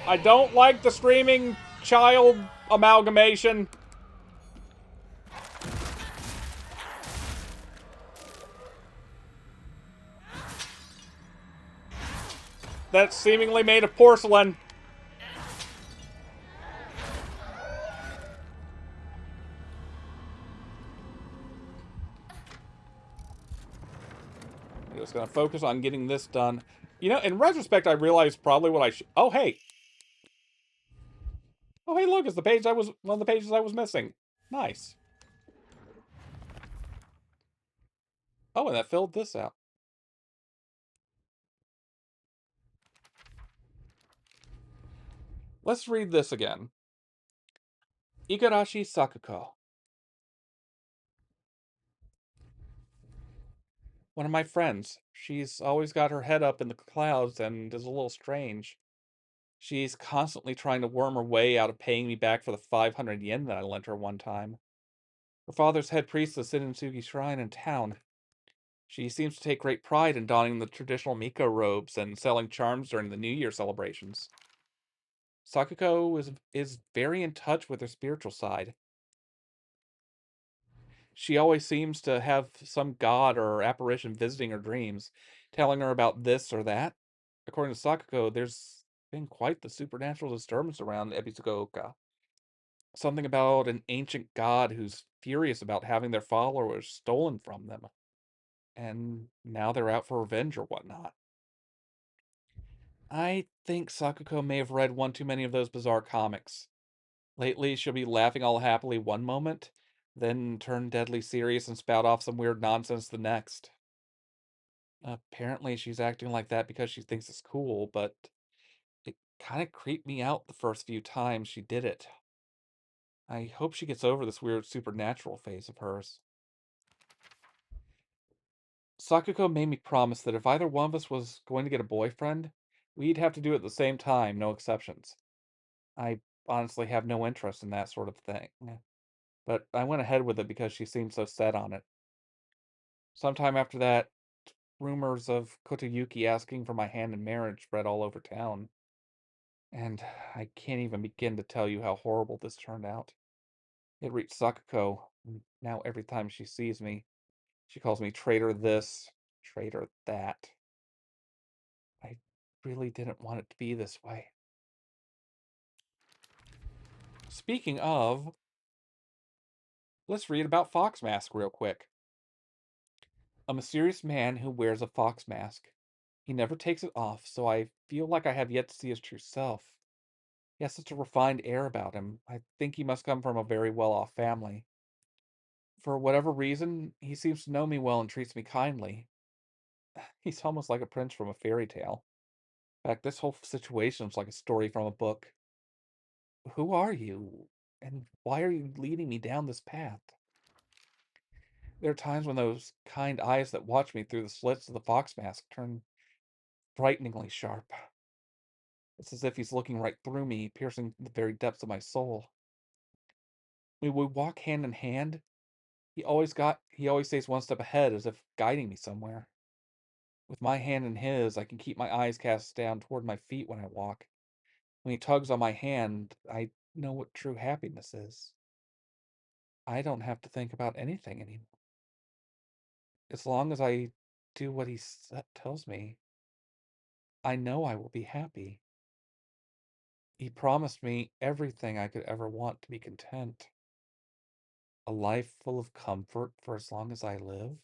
I don't like the screaming child amalgamation. That's seemingly made of porcelain. I'm just gonna focus on getting this done. You know, in retrospect, I realized probably what I should... Oh, hey. Oh, hey, look, it's the page one of the pages I was missing. Nice. Oh, and that filled this out. Let's read this again. Igarashi Sakuko. One of my friends. She's always got her head up in the clouds and is a little strange. She's constantly trying to worm her way out of paying me back for the 500 yen that I lent her one time. Her father's head priest of the Sinitsugi shrine in town. She seems to take great pride in donning the traditional Miko robes and selling charms during the New Year celebrations. Sakuko is very in touch with her spiritual side. She always seems to have some god or apparition visiting her dreams, telling her about this or that. According to Sakuko, there's been quite the supernatural disturbance around Ebisugaoka. Something about an ancient god who's furious about having their followers stolen from them, and now they're out for revenge or whatnot. I think Sakuko may have read one too many of those bizarre comics. Lately, she'll be laughing all happily one moment, then turn deadly serious and spout off some weird nonsense the next. Apparently, she's acting like that because she thinks it's cool, but it kind of creeped me out the first few times she did it. I hope she gets over this weird supernatural phase of hers. Sakuko made me promise that if either one of us was going to get a boyfriend, we'd have to do it at the same time, no exceptions. I honestly have no interest in that sort of thing, but I went ahead with it because she seemed so set on it. Sometime after that, rumors of Kotoyuki asking for my hand in marriage spread all over town, and I can't even begin to tell you how horrible this turned out. It reached Sakuko, and now every time she sees me, she calls me traitor this, traitor that. I really didn't want it to be this way. Speaking of, let's read about Fox Mask real quick. A mysterious man who wears a fox mask. He never takes it off, so I feel like I have yet to see his true self. He has such a refined air about him. I think he must come from a very well-off family. For whatever reason, he seems to know me well and treats me kindly. He's almost like a prince from a fairy tale. In fact, this whole situation is like a story from a book. Who are you? And why are you leading me down this path? There are times when those kind eyes that watch me through the slits of the fox mask turn frighteningly sharp. It's as if he's looking right through me, piercing the very depths of my soul. When we walk hand in hand, he always stays one step ahead as if guiding me somewhere. With my hand in his, I can keep my eyes cast down toward my feet when I walk. When he tugs on my hand, I know what true happiness is. I don't have to think about anything anymore. As long as I do what he tells me, I know I will be happy. He promised me everything I could ever want to be content. A life full of comfort for as long as I live,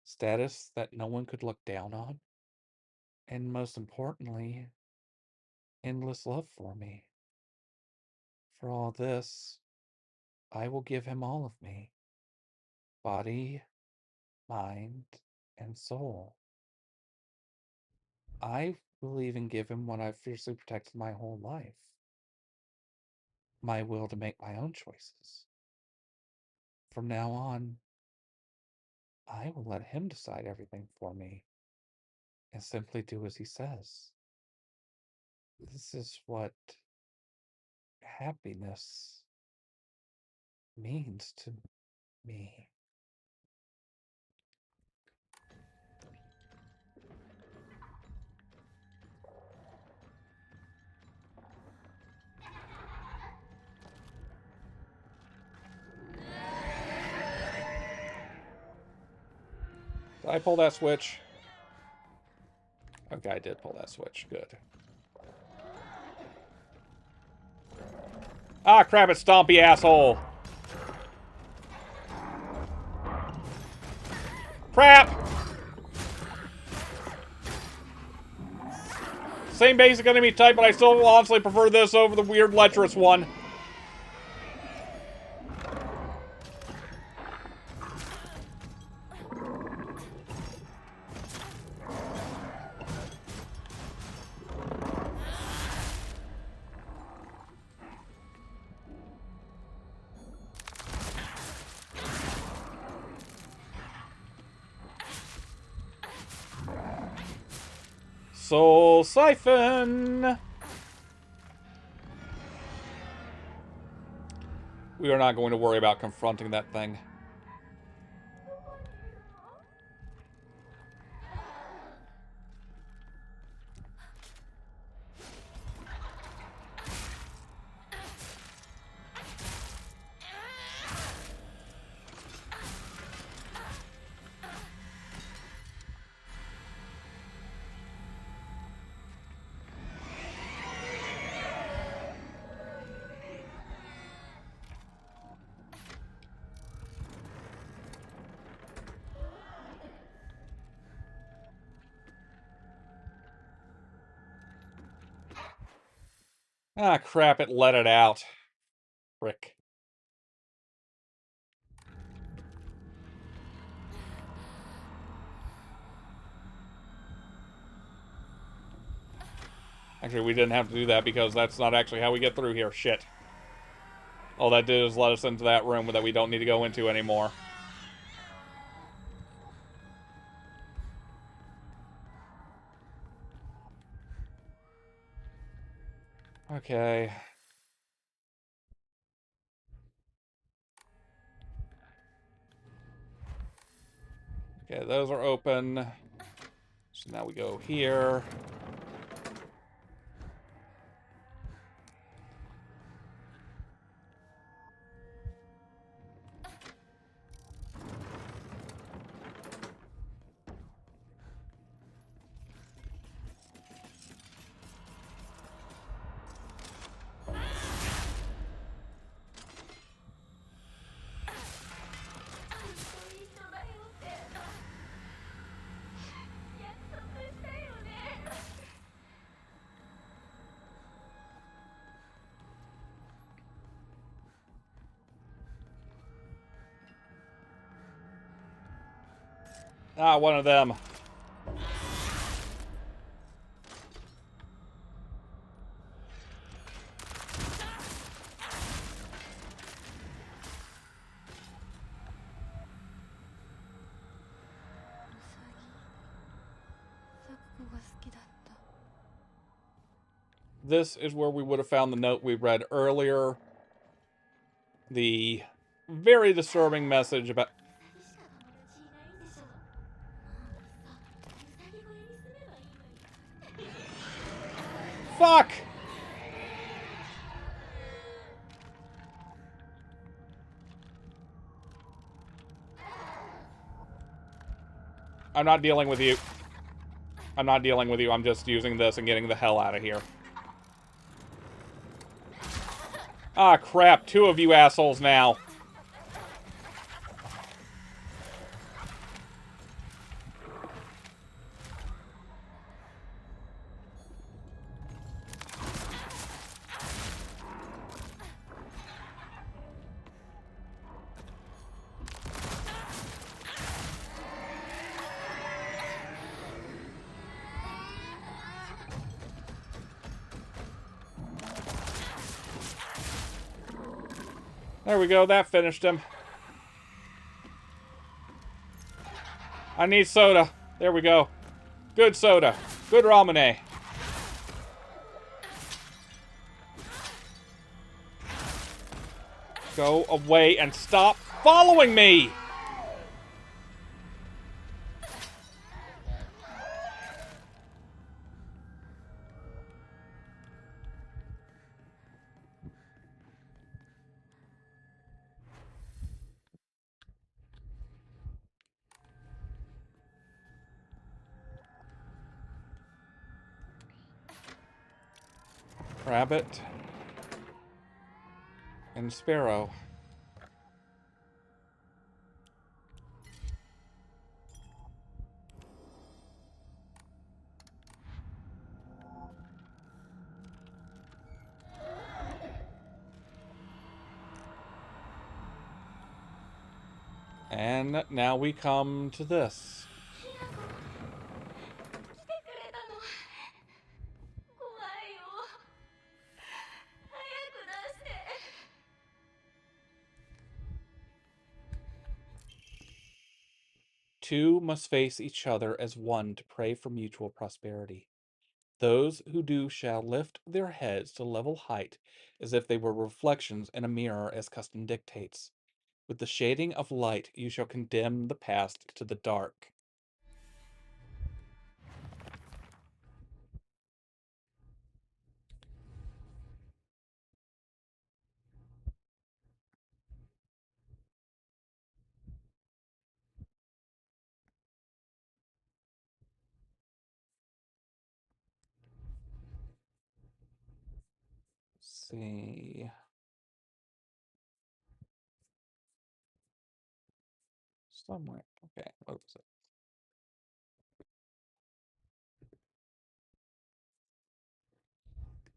status that no one could look down on, and most importantly, endless love for me. For all this, I will give him all of me, body, mind, and soul. I will even give him what I've fiercely protected my whole life, my will to make my own choices. From now on, I will let him decide everything for me and simply do as he says. This is what happiness means to me. Did I pull that switch? Okay, I did pull that switch. Good. Ah, crap it, stompy asshole! Crap! Same basic enemy type, but I still honestly prefer this over the weird lecherous one. Soul Siphon! We are not going to worry about confronting that thing. Ah, crap, it let it out. Frick. Actually, we didn't have to do that because that's not actually how we get through here. Shit. All that did is let us into that room that we don't need to go into anymore. Okay. Okay, those are open. So now we go here. Ah, one of them. This is where we would have found the note we read earlier. The very disturbing message about... Fuck! I'm not dealing with you. I'm not dealing with you. I'm just using this and getting the hell out of here. Ah, crap. Two of you assholes now. There we go. That finished him. I need soda. There we go. Good soda. Good ramune. Go away and stop following me! Rabbit. And Sparrow. And now we come to this. Two must face each other as one to pray for mutual prosperity. Those who do shall lift their heads to level height as if they were reflections in a mirror as custom dictates. With the shading of light you shall condemn the past to the dark. Let's see. Somewhere. Okay, what was it?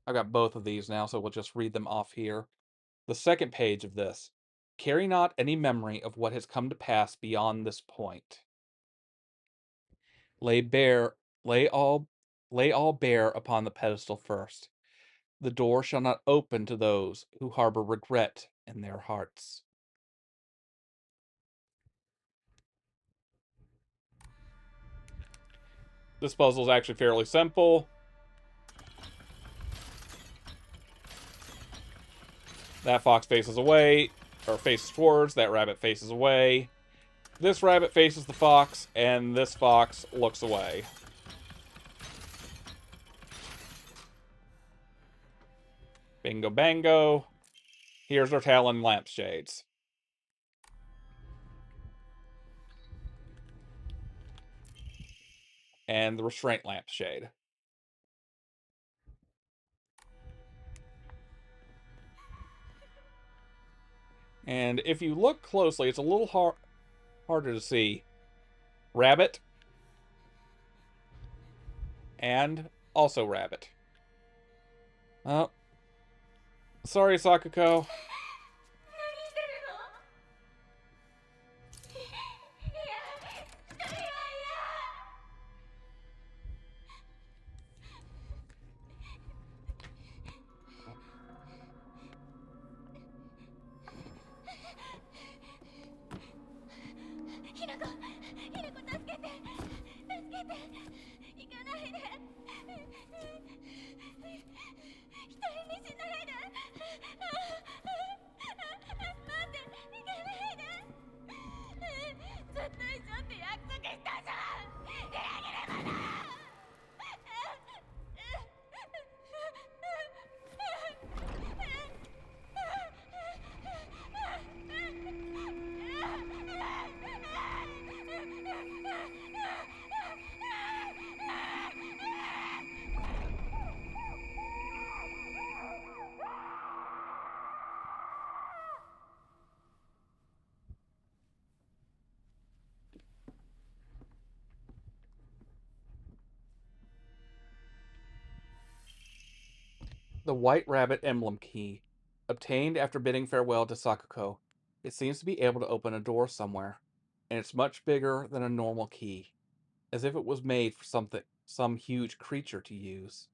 I've got both of these now, so we'll just read them off here. The second page of this. Carry not any memory of what has come to pass beyond this point. Lay bare, lay all, lay all bare upon the pedestal first. The door shall not open to those who harbor regret in their hearts. This puzzle is actually fairly simple. That fox faces away, or faces towards, that rabbit faces away. This rabbit faces the fox, and this fox looks away. Bingo bango. Here's our Talon lampshades. And the restraint lampshade. And if you look closely, it's a little harder to see. Rabbit. And also rabbit. Oh. Sorry, Sakuko. The White Rabbit Emblem Key. Obtained after bidding farewell to Sakuko. It seems to be able to open a door somewhere, and it's much bigger than a normal key, as if it was made for some huge creature to use.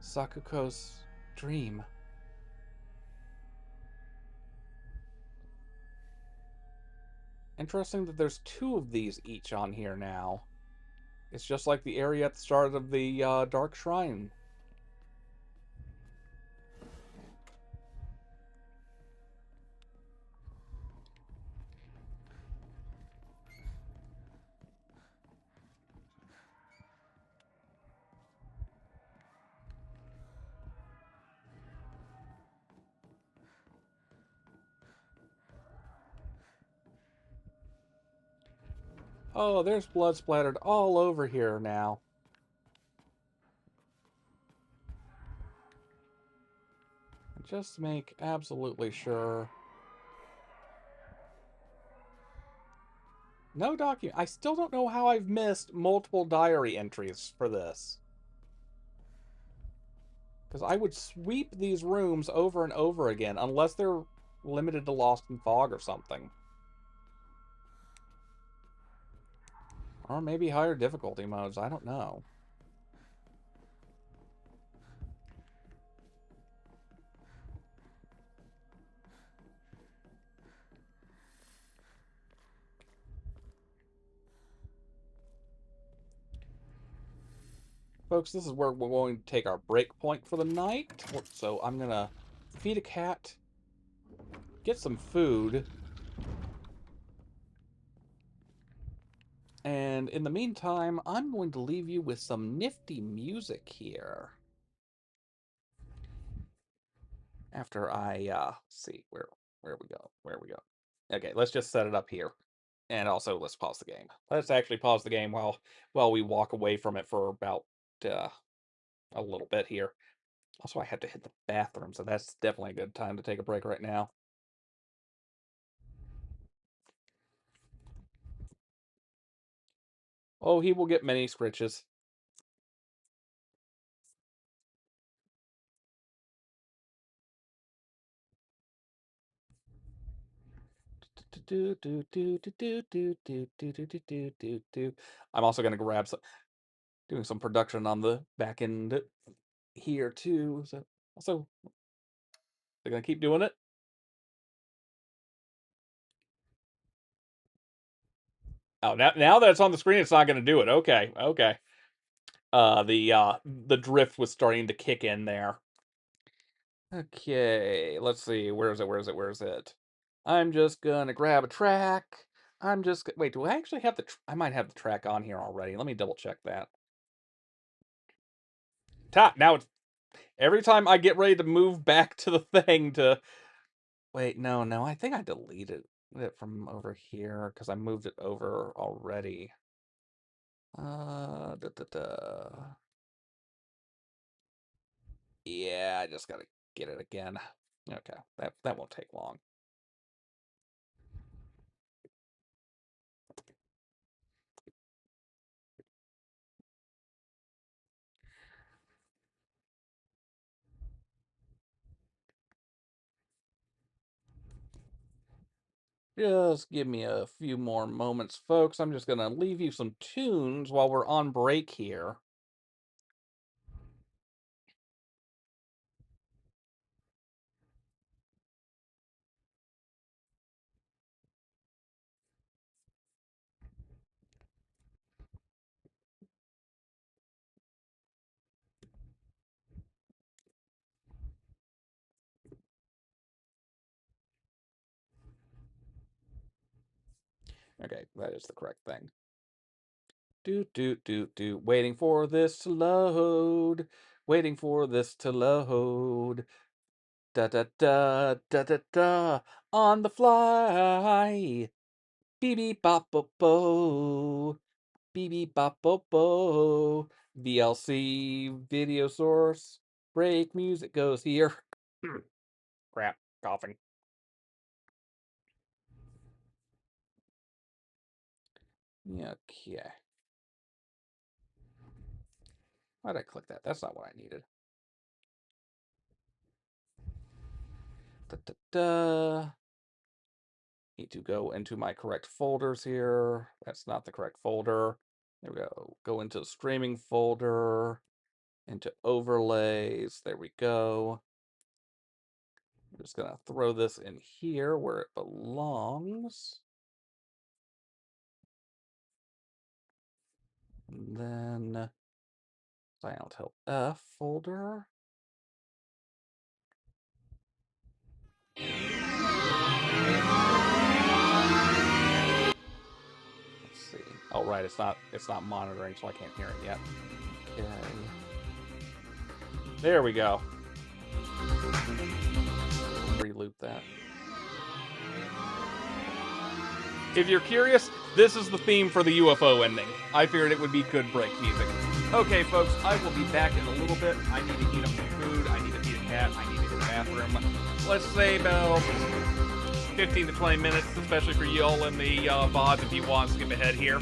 Sakuko's dream. Interesting that there's two of these each on here now. It's just like the area at the start of the Dark Shrine. Oh, there's blood splattered all over here now. Just to make absolutely sure. No document. I still don't know how I've missed multiple diary entries for this. Because I would sweep these rooms over and over again, unless they're limited to Lost in Fog or something. Or maybe higher difficulty modes, I don't know. Folks, this is where we're going to take our break point for the night. So I'm going to feed a cat, get some food, And in the meantime, I'm going to leave you with some nifty music here. After I see where we go. Okay, let's just set it up here. And also let's pause the game. Let's actually pause the game while we walk away from it for about a little bit here. Also, I have to hit the bathroom, so that's definitely a good time to take a break right now. Oh, he will get many scritches. I'm also going to grab doing some production on the back end here too. So also, they're going to keep doing it. Oh, now that it's on the screen, it's not going to do it. Okay, okay. The drift was starting to kick in there. Okay, let's see. Where is it? I'm just gonna grab a track. Wait, do I actually have I might have the track on here already. Let me double check that. Now it's every time I get ready to move back to the thing to wait, no, I think I deleted it from over here because I moved it over already. Da, da, da. Yeah, I just gotta get it again. Okay, that won't take long. Just give me a few more moments, folks. I'm just gonna leave you some tunes while we're on break here. Okay, that is the correct thing. Waiting for this to load. Waiting for this to load. Da da da da da da. On the fly. Beep beep bop bop bo. Beep beep bop bop bo. VLC video source. Break music goes here. Crap, coughing. Okay. Why'd I click that? That's not what I needed. Da, da, da. Need to go into my correct folders here. That's not the correct folder. There we go. Go into the streaming folder, into overlays. There we go. I'm just gonna throw this in here where it belongs. And then Silent Hill F folder. Let's see. Oh right, it's not monitoring, so I can't hear it yet. Okay. There we go. Reloop that. If you're curious, this is the theme for the UFO ending. I figured it would be good break music. Okay, folks, I will be back in a little bit. I need to heat up some food. I need to feed a cat. I need to hit the bathroom. Let's say about 15 to 20 minutes, especially for y'all in the VODs if you want to skip ahead here.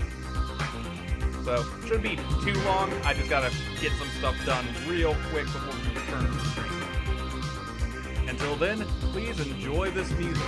So, shouldn't be too long. I just gotta get some stuff done real quick before we return to the stream. Until then, please enjoy this music.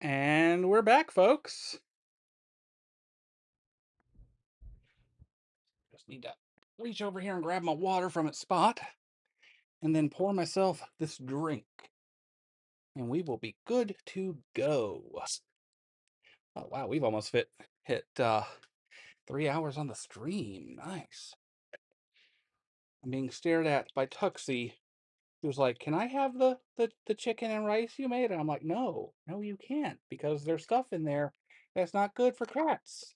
And we're back, folks. Just need to reach over here and grab my water from its spot, and then pour myself this drink. And we will be good to go. Oh, wow, we've almost hit 3 hours on the stream. Nice. I'm being stared at by Tuxie, who's like, "Can I have the chicken and rice you made?" And I'm like, "No, no, you can't, because there's stuff in there that's not good for cats."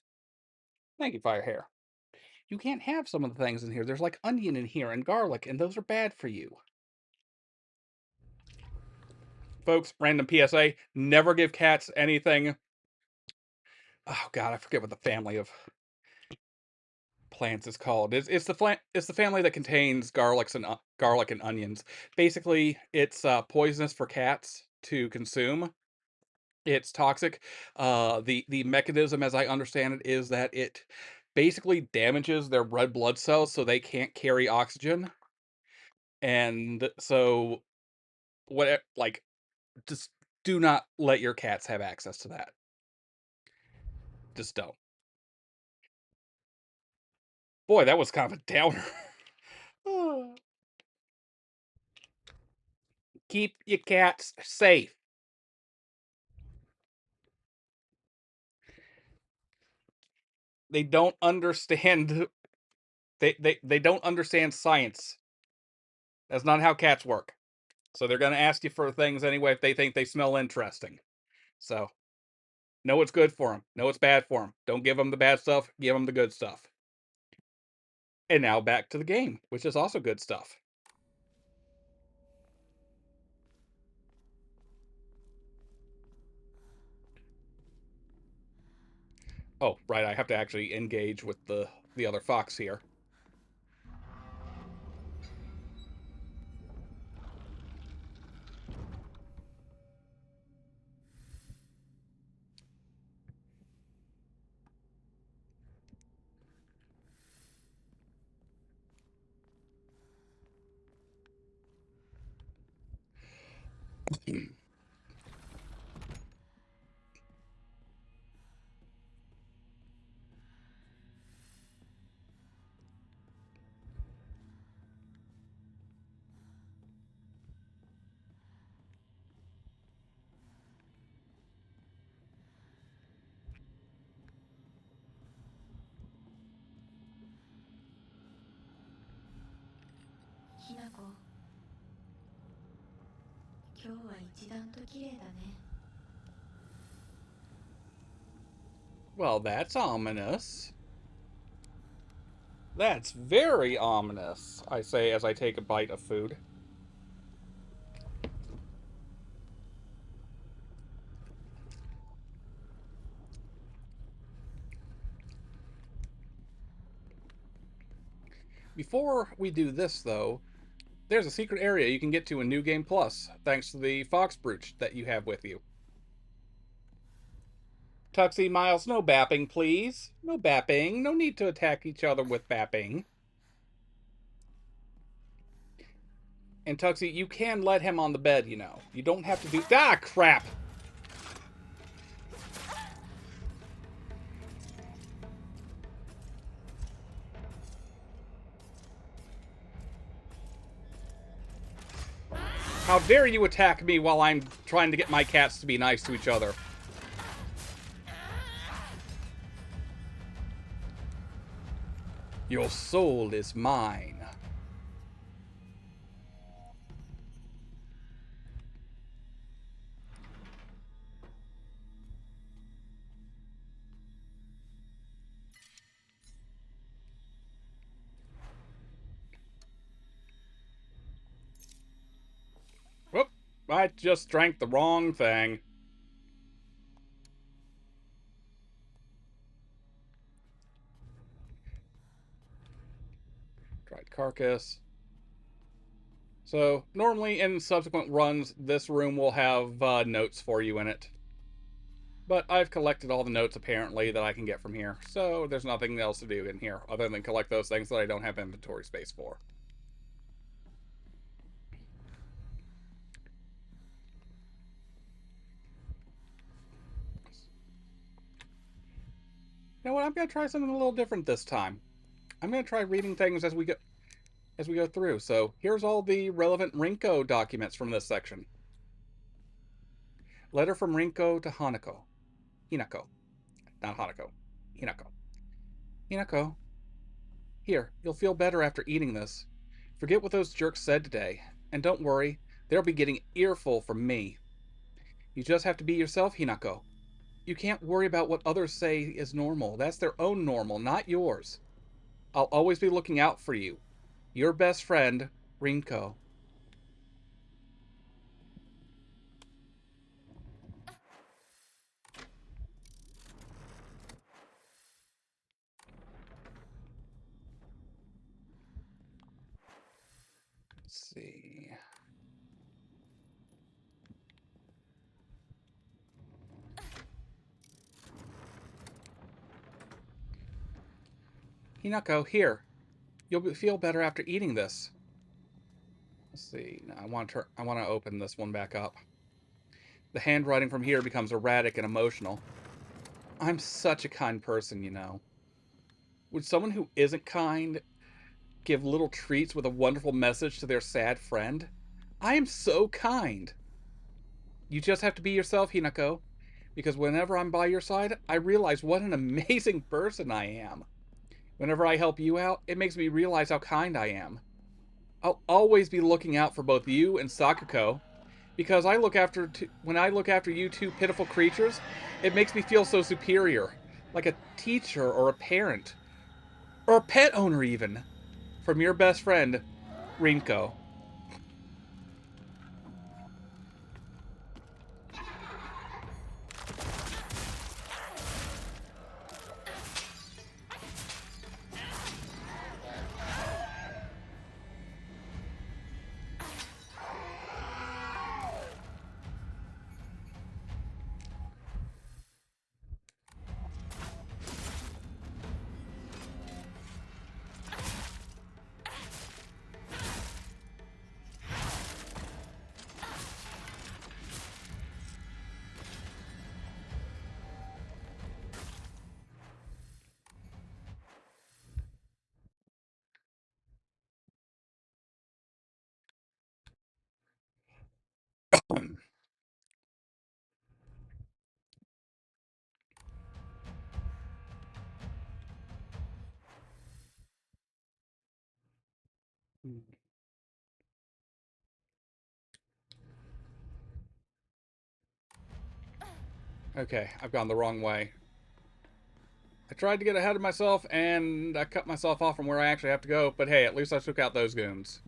Thank you, Firehair. You can't have some of the things in here. There's like onion in here and garlic, and those are bad for you. Folks, random PSA, never give cats anything. Oh god, I forget what the family of plants is called. It's the family that contains garlic and onions. Basically, it's poisonous for cats to consume. It's toxic. The mechanism, as I understand it, is that it basically damages their red blood cells so they can't carry oxygen. And so what like just do not let your cats have access to that. Just don't. Boy, that was kind of a downer. Keep your cats safe. They don't understand they don't understand science. That's not how cats work. So they're going to ask you for things anyway if they think they smell interesting. So, know what's good for them. Know what's bad for them. Don't give them the bad stuff. Give them the good stuff. And now back to the game, which is also good stuff. Oh, right, I have to actually engage with the other fox here. Well, that's ominous. That's very ominous, I say as I take a bite of food. Before we do this, though, there's a secret area you can get to in New Game Plus, thanks to the Fox Brooch that you have with you. Tuxie, Miles, no bapping, please. No bapping. No need to attack each other with bapping. And Tuxie, you can let him on the bed, you know. You don't have to do... Ah, crap! How dare you attack me while I'm trying to get my cats to be nice to each other. Your soul is mine. Whoop! I just drank the wrong thing. Dried carcass. So, normally in subsequent runs, this room will have notes for you in it. But I've collected all the notes, apparently, that I can get from here. So, there's nothing else to do in here, other than collect those things that I don't have inventory space for. You know what? I'm gonna try something a little different this time. I'm gonna try reading things as we go through. So here's all the relevant Rinko documents from this section. Letter from Rinko to Hanako. Hinako. Not Hanako. Hinako. Hinako. Here, you'll feel better after eating this. Forget what those jerks said today. And don't worry, they'll be getting earful from me. You just have to be yourself, Hinako. You can't worry about what others say is normal. That's their own normal, not yours. I'll always be looking out for you. Your best friend, Rinko. Let's see. Hinako, here. You'll feel better after eating this. Let's see. Now I want to open this one back up. The handwriting from here becomes erratic and emotional. I'm such a kind person, you know. Would someone who isn't kind give little treats with a wonderful message to their sad friend? I am so kind. You just have to be yourself, Hinako, because whenever I'm by your side, I realize what an amazing person I am. Whenever I help you out, it makes me realize how kind I am. I'll always be looking out for both you and Sakuko, because when I look after you two pitiful creatures, it makes me feel so superior, like a teacher or a parent, or a pet owner even. From your best friend, Rinko. Okay, I've gone the wrong way. I tried to get ahead of myself, and I cut myself off from where I actually have to go, but hey, at least I took out those goons.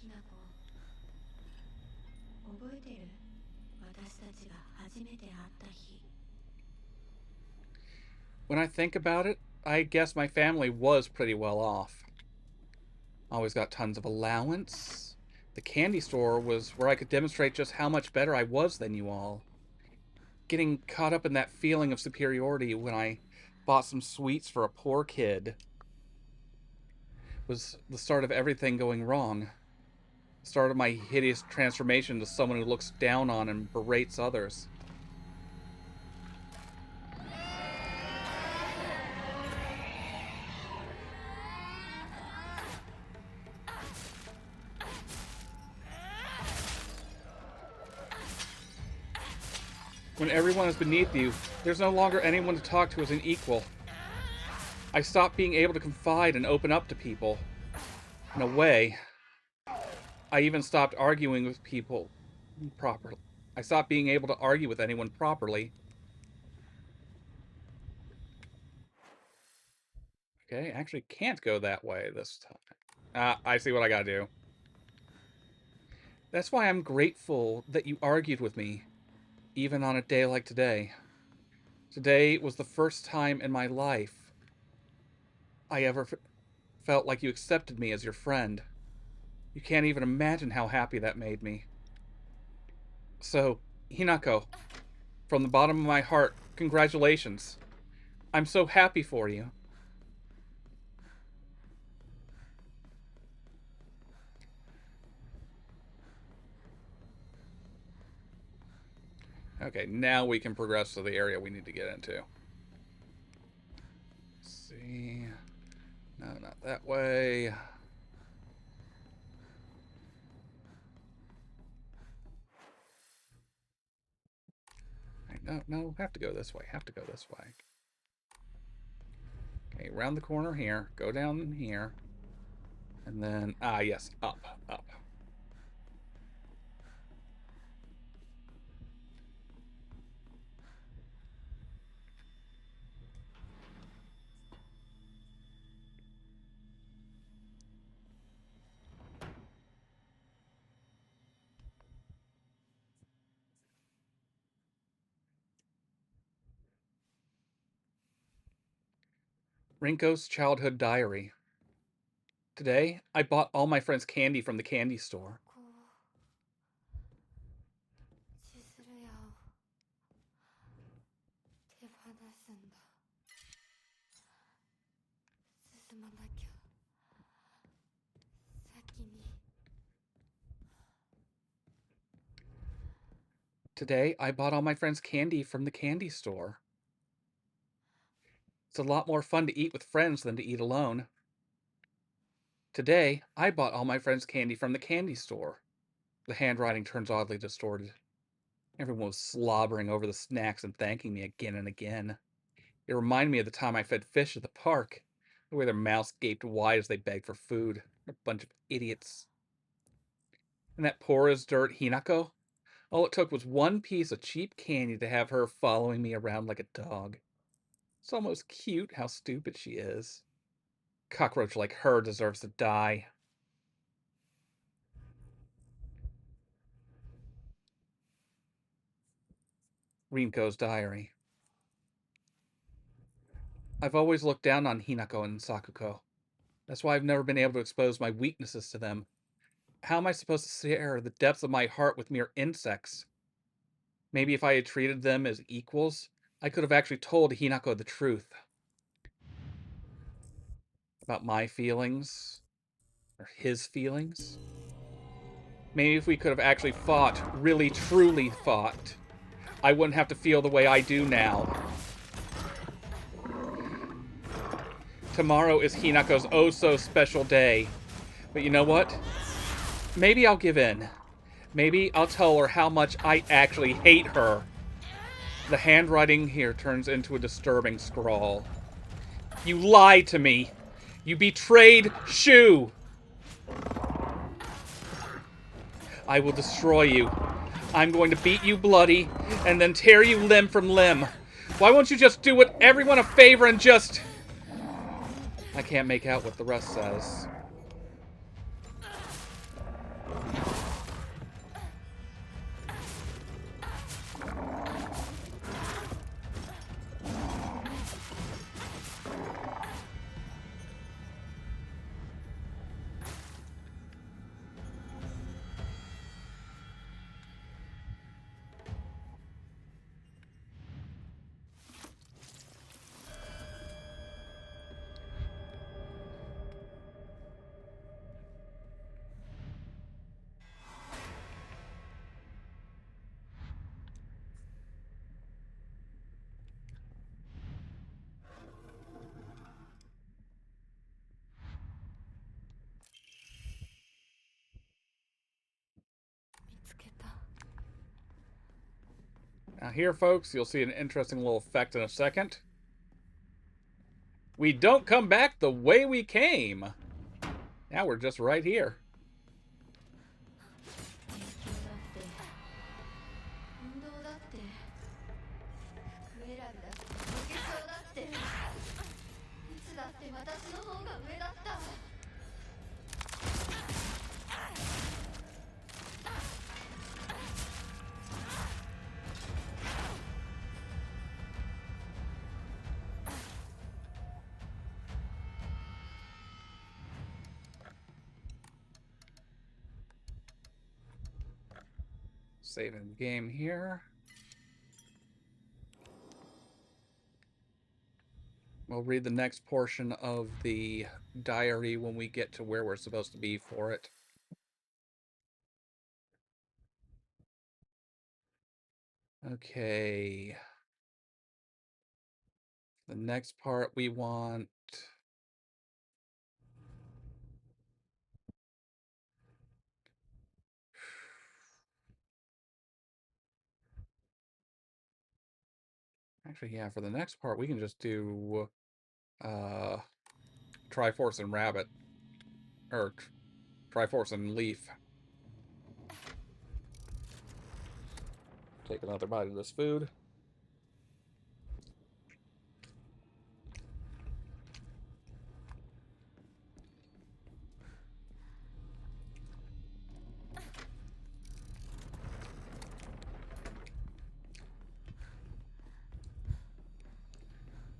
ひなこ覚えてる私たちが初めて会った日 When I think about it, I guess my family was pretty well off. Always got tons of allowance. The candy store was where I could demonstrate just how much better I was than you all. Getting caught up in that feeling of superiority when I bought some sweets for a poor kid was the start of everything going wrong. Start of my hideous transformation to someone who looks down on and berates others. When everyone is beneath you, there's no longer anyone to talk to as an equal. I stopped being able to confide and open up to people. In a way, I even stopped arguing with people properly. I stopped being able to argue with anyone properly. Okay, actually can't go that way this time. I see what I gotta do. That's why I'm grateful that you argued with me, even on a day like today. Today was the first time in my life I ever felt like you accepted me as your friend. You can't even imagine how happy that made me. So, Hinako, from the bottom of my heart, congratulations. I'm so happy for you. Okay, now we can progress to the area we need to get into. Let's see. No, not that way. No, have to go this way. Have to go this way. Okay, round the corner here. Go down here. And then, yes, up. Rinko's childhood diary. Today, I bought all my friends candy from the candy store. こう千鶴屋を手放すんだ。進まなきゃ先に。 Today, I bought all my friends candy from the candy store. It's a lot more fun to eat with friends than to eat alone. Today, I bought all my friends candy from the candy store. The handwriting turns oddly distorted. Everyone was slobbering over the snacks and thanking me again and again. It reminded me of the time I fed fish at the park, the way their mouths gaped wide as they begged for food. A bunch of idiots. And that poor as dirt Hinako? All it took was one piece of cheap candy to have her following me around like a dog. It's almost cute how stupid she is. Cockroach like her deserves to die. Rinko's diary. I've always looked down on Hinako and Sakuko. That's why I've never been able to expose my weaknesses to them. How am I supposed to share the depths of my heart with mere insects? Maybe if I had treated them as equals, I could have actually told Hinako the truth. About my feelings, or his feelings. Maybe if we could have actually fought, really truly fought, I wouldn't have to feel the way I do now. Tomorrow is Hinako's oh-so-special day. But you know what? Maybe I'll give in. Maybe I'll tell her how much I actually hate her. The handwriting here turns into a disturbing scrawl. You lied to me. You betrayed Shu. I will destroy you. I'm going to beat you bloody and then tear you limb from limb. Why won't you just do what everyone a favor and just... I can't make out what the rest says. Now here, folks, you'll see an interesting little effect in a second. We don't come back the way we came. Now we're just right here. 運動だってクエラルだって負けそうだっていつだって私の方が上だった。 Saving the game here. We'll read the next portion of the diary when we get to where we're supposed to be for it. Okay. The next part we want... Actually, yeah, for the next part, we can just do Triforce and Rabbit. Or Triforce and Leaf. Take another bite of this food.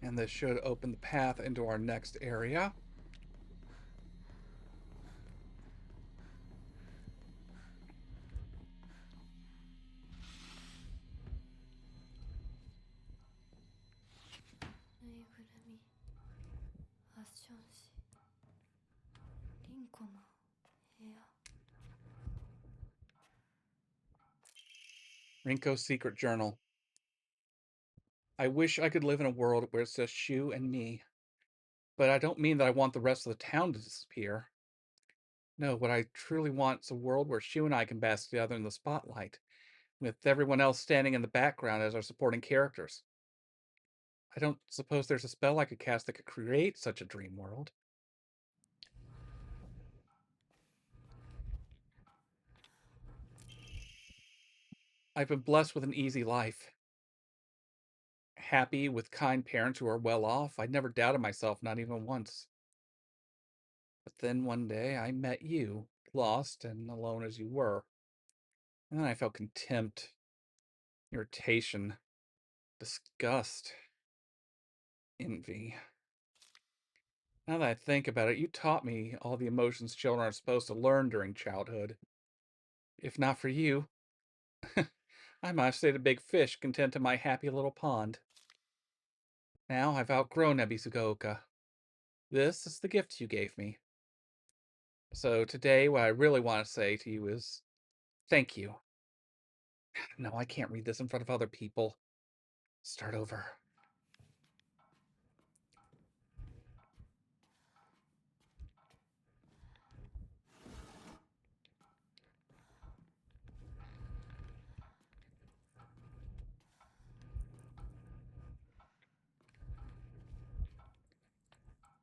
And this should open the path into our next area. Rinko's secret journal. I wish I could live in a world where it's just Shu and me. But I don't mean that I want the rest of the town to disappear. No, what I truly want is a world where Shu and I can bask together in the spotlight, with everyone else standing in the background as our supporting characters. I don't suppose there's a spell I could cast that could create such a dream world. I've been blessed with an easy life. Happy with kind parents who are well off. I never doubted myself, not even once. But then one day I met you, lost and alone as you were. And then I felt contempt, irritation, disgust, envy. Now that I think about it, you taught me all the emotions children are supposed to learn during childhood. If not for you, I might have stayed a big fish content in my happy little pond. Now I've outgrown Ebisugaoka. This is the gift you gave me. So today, what I really want to say to you is thank you. No, I can't read this in front of other people. Start over.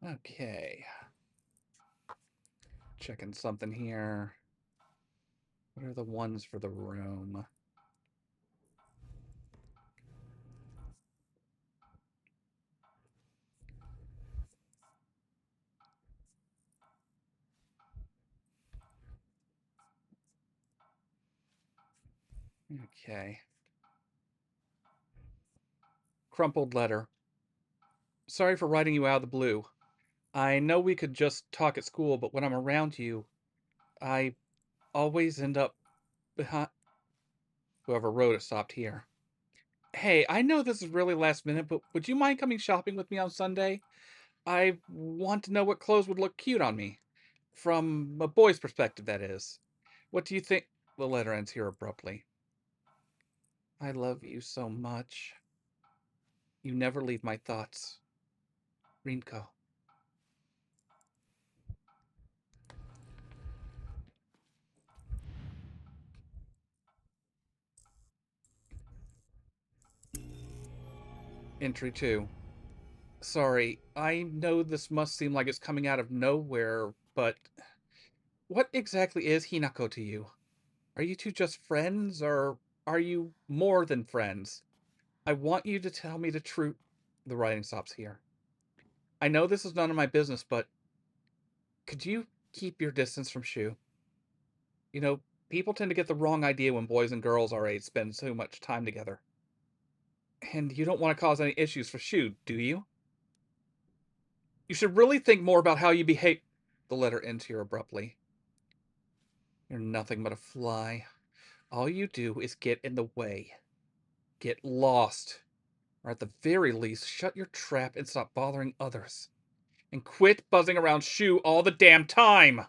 Okay. Checking something here. What are the ones for the room? Okay. Crumpled letter. Sorry for writing you out of the blue. I know we could just talk at school, but when I'm around you, I always end up behind. Whoever wrote it stopped here. Hey, I know this is really last minute, but would you mind coming shopping with me on Sunday? I want to know what clothes would look cute on me. From a boy's perspective, that is. What do you think? The letter ends here abruptly. I love you so much. You never leave my thoughts. Rinko. Entry 2. Sorry, I know this must seem like it's coming out of nowhere, but what exactly is Hinako to you? Are you two just friends, or are you more than friends? I want you to tell me the truth. The writing stops here. I know this is none of my business, but could you keep your distance from Shu? You know, people tend to get the wrong idea when boys and girls our age spend so much time together. And you don't want to cause any issues for Shu, do you? You should really think more about how you behave. The letter ends here abruptly. You're nothing but a fly. All you do is get in the way. Get lost. Or at the very least, shut your trap and stop bothering others. And quit buzzing around Shu all the damn time!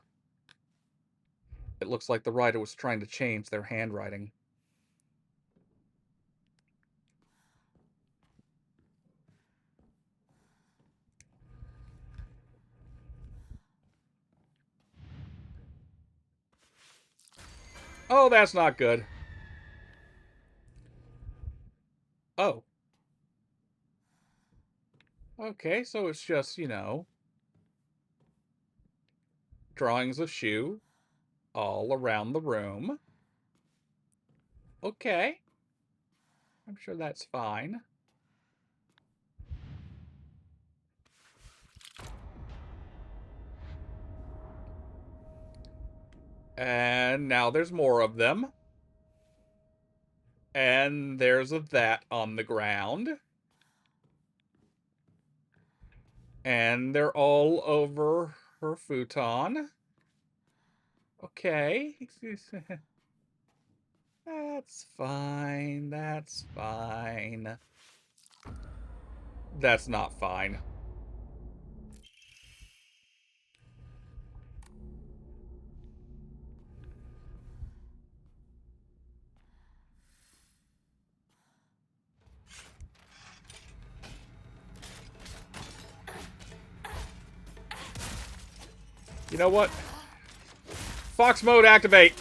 It looks like the writer was trying to change their handwriting. Oh, that's not good. Oh. Okay, so it's just, drawings of Shu all around the room. Okay. I'm sure that's fine. And now there's more of them. And there's a that on the ground. And they're all over her futon. Okay. That's fine. That's fine. That's not fine. You know what? Fox mode activate.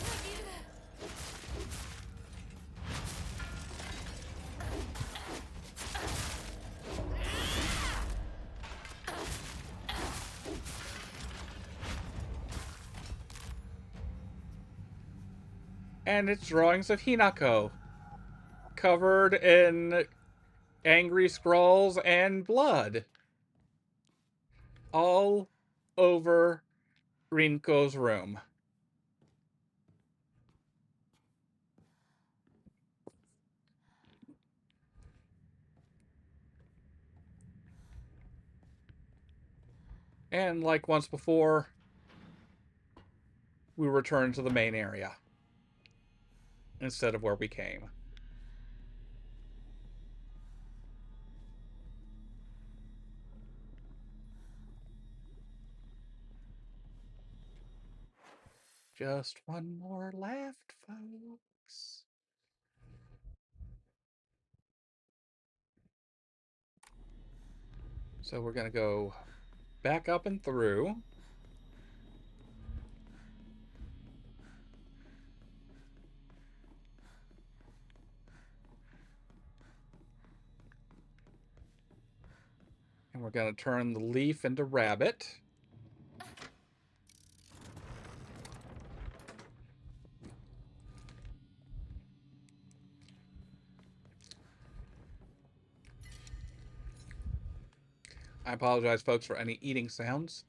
And it's drawings of Hinako, covered in angry scrawls and blood, all over Rinko's room. And like once before, we return to the main area instead of where we came. Just one more left, folks. So we're going to go back up and through. And we're going to turn the leaf into rabbit. I apologize, folks, for any eating sounds.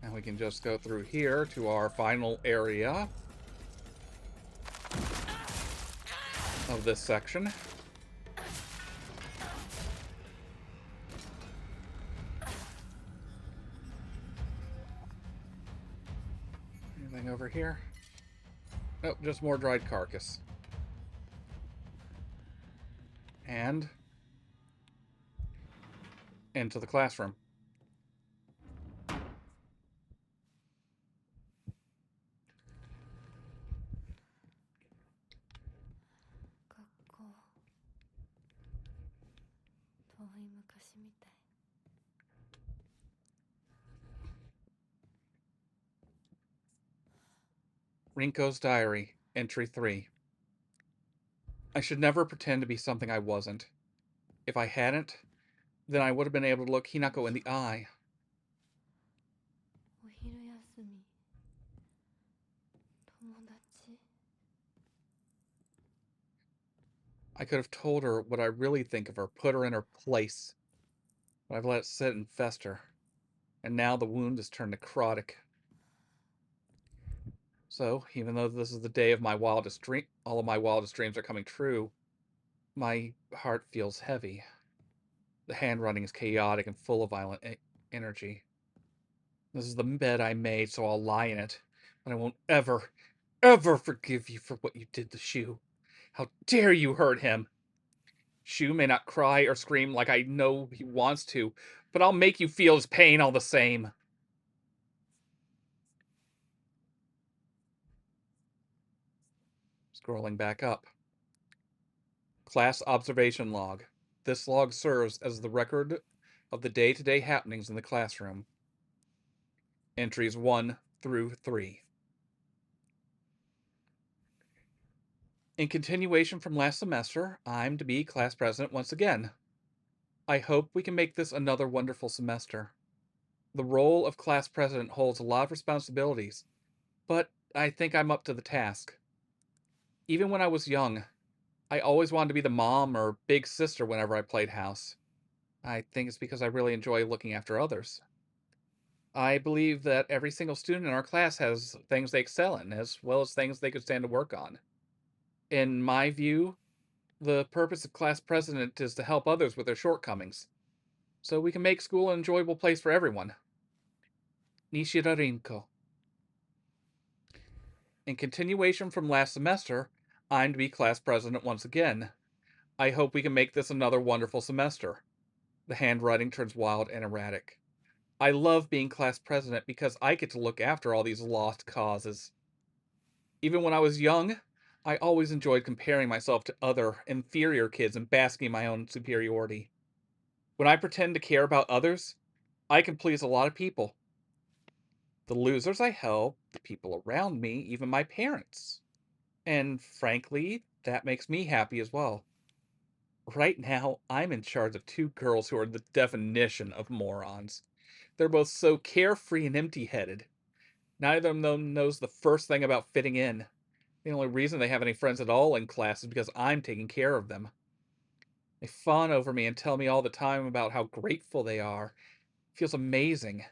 And we can just go through here to our final area of this section. Anything over here? Nope, just more dried carcass. And into the classroom. 学校遠い昔みたい。 Rinko's Diary, Entry 3. I should never pretend to be something I wasn't. If I hadn't, then I would have been able to look Hinako in the eye. お昼休み友達 I could have told her what I really think of her, put her in her place. But I've let it sit and fester. And now the wound has turned necrotic. So, even though this is the day of my wildest dream, all of my wildest dreams are coming true, my heart feels heavy. The handwriting is chaotic and full of violent energy. This is the bed I made, so I'll lie in it. But I won't ever, ever forgive you for what you did to Shu. How dare you hurt him? Shu may not cry or scream like I know he wants to, but I'll make you feel his pain all the same. Scrolling back up. Class observation log. This log serves as the record of the day-to-day happenings in the classroom. Entries 1 through 3. In continuation from last semester, I'm to be class president once again. I hope we can make this another wonderful semester. The role of class president holds a lot of responsibilities, but I think I'm up to the task. Even when I was young, I always wanted to be the mom or big sister whenever I played house. I think it's because I really enjoy looking after others. I believe that every single student in our class has things they excel in, as well as things they could stand to work on. In my view, the purpose of class president is to help others with their shortcomings, so we can make school an enjoyable place for everyone. Nishida Rinko. In continuation from last semester, I'm to be class president once again. I hope we can make this another wonderful semester. The handwriting turns wild and erratic. I love being class president because I get to look after all these lost causes. Even when I was young, I always enjoyed comparing myself to other, inferior kids and basking in my own superiority. When I pretend to care about others, I can please a lot of people. The losers I help, the people around me, even my parents. And frankly, that makes me happy as well. Right now, I'm in charge of two girls who are the definition of morons. They're both so carefree and empty-headed. Neither of them knows the first thing about fitting in. The only reason they have any friends at all in class is because I'm taking care of them. They fawn over me and tell me all the time about how grateful they are. It feels amazing.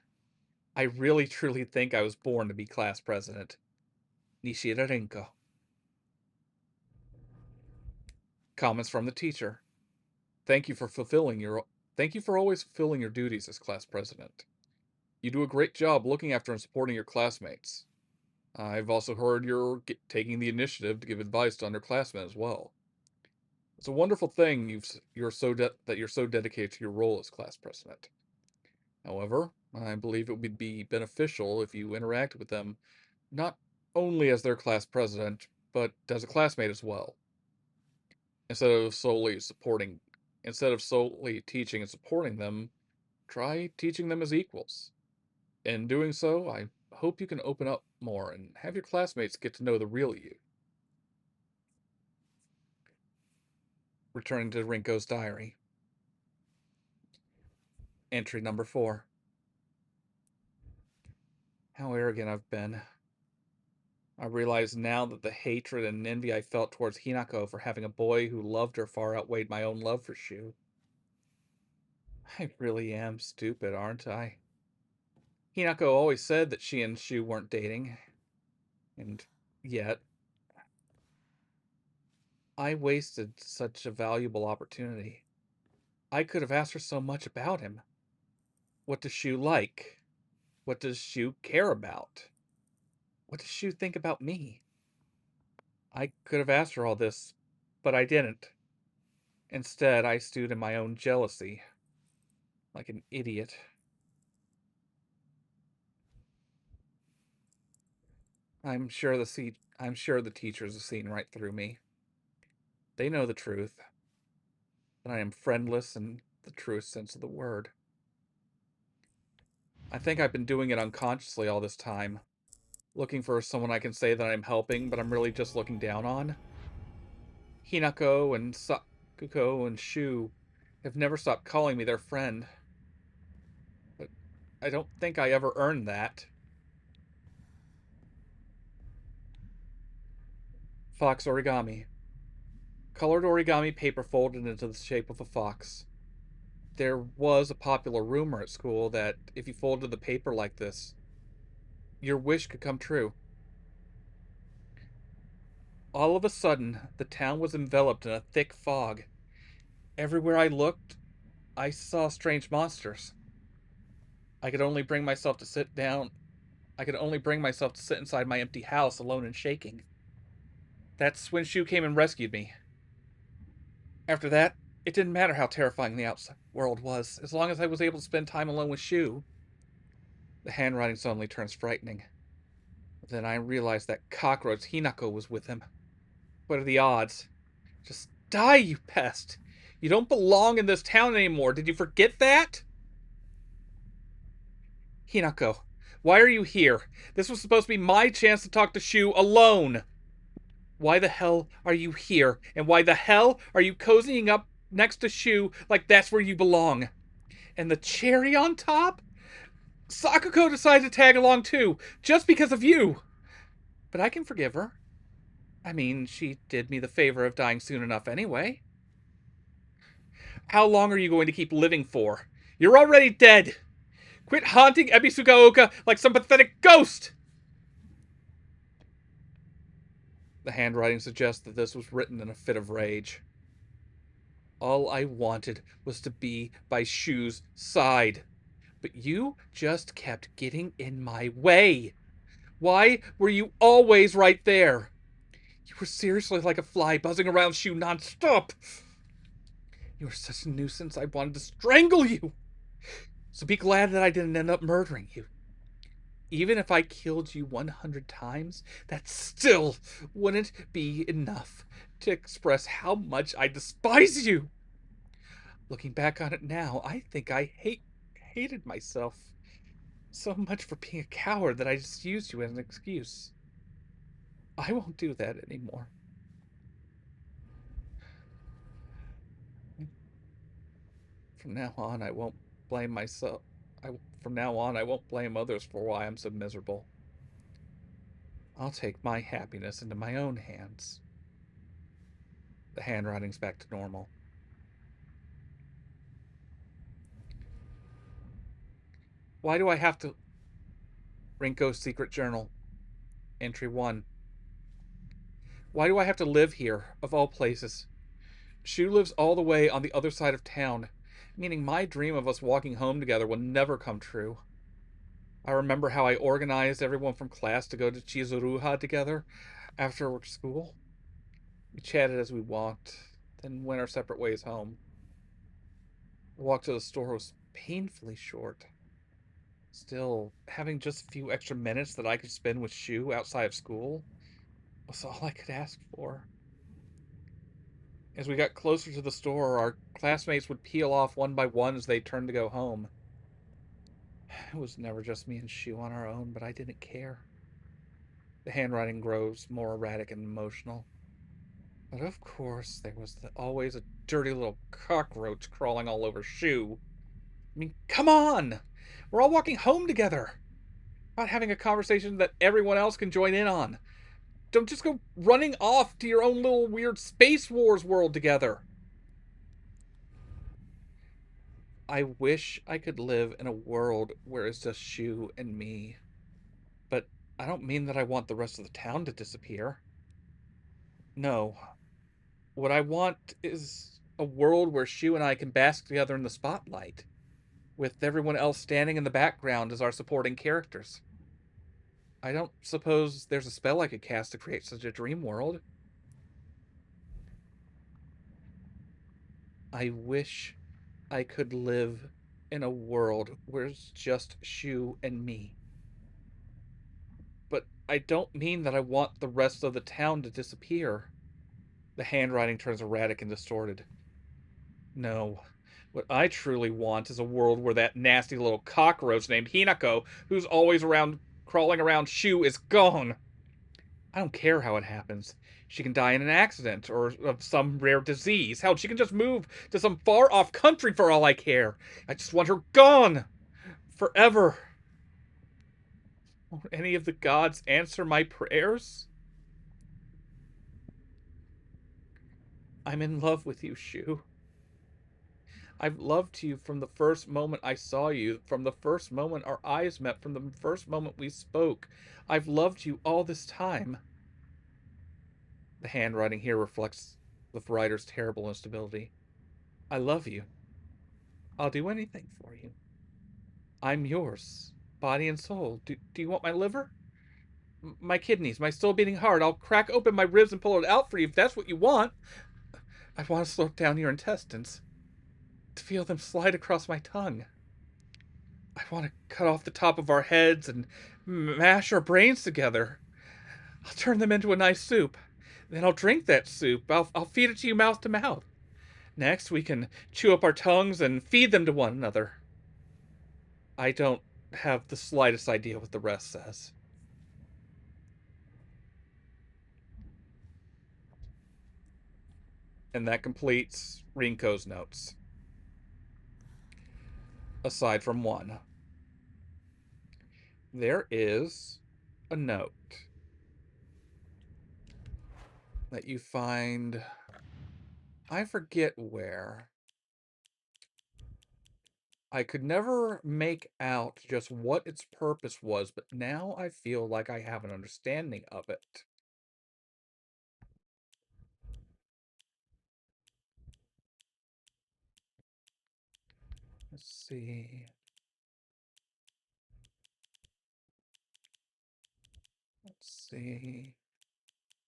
I really truly think I was born to be class president. Nishida Rinko. Comments from the teacher. Thank you for always fulfilling your duties as class president. You do a great job looking after and supporting your classmates. I've also heard you're taking the initiative to give advice to underclassmen as well. It's a wonderful thing that you're so dedicated to your role as class president. However, I believe it would be beneficial if you interact with them not only as their class president, but as a classmate as well. Instead of solely teaching and supporting them, try teaching them as equals. In doing so, I hope you can open up more and have your classmates get to know the real you. Returning to Rinko's diary. Entry number 4. How arrogant I've been. I realize now that the hatred and envy I felt towards Hinako for having a boy who loved her far outweighed my own love for Shu. I really am stupid, aren't I? Hinako always said that she and Shu weren't dating. And yet, I wasted such a valuable opportunity. I could have asked her so much about him. What does Shu like? What does Shu care about? What does Shu think about me? I could have asked her all this, but I didn't. Instead, I stewed in my own jealousy. Like an idiot. I'm sure the teachers have seen right through me. They know the truth. That I am friendless in the truest sense of the word. I think I've been doing it unconsciously all this time. Looking for someone I can say that I'm helping, but I'm really just looking down on. Hinako and Sakuko and Shu have never stopped calling me their friend. But I don't think I ever earned that. Fox origami. Colored origami paper folded into the shape of a fox. There was a popular rumor at school that if you folded the paper like this, your wish could come true. All of a sudden, the town was enveloped in a thick fog. Everywhere I looked, I saw strange monsters. I could only bring myself to sit down. I could only bring myself to sit inside my empty house alone and shaking. That's when Shu came and rescued me. After that, it didn't matter how terrifying the outside world was, as long as I was able to spend time alone with Shu. The handwriting suddenly turns frightening. Then I realized that cockroach Hinako was with him. What are the odds? Just die, you pest! You don't belong in this town anymore. Did you forget that? Hinako, why are you here? This was supposed to be my chance to talk to Shu alone. Why the hell are you here? And why the hell are you cozying up next to Shu like that's where you belong? And the cherry on top? Sakuko decided to tag along too, just because of you. But I can forgive her. I mean, she did me the favor of dying soon enough anyway. How long are you going to keep living for? You're already dead! Quit haunting Ebisugaoka like some pathetic ghost! The handwriting suggests that this was written in a fit of rage. All I wanted was to be by Shu's side. But you just kept getting in my way. Why were you always right there? You were seriously like a fly buzzing around Shu nonstop. You were such a nuisance, I wanted to strangle you. So be glad that I didn't end up murdering you. Even if I killed you 100 times, that still wouldn't be enough to express how much I despise you. Looking back on it now, I think I hated myself so much for being a coward that I just used you as an excuse. I won't do that anymore. From now on, I won't blame myself. From now on, I won't blame others for why I'm so miserable. I'll take my happiness into my own hands. The handwriting's back to normal. Why do I have to... Rinko's secret journal. Entry 1. Why do I have to live here, of all places? Shu lives all the way on the other side of town, meaning my dream of us walking home together will never come true. I remember how I organized everyone from class to go to Chizuruha together after school. We chatted as we walked, then went our separate ways home. The walk to the store was painfully short. Still, having just a few extra minutes that I could spend with Shu outside of school was all I could ask for. As we got closer to the store, our classmates would peel off one by one as they turned to go home. It was never just me and Shu on our own, but I didn't care. The handwriting grows more erratic and emotional. But of course, there was always a dirty little cockroach crawling all over Shu. I mean, come on! We're all walking home together! Not having a conversation that everyone else can join in on. Don't just go running off to your own little weird Space Wars world together. I wish I could live in a world where it's just Shu and me. But I don't mean that I want the rest of the town to disappear. No. What I want is a world where Shu and I can bask together in the spotlight, with everyone else standing in the background as our supporting characters. I don't suppose there's a spell I could cast to create such a dream world. I wish I could live in a world where it's just Shu and me. But I don't mean that I want the rest of the town to disappear. The handwriting turns erratic and distorted. No. What I truly want is a world where that nasty little cockroach named Hinako, who's always crawling around Shu, is gone. I don't care how it happens. She can die in an accident or of some rare disease. Hell, she can just move to some far off country for all I care. I just want her gone. Forever. Won't any of the gods answer my prayers? I'm in love with you, Shu. I've loved you from the first moment I saw you, from the first moment our eyes met, from the first moment we spoke. I've loved you all this time. The handwriting here reflects the writer's terrible instability. I love you. I'll do anything for you. I'm yours, body and soul. Do you want my liver? My kidneys, my still beating heart. I'll crack open my ribs and pull it out for you if that's what you want. I want to slow down your intestines, to feel them slide across my tongue. I want to cut off the top of our heads and mash our brains together. I'll turn them into a nice soup. Then I'll drink that soup. I'll feed it to you mouth to mouth. Next, we can chew up our tongues and feed them to one another. I don't have the slightest idea what the rest says. And that completes Rinko's notes. Aside from one. There is a note that you find, I forget where. I could never make out just what its purpose was, but now I feel like I have an understanding of it. Let's see. Let's see.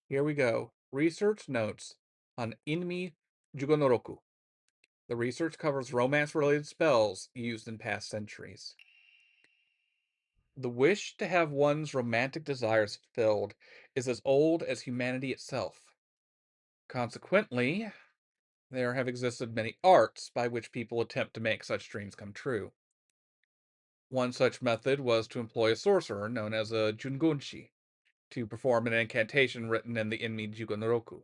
Here we go. Research notes on Inmi Jugonoroku. The research covers romance-related spells used in past centuries. The wish to have one's romantic desires fulfilled is as old as humanity itself. Consequently, there have existed many arts by which people attempt to make such dreams come true. One such method was to employ a sorcerer known as a Jungunshi to perform an incantation written in the Inmi Jugonoroku.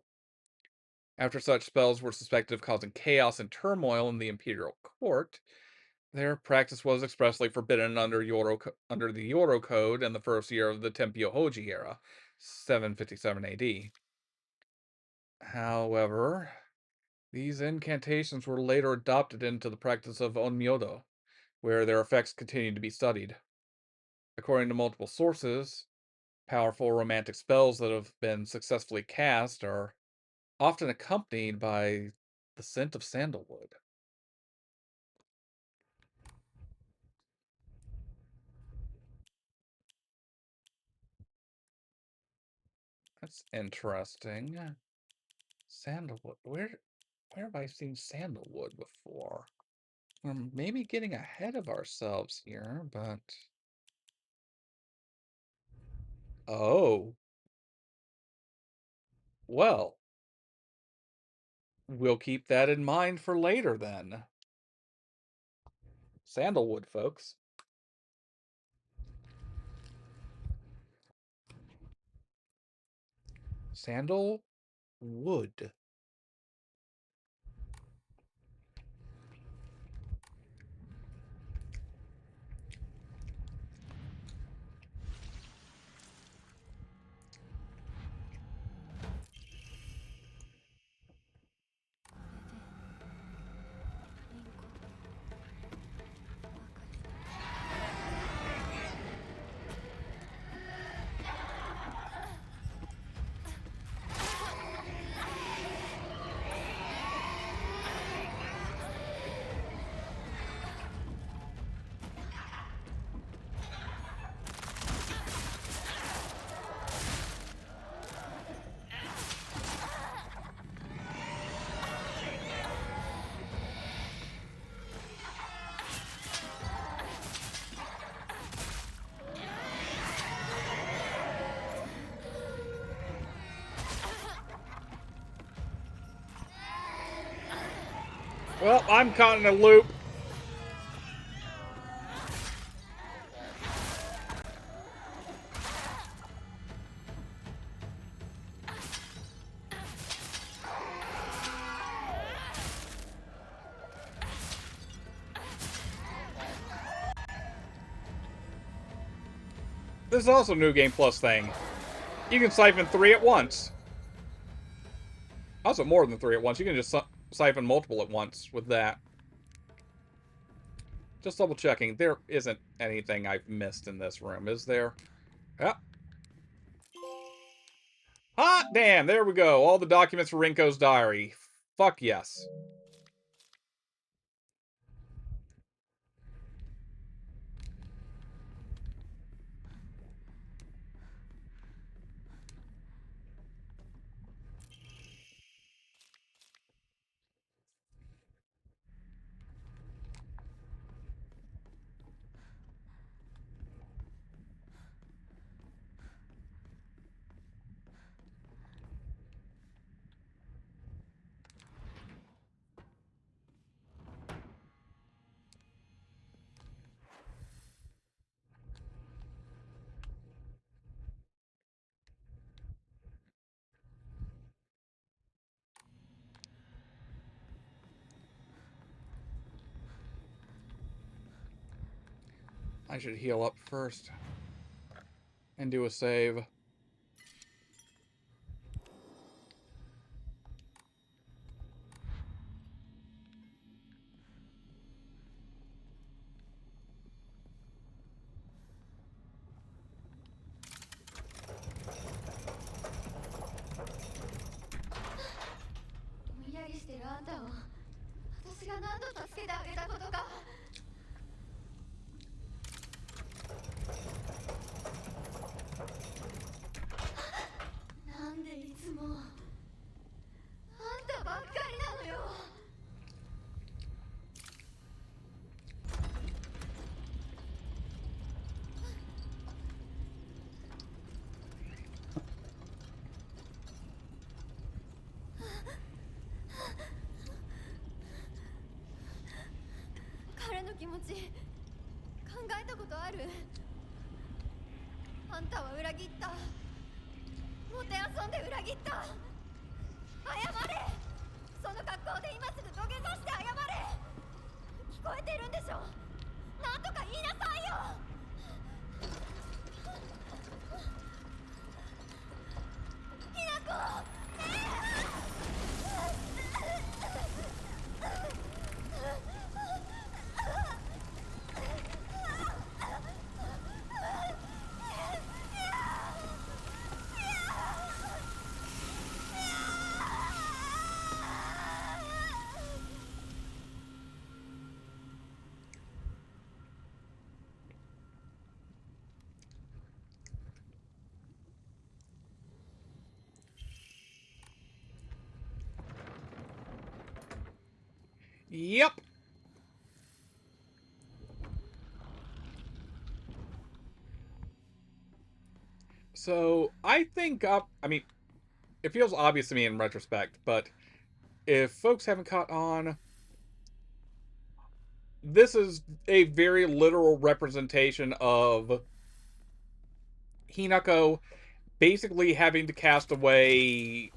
After such spells were suspected of causing chaos and turmoil in the imperial court, their practice was expressly forbidden under the Yoro Code in the first year of the Tempio Hoji era, 757 AD. However, these incantations were later adopted into the practice of Onmyodo, where their effects continued to be studied. According to multiple sources, powerful romantic spells that have been successfully cast are often accompanied by the scent of sandalwood. That's interesting. Sandalwood. Where have I seen sandalwood before? We're maybe getting ahead of ourselves here, but oh, well, we'll keep that in mind for later then. Sandalwood, folks. Sandalwood. Well, I'm caught in a loop. This is also a New Game Plus thing. You can siphon 3 at once. Also more than 3 at once. You can just siphon multiple at once with that. Just double checking. There isn't anything I've missed in this room, is there? Yep. Hot damn, there we go. All the documents for Rinko's diary. Fuck yes. I should heal up first and do a save.彼の気持ち考えたことある？あんたは裏切った。もてあそんで裏切った。謝れ。その格好で今すぐ土下座して謝れ。聞こえてるんでしょ。なんとか言いなさいよ。ひなこ、Yep. So, I think, I mean, it feels obvious to me in retrospect, but if folks haven't caught on, this is a very literal representation of Hinako basically having to cast away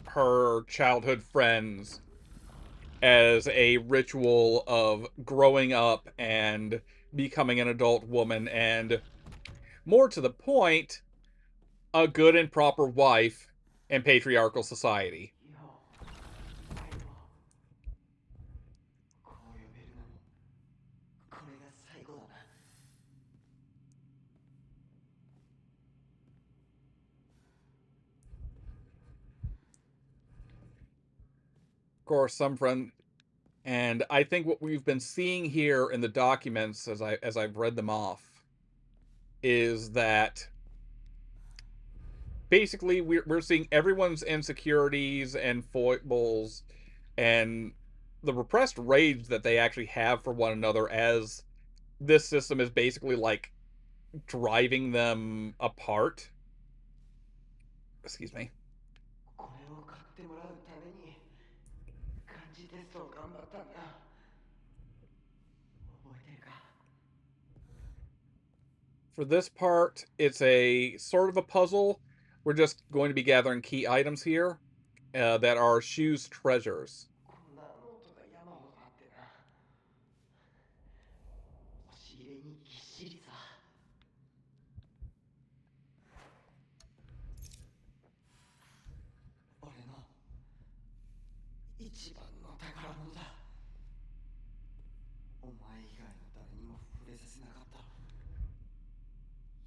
her childhood friends as a ritual of growing up and becoming an adult woman, and more to the point, a good and proper wife in patriarchal society. よ最後こう呼べるのもこれが最後だな。 Of course, some friend, and I think what we've been seeing here in the documents as I've read them off is that basically we're seeing everyone's insecurities and foibles and the repressed rage that they actually have for one another, as this system is basically like driving them apart. Excuse me. これを買ってもらうために漢字テストを頑張ったんだ。覚えてるか？ For this part, it's a sort of a puzzle. We're just going to be gathering key items here that are Shu's treasures. こんなノートが山ほどあってな。押し入れにぎっしりさ。俺の一番の宝物だ。お前以外の誰にも触れさせなかったろ。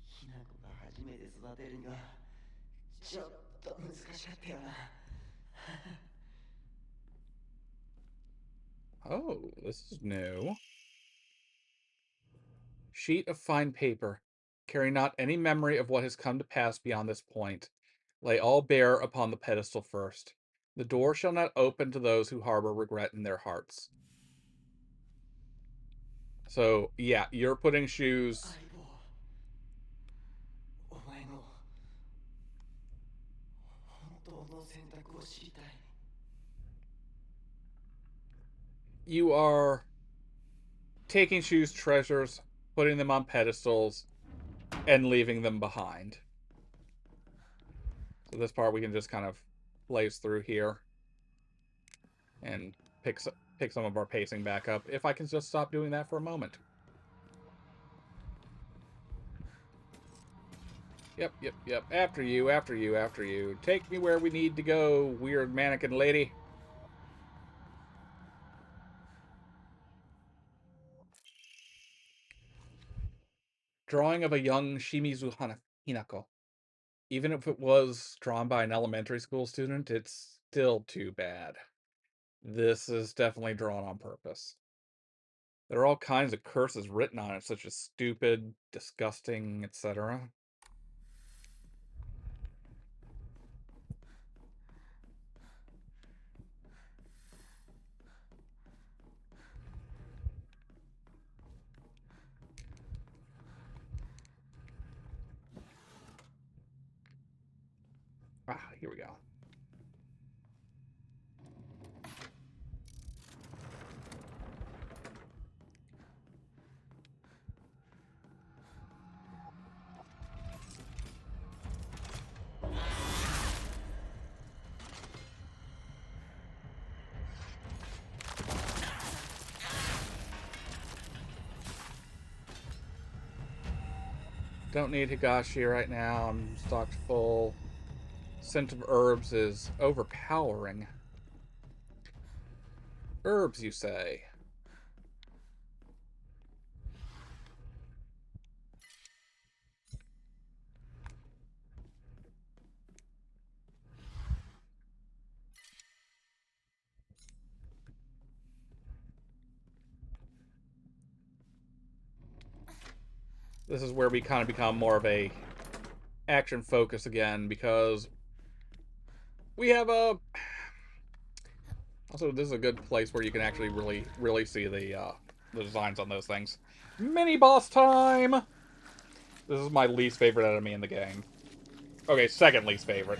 ひな子が初めて育てるにはちょっと難しかったよな。Oh, this is new. Sheet of fine paper. Carry not any memory of what has come to pass beyond this point. Lay all bare upon the pedestal first. The door shall not open to those who harbor regret in their hearts. So, yeah, you're putting Shu's... 相棒、お前の本当の選択を知りたい。You are taking Shu's treasures, putting them on pedestals, and leaving them behind. So this part we can just kind of blaze through here and pick some of our pacing back up, if I can just stop doing that for a moment. Yep, yep, yep. After you, after you, after you. Take me where we need to go, weird mannequin lady. Drawing of a young Hinako. Even if it was drawn by an elementary school student, it's still too bad. This is definitely drawn on purpose. There are all kinds of curses written on it, such as stupid, disgusting, etc. Ah, here we go. Don't need Higashi right now. I'm stocked full. Scent of herbs is overpowering. Herbs, you say? This is where we kind of become more of a action focus again, because we have a... Also, this is a good place where you can actually really see the designs on those things. Mini boss time! This is my least favorite enemy in the game. Okay, second least favorite.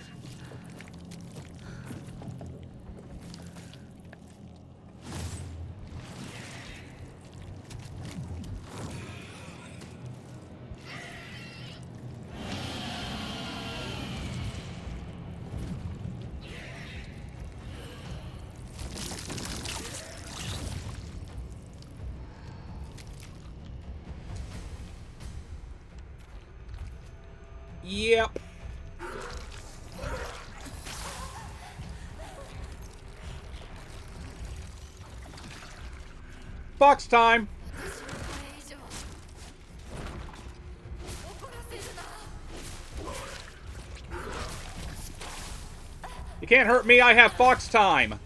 Yep. Fox time! You can't hurt me, I have fox time!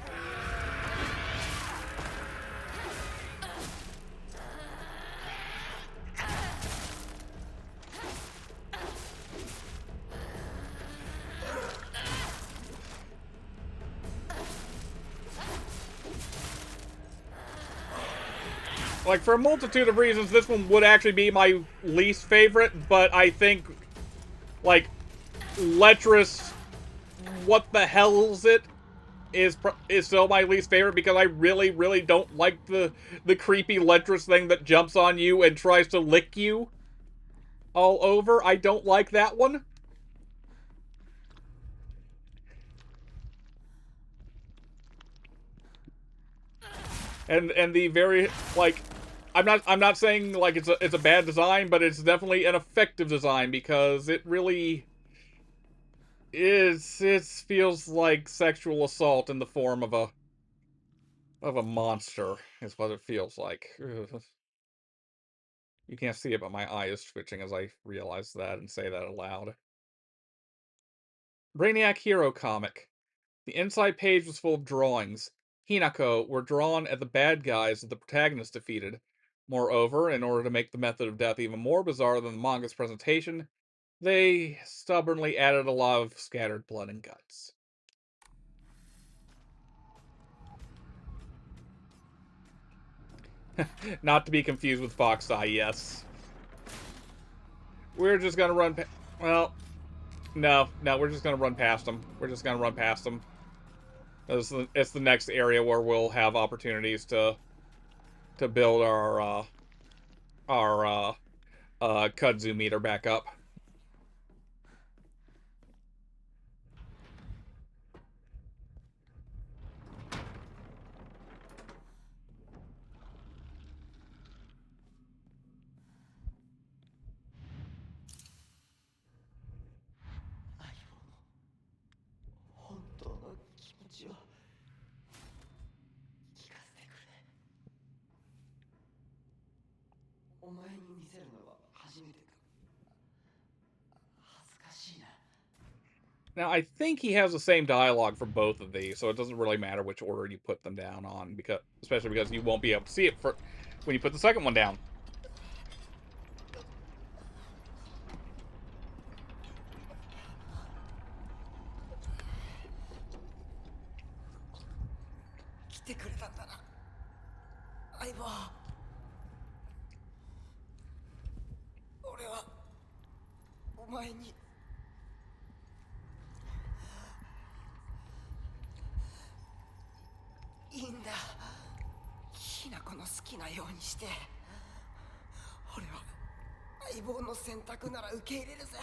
Like, for a multitude of reasons, this one would actually be my least favorite, but I think, like, Letras, what the hell's it, is still my least favorite, because I really don't like the creepy Letras thing that jumps on you and tries to lick you all over. I don't like that one. And the very, like, I'm not saying like it's a bad design, but it's definitely an effective design, because it really is, it feels like sexual assault in the form of a monster is what it feels like. Ugh. You can't see it, but my eye is twitching as I realize that and say that aloud. Brainiac Hero comic. The inside page was full of drawings. Hinako were drawn at the bad guys that the protagonist defeated. Moreover, in order to make the method of death even more bizarre than the manga's presentation, they stubbornly added a lot of scattered blood and guts. Not to be confused with Fox Eye, yes. We're just gonna run well, no, we're just gonna run past them. We're just gonna run past them. It's the next area where we'll have opportunities to build our kudzu meter back up. お前に見せるのは初めてか。恥ずかしいな。 Now, I think he has the same dialogue for both of these, so it doesn't really matter which order you put them down on, because especially because you won't be able to see it for when you put the second one down. 来てくれたんだな、相棒。俺はお前にいいんだ。きなこの好きなようにして。俺は相棒の選択なら受け入れるぜ。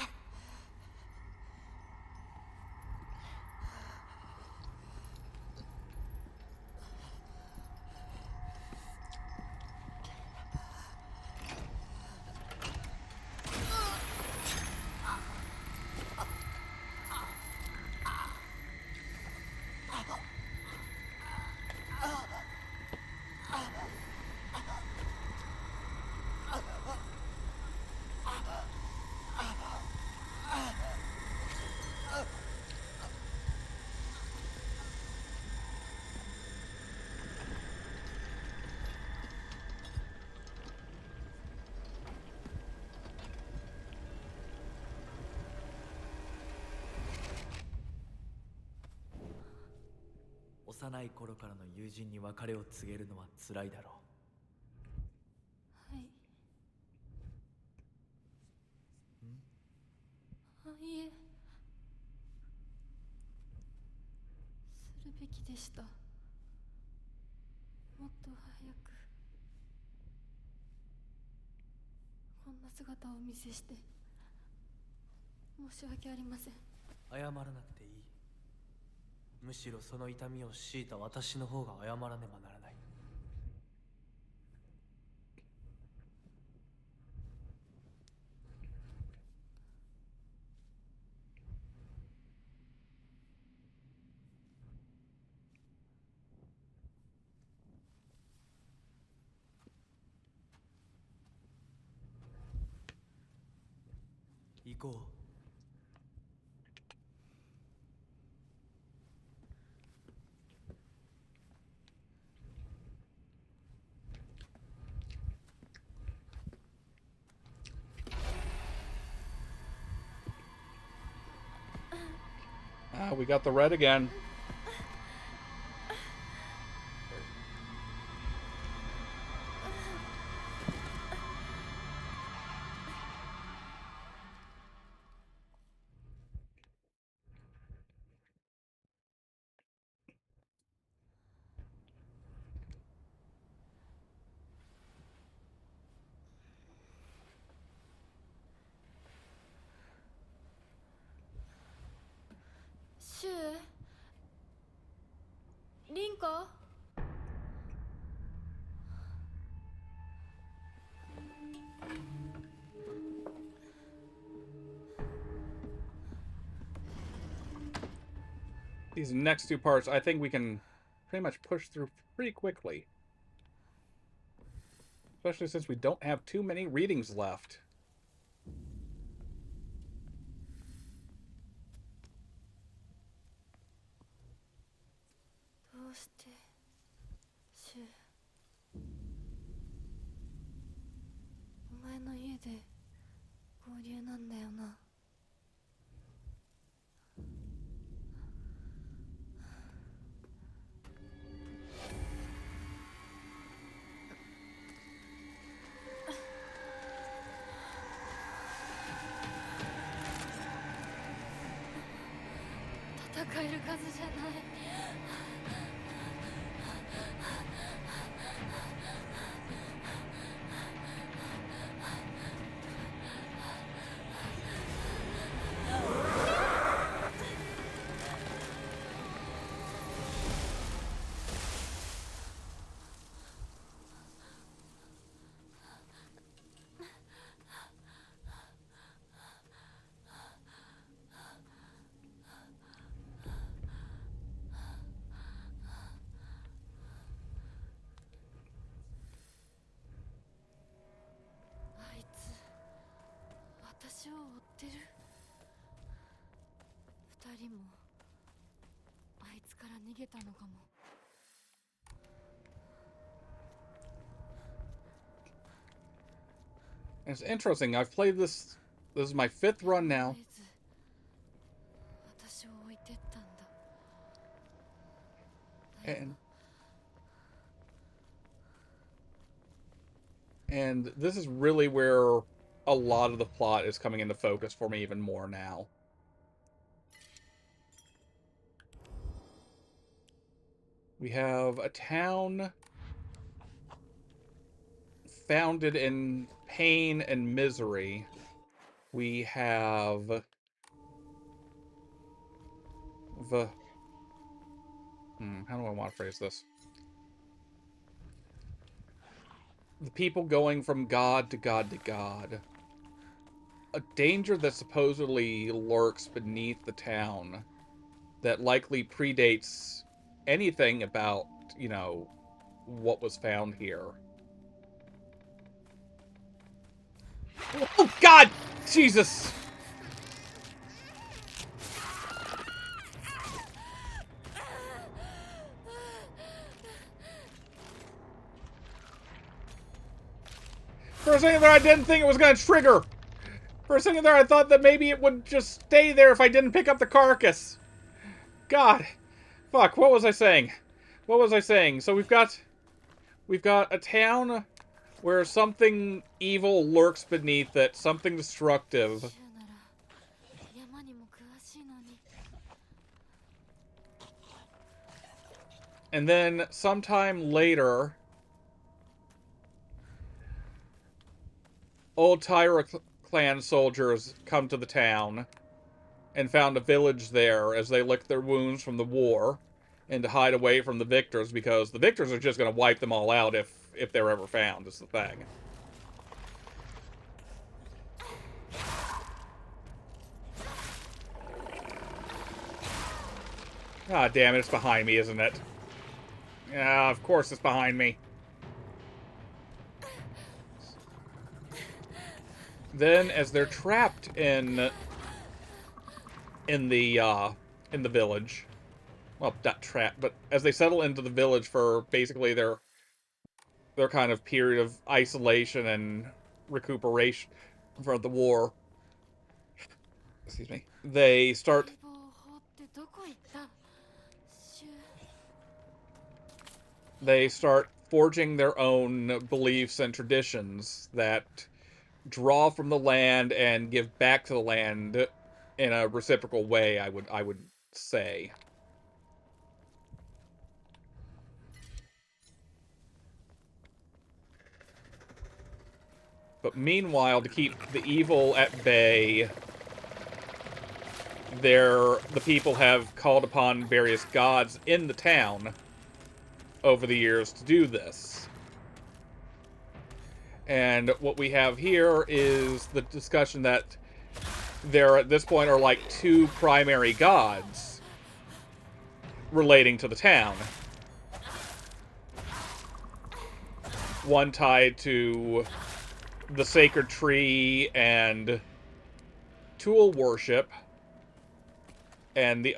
幼い頃からの友人に別れを告げるのは辛いだろはい。あ、いえ、するべきでした。もっと早くこんな姿をお見せして申し訳ありません。謝らなくていい。むしろその痛みを強いた私の方が謝らねばならない。行こう。Ah, we got the red again.シュウ、リンコ。These next two parts, I think we can pretty much push through pretty quickly. Especially since we don't have too many readings left. どうしてシュウ、お前の家で合流なんだよな。戦える数じゃない。を追ってる。二人もあいつから逃げたのかも。 It's interesting. I've played this. This is my 5th run now. 私を置いてったんだ。 And this is really where a lot of the plot is coming into focus for me even more now. We have a town founded in pain and misery. We have the... how do I want to phrase this? The people going from god to god to god. A danger that supposedly lurks beneath the town that likely predates anything about, you know, what was found here. Oh, God! Jesus! For a second there, I didn't think it was going to trigger. For a second there, I thought that maybe it would just stay there if I didn't pick up the carcass. God. Fuck, what was I saying? What was I saying? So we've got a town where something evil lurks beneath it, something destructive. And then sometime later, old Tyra clan soldiers come to the town and found a village there as they licked their wounds from the war and to hide away from the victors, because the victors are just going to wipe them all out if they're ever found, is the thing. Ah, damn it, it's behind me, isn't it? Yeah, of course it's behind me. Then, as they're trapped in the village, well, not trapped, but as they settle into the village for basically their kind of period of isolation and recuperation from the war, excuse me, they start forging their own beliefs and traditions that draw from the land and give back to the land in a reciprocal way, I would say. But meanwhile, to keep the evil at bay, the people have called upon various gods in the town over the years to do this. And what we have here is the discussion that there, at this point, are like 2 primary gods relating to the town. One tied to the sacred tree and tool worship, and the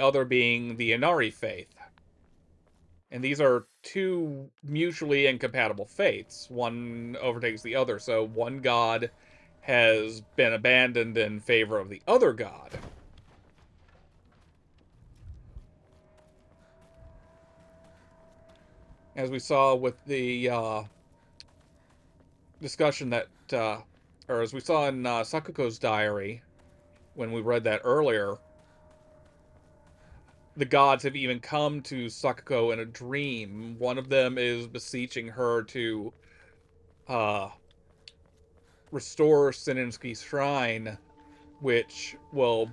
other being the Inari faith. And these are 2 mutually incompatible faiths. One overtakes the other, so one god has been abandoned in favor of the other god. As we saw with the discussion that, or as we saw in Sakuko's diary, when we read that earlier, the gods have even come to Sakuko in a dream. One of them is beseeching her to restore Seninsky's shrine, which will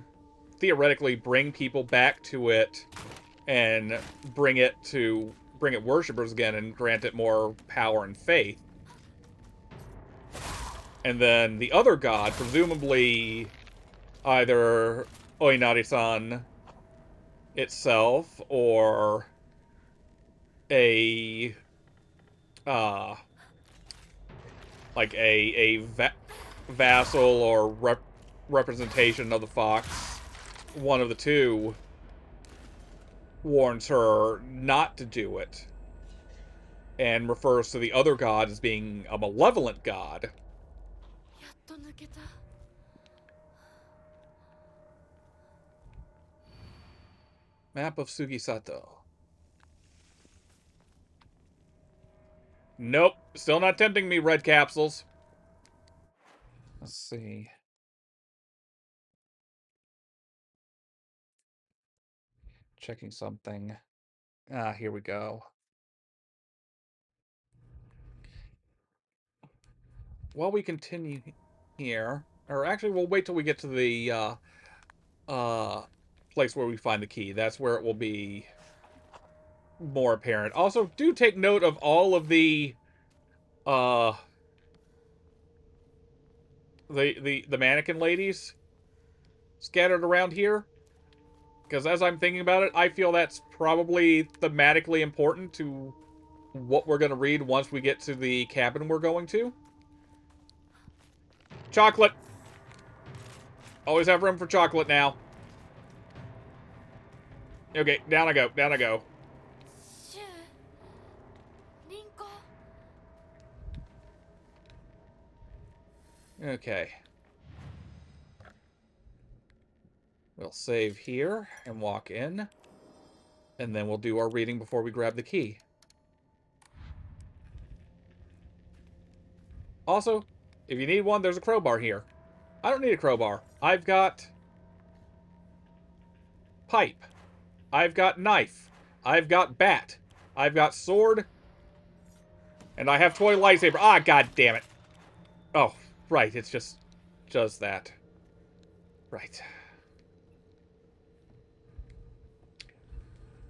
theoretically bring people back to it and bring it worshippers again and grant it more power and faith. And then the other god, presumably either Oinari-san itself or a like a vassal or representation of the fox, one of the two, warns her not to do it and refers to the other god as being a malevolent god. やっと抜けた。Map of Sugisato. Nope, still not tempting me, red capsules. Let's see. Checking something. Ah, here we go. While we continue here, or actually we'll wait till we get to the place where we find the key. That's where it will be more apparent. Also, do take note of all of uh the mannequin ladies scattered around here. Because as I'm thinking about it, I feel that's probably thematically important to what we're going to read once we get to the cabin we're going to. Chocolate! Always have room for chocolate now. Okay, down I go, down I go. シュウ、リンコ。Okay. We'll save here and walk in. And then we'll do our reading before we grab the key. Also, if you need one, there's a crowbar here. I don't need a crowbar. I've got pipe. I've got knife. I've got bat. I've got sword. And I have toy lightsaber. Ah, god damn it. Oh, right, it's just does that. Right.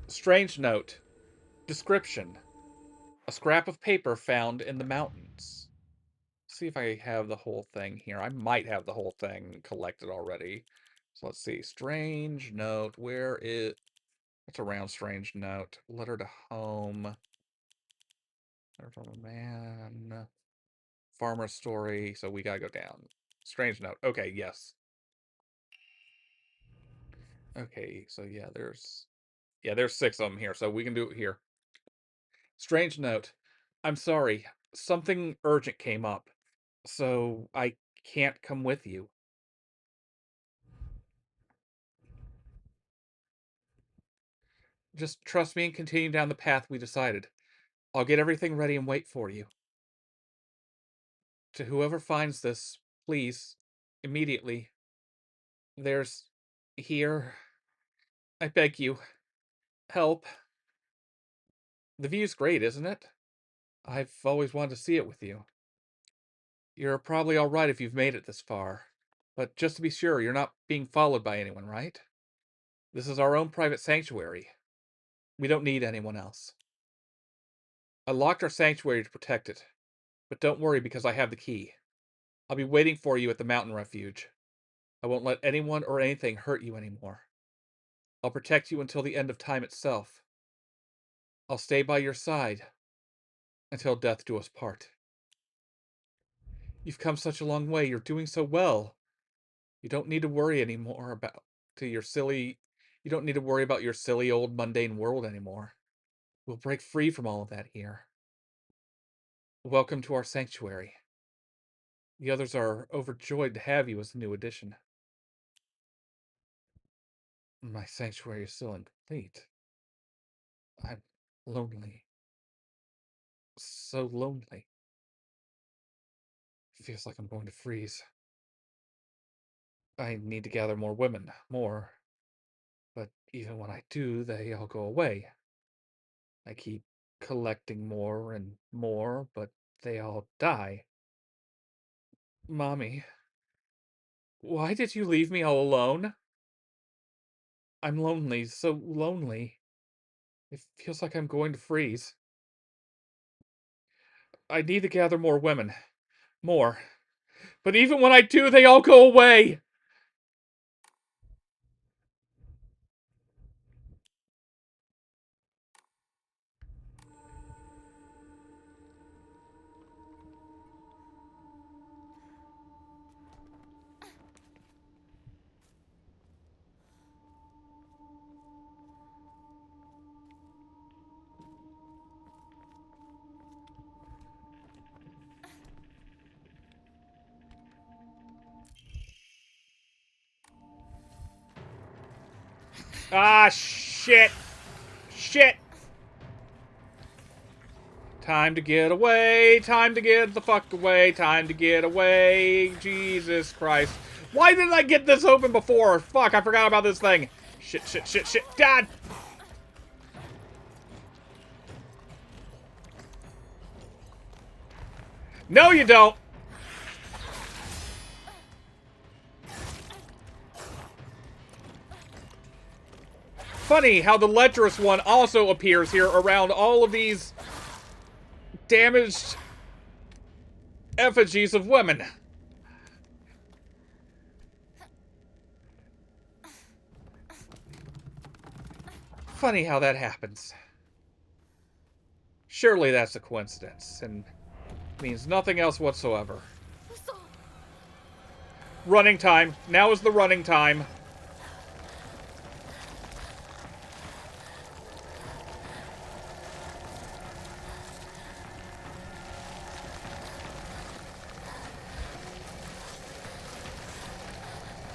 Strange note. Description. A scrap of paper found in the mountains. See if I have the whole thing here. I might have the whole thing collected already. So let's see. Strange note. Where is... What's around strange note? Letter to home. Letter from a man. Farmer story. So we gotta go down. Strange note. Okay, yes. Okay, so yeah, there's... Yeah, there's 6 of them here, so we can do it here. Strange note. I'm sorry. Something urgent came up, so I can't come with you. Just trust me and continue down the path we decided. I'll get everything ready and wait for you. To whoever finds this, please, immediately. There's... here... I beg you. Help. The view's great, isn't it? I've always wanted to see it with you. You're probably alright if you've made it this far. But just to be sure, you're not being followed by anyone, right? This is our own private sanctuary. We don't need anyone else. I locked our sanctuary to protect it. But don't worry because I have the key. I'll be waiting for you at the mountain refuge. I won't let anyone or anything hurt you anymore. I'll protect you until the end of time itself. I'll stay by your side until death do us part. You've come such a long way. You're doing so well. You don't need to worry anymore about your silly... You don't need to worry about your silly old mundane world anymore. We'll break free from all of that here. Welcome to our sanctuary. The others are overjoyed to have you as a new addition. My sanctuary is still incomplete. I'm lonely. So lonely. It feels like I'm going to freeze. I need to gather more women. More. But even when I do, they all go away. I keep collecting more and more, but they all die. Mommy, why did you leave me all alone? I'm lonely, so lonely. It feels like I'm going to freeze. I need to gather more women. More. But even when I do, they all go away! Ah, shit. Shit. Time to get away. Time to get the fuck away. Time to get away. Jesus Christ. Why didn't I get this open before? Fuck, I forgot about this thing. Shit, shit, shit, shit. God. No, you don't. Funny how the lecherous one also appears here around all of these damaged effigies of women. Funny how that happens. Surely that's a coincidence, and means nothing else whatsoever. Running time. Now is the running time.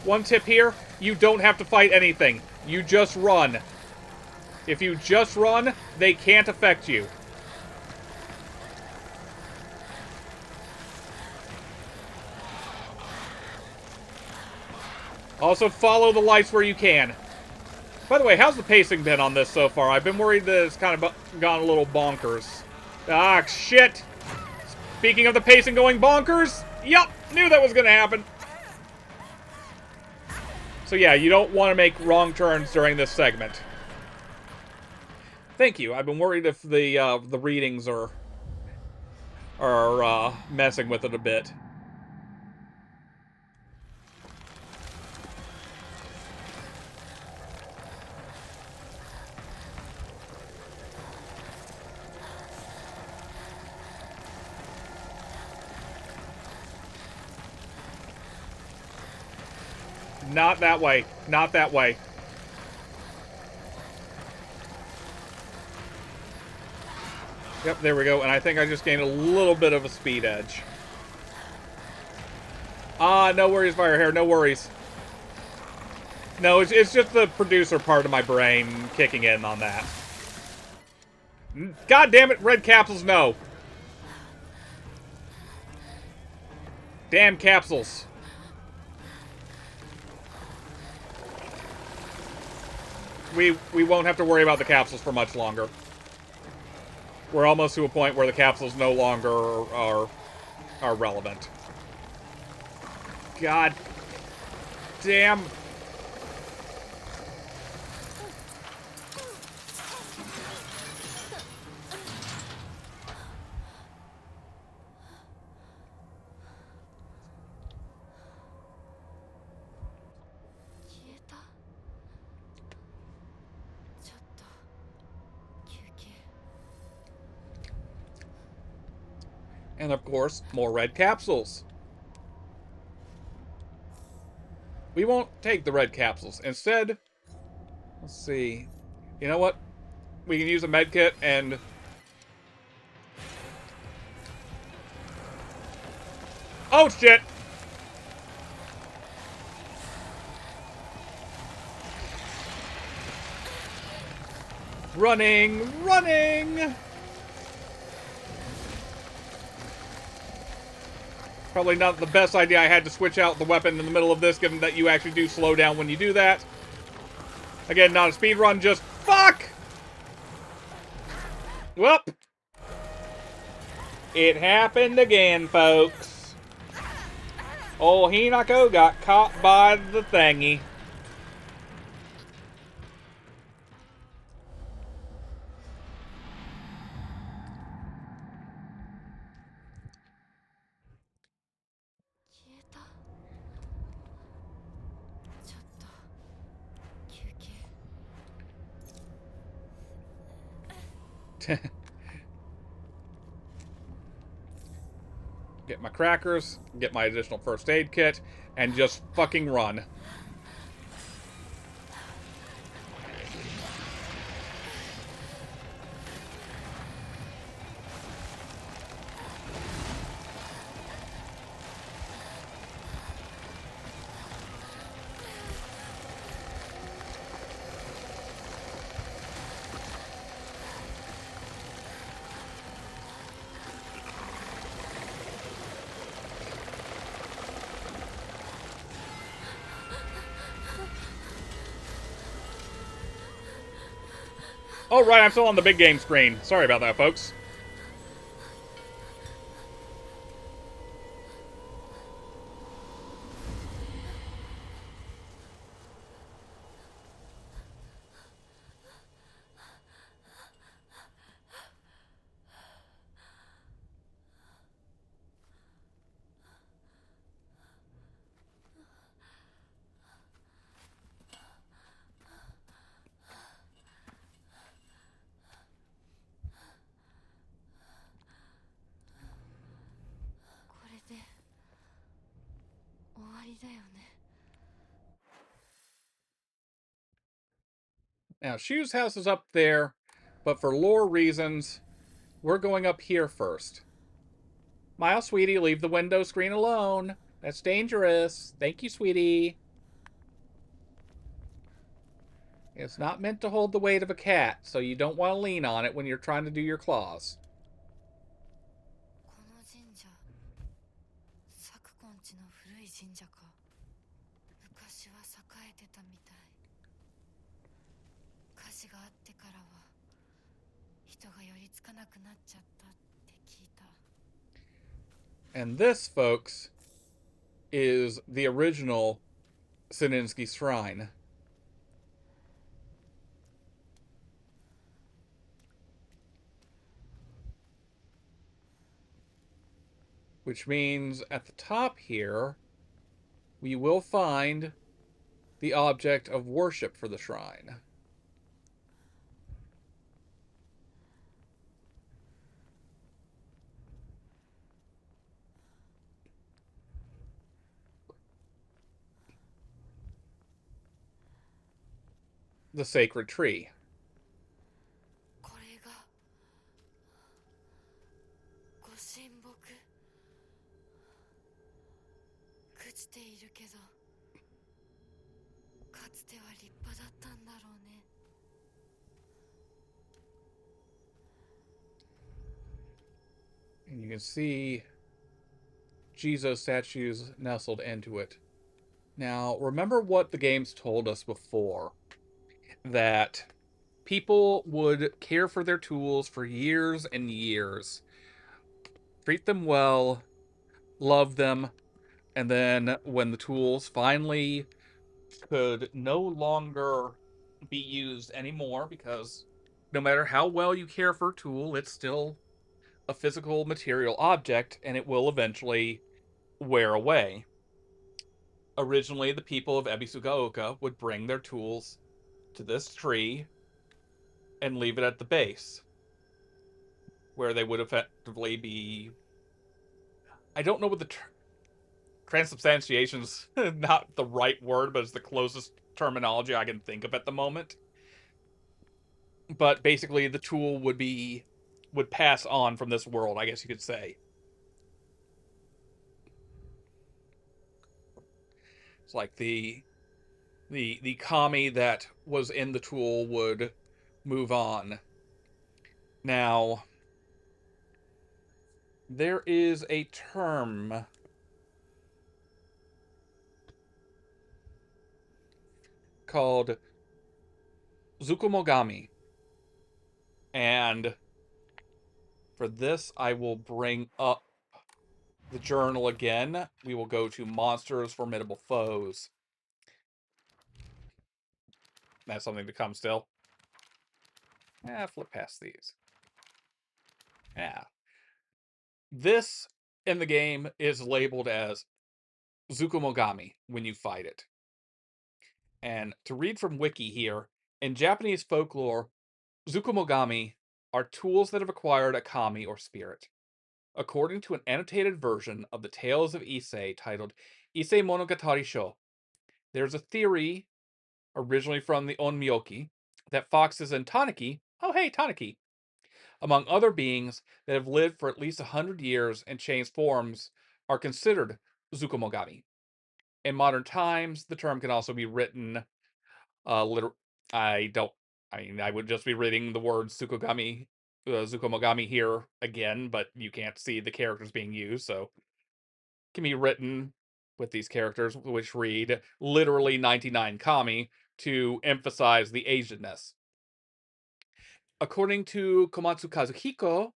One tip here, you don't have to fight anything. You just run. If you just run, they can't affect you. Also, follow the lights where you can. By the way, how's the pacing been on this so far? I've been worried that it's kind of gone a little bonkers. Ah, shit! Speaking of the pacing going bonkers, yup, knew that was gonna happen. So yeah, you don't want to make wrong turns during this segment. Thank you. I've been worried if the readings are messing with it a bit. Not that way. Not that way. Yep, there we go. And I think I just gained a little bit of a speed edge. Ah, no worries, Firehair. No worries. No, it's just the producer part of my brain kicking in on that. God damn it, red capsules, no. Damn capsules. We won't have to worry about the capsules for much longer. We're almost to a point where the capsules no longer are relevant. God damn. And of course, more red capsules. We won't take the red capsules. Instead, let's see. You know what? We can use a med kit and... Oh, shit! Running! Running! Probably not the best idea I had to switch out the weapon in the middle of this, given that you actually do slow down when you do that. Again, not a speed run, just fuck! Well, it happened again, folks. Old Hinako got caught by the thingy. Get my crackers, get my additional first aid kit, and just fucking run. Oh, right, I'm still on the big game screen. Sorry about that, folks. Now, Shu's house is up there, but for lore reasons, we're going up here first. Miles, sweetie, leave the window screen alone. That's dangerous. Thank you, sweetie. It's not meant to hold the weight of a cat, so you don't want to lean on it when you're trying to do your claws. この神社サクコン家の古い神社か。昔は栄えてたみたい。火事があってからは人が寄りつかなくなっちゃったって聞いた。 And this, folks, is the original Sininsky Shrine. Which means at the top here, we will find the object of worship for the shrine. The sacred tree. これがご神木。朽ちているけどかつては立派だったんだろうね。 And you can see Jesus statues nestled into it. Now, remember what the games told us before. That people would care for their tools for years and years. Treat them well, love them, and then when the tools finally could no longer be used anymore, because no matter how well you care for a tool, it's still a physical material object and it will eventually wear away. Originally, the people of Ebisugaoka would bring their tools to this tree and leave it at the base, where they would effectively be. I don't know what the transubstantiation's not the right word, but it's the closest terminology I can think of at the moment. But basically, the tool would pass on from this world, I guess you could say. It's like the kami that was in the tool would move on. Now, there is a term called Zukumogami. And for this, I will bring up the journal again. We will go to Monsters, Formidable Foes. That's something to come still. Flip past these. Yeah. This in the game is labeled as Zukumogami when you fight it. And to read from Wiki here, in Japanese folklore, Zukumogami are tools that have acquired a kami or spirit. According to an annotated version of the Tales of Issei titled Issei Monogatari Sho, there's a theory, originally from the Onmyoki, that foxes and tanuki, oh hey, tanuki, among other beings that have lived for at least 100 years and changed forms, are considered Zukumogami. In modern times, the term can also be written liter- I don't. I mean, I would just be reading the word Zukomogami here again, but you can't see the characters being used, so it can be written with these characters, which read literally 99 kami to emphasize the Asianness. According to Komatsu Kazuhiko,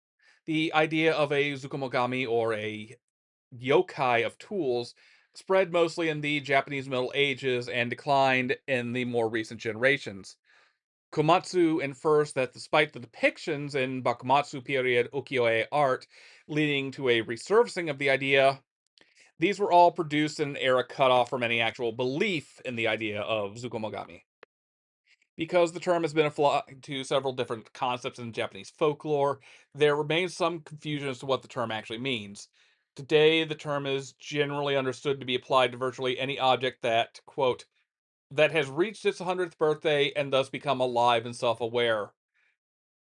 the idea of a Zukumogami or a yokai of tools spread mostly in the Japanese Middle Ages and declined in the more recent generations. Komatsu infers that despite the depictions in Bakumatsu period ukiyo-e art leading to a resurfacing of the idea, these were all produced in an era cut off from any actual belief in the idea of Zukomogami. Because the term has been applied to several different concepts in Japanese folklore, there remains some confusion as to what the term actually means. Today, the term is generally understood to be applied to virtually any object that, quote, that has reached its 100th birthday and thus become alive and self aware,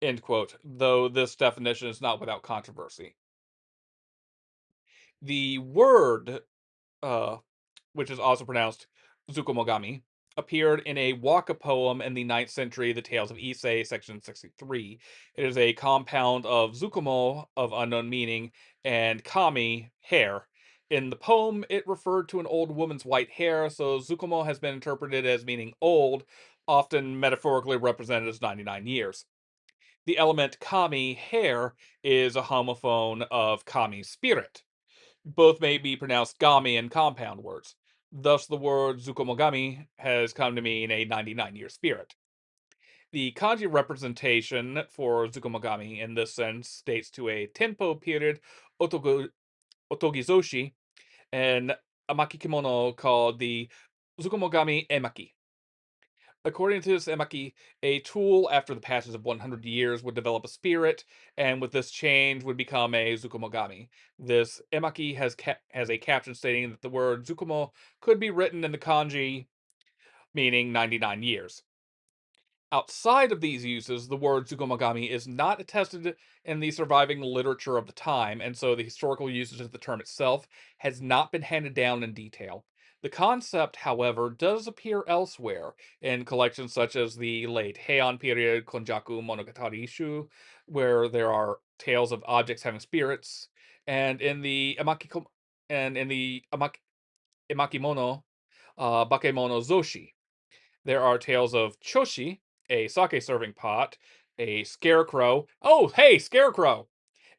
end quote, though this definition is not without controversy. The word, uh, which is also pronounced Zukomogami, appeared in a waka poem in the 9th century, The Tales of Issei, section 63. It is a compound of Zukomo, of unknown meaning, and Kami, hair. In the poem, it referred to an old woman's white hair, so Zukomo has been interpreted as meaning old, often metaphorically represented as 99 years. The element Kami, hair, is a homophone of Kami, spirit. Both may be pronounced gami in compound words. Thus, the word Zukomogami has come to mean a 99-year spirit. The kanji representation for Zukomogami in this sense dates to a Tenpo period otogizoshi and a maki kimono called the Zukomogami emaki. According to this emaki, a tool after the passage of 100 years would develop a spirit, and with this change would become a Zukomogami. This emaki has a caption stating that the word Zukomo could be written in the kanji, meaning 99 years. Outside of these uses, the word Tsukumogami is not attested in the surviving literature of the time, and so the historical usage of the term itself has not been handed down in detail. The concept, however, does appear elsewhere in collections such as the late Heian period Konjaku Monogatari Ishu, where there are tales of objects having spirits, and in the Emakimono, Bakemono Zoshi. There are tales of Choshi, a sake serving pot, a scarecrow. Oh, hey, scarecrow!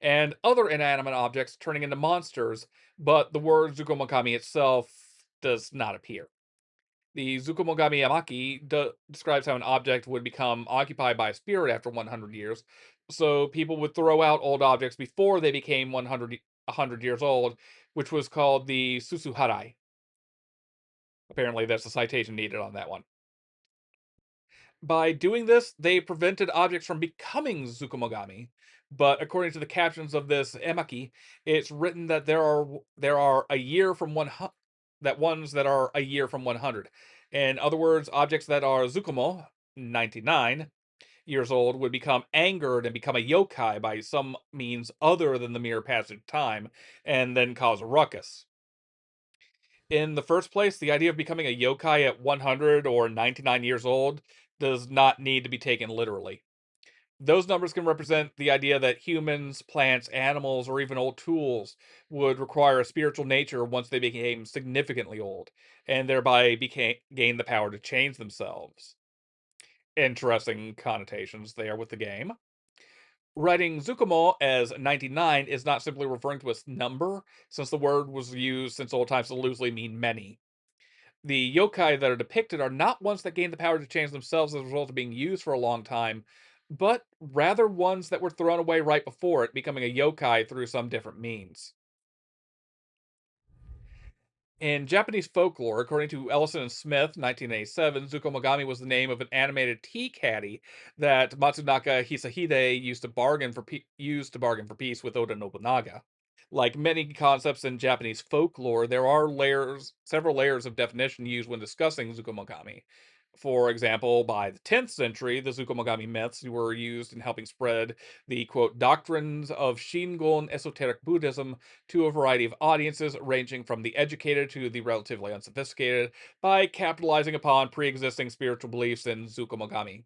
And other inanimate objects turning into monsters, but the word Zukomogami itself does not appear. The Zukomogami Yamaki describes how an object would become occupied by a spirit after 100 years, so people would throw out old objects before they became 100 years old, which was called the Susuharai. Apparently, there's a citation needed on that one. By doing this, they prevented objects from becoming Zukomogami. But according to the captions of this emaki, it's written that there are a year from ones that are a year from 100. In other words, objects that are Zukomo, 99 years old, would become angered and become a yokai by some means other than the mere passage of time, and then cause a ruckus. In the first place, the idea of becoming a yokai at 100 or 99 years old does not need to be taken literally. Those numbers can represent the idea that humans, plants, animals, or even old tools would require a spiritual nature once they became significantly old, and thereby gain the power to change themselves. Interesting connotations there with the game. Writing Zukomo as 99 is not simply referring to a number, since the word was used since old times to loosely mean many. The yokai that are depicted are not ones that gain the power to change themselves as a result of being used for a long time, but rather ones that were thrown away right before it, becoming a yokai through some different means. In Japanese folklore, according to Ellison and Smith, 1987, Zukomogami was the name of an animated tea caddy that Matsunaka Hisahide used to bargain for peace with Oda Nobunaga. Like many concepts in Japanese folklore, there are several layers of definition used when discussing Zukomogami. For example, by the 10th century, the Zukomogami myths were used in helping spread the quote doctrines of Shingon esoteric Buddhism to a variety of audiences, ranging from the educated to the relatively unsophisticated, by capitalizing upon pre existing spiritual beliefs in Zukomogami.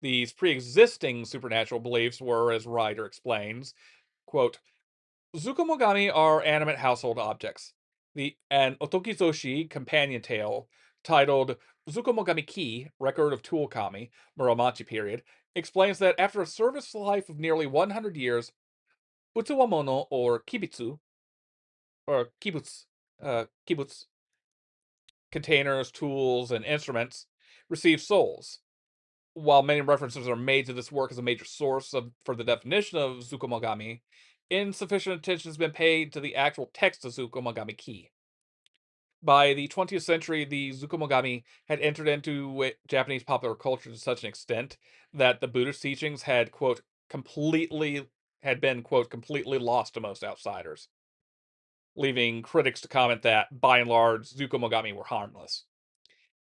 These pre existing supernatural beliefs were, as Ryder explains, quote, Zukomogami are animate household objects. An Otokizoshi companion tale titled Zukomogami Ki, Record of Tool Kami, Muromachi period, explains that after a service life of nearly 100 years, Utsuwamono or Kibitsu, or Kibutz, containers, tools, and instruments, receive souls. While many references are made to this work as a major source for the definition of Zukomogami, insufficient attention has been paid to the actual text of Zukomogami Key. By the 20th century, the Zukomogami had entered into Japanese popular culture to such an extent that the Buddhist teachings had, quote, completely lost to most outsiders, leaving critics to comment that, by and large, Zukomogami were harmless,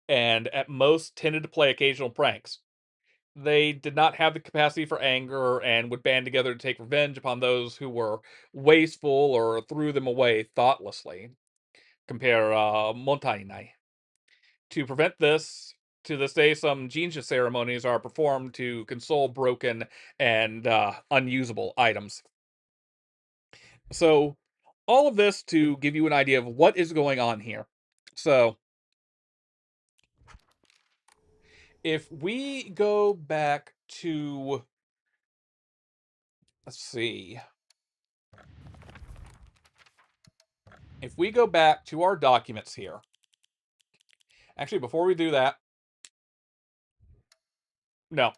and at most tended to play occasional pranks. They did not have the capacity for anger and would band together to take revenge upon those who were wasteful or threw them away thoughtlessly. Compare Montainai. To prevent this, to this day, some Jinja ceremonies are performed to console broken and unusable items. So, all of this to give you an idea of what is going on here. So, if we go back to, let's see, if we go back to our documents here, actually, before we do that, no,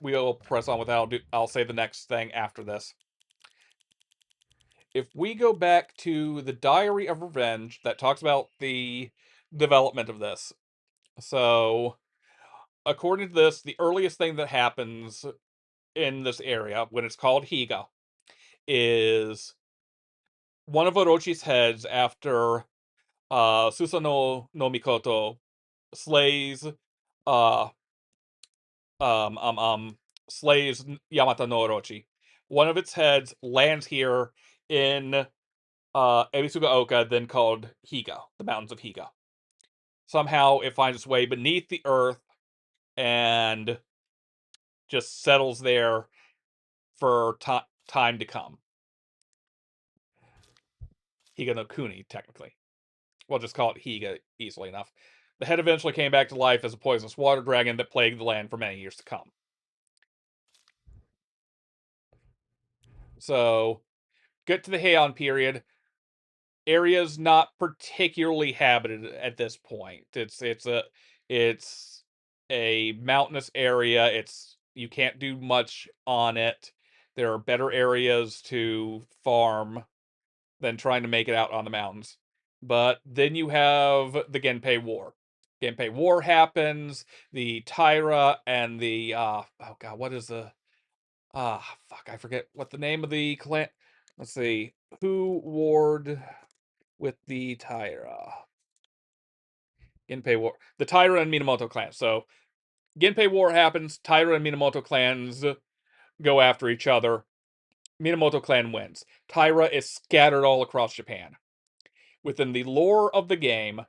we'll press on with that. I'll say the next thing after this. If we go back to the Diary of Revenge that talks about the development of this. So, according to this, the earliest thing that happens in this area when it's called Higa is one of Orochi's heads after Susanoo no Mikoto slays uh um um um slays Yamata no Orochi. One of its heads lands here in Ebisugaoka, then called Higa, the Mountains of Higa. Somehow it finds its way beneath the earth and just settles there for time to come. Higa no Kuni, technically. We'll just call it Higa easily enough. The head eventually came back to life as a poisonous water dragon that plagued the land for many years to come. So, get to the Heian period. Area's not particularly habited at this point. It's a mountainous area. You can't do much on it. There are better areas to farm than trying to make it out on the mountains. But then you have the Genpei War. Genpei War happens. The Taira and the oh god, what is the fuck, I forget what the name of the clan. Let's see. Who warred with the Taira? Genpei War. The Taira and Minamoto clans. So Genpei War happens. Taira and Minamoto clans go after each other. Minamoto clan wins. Taira is scattered all across Japan. Within the lore of the game,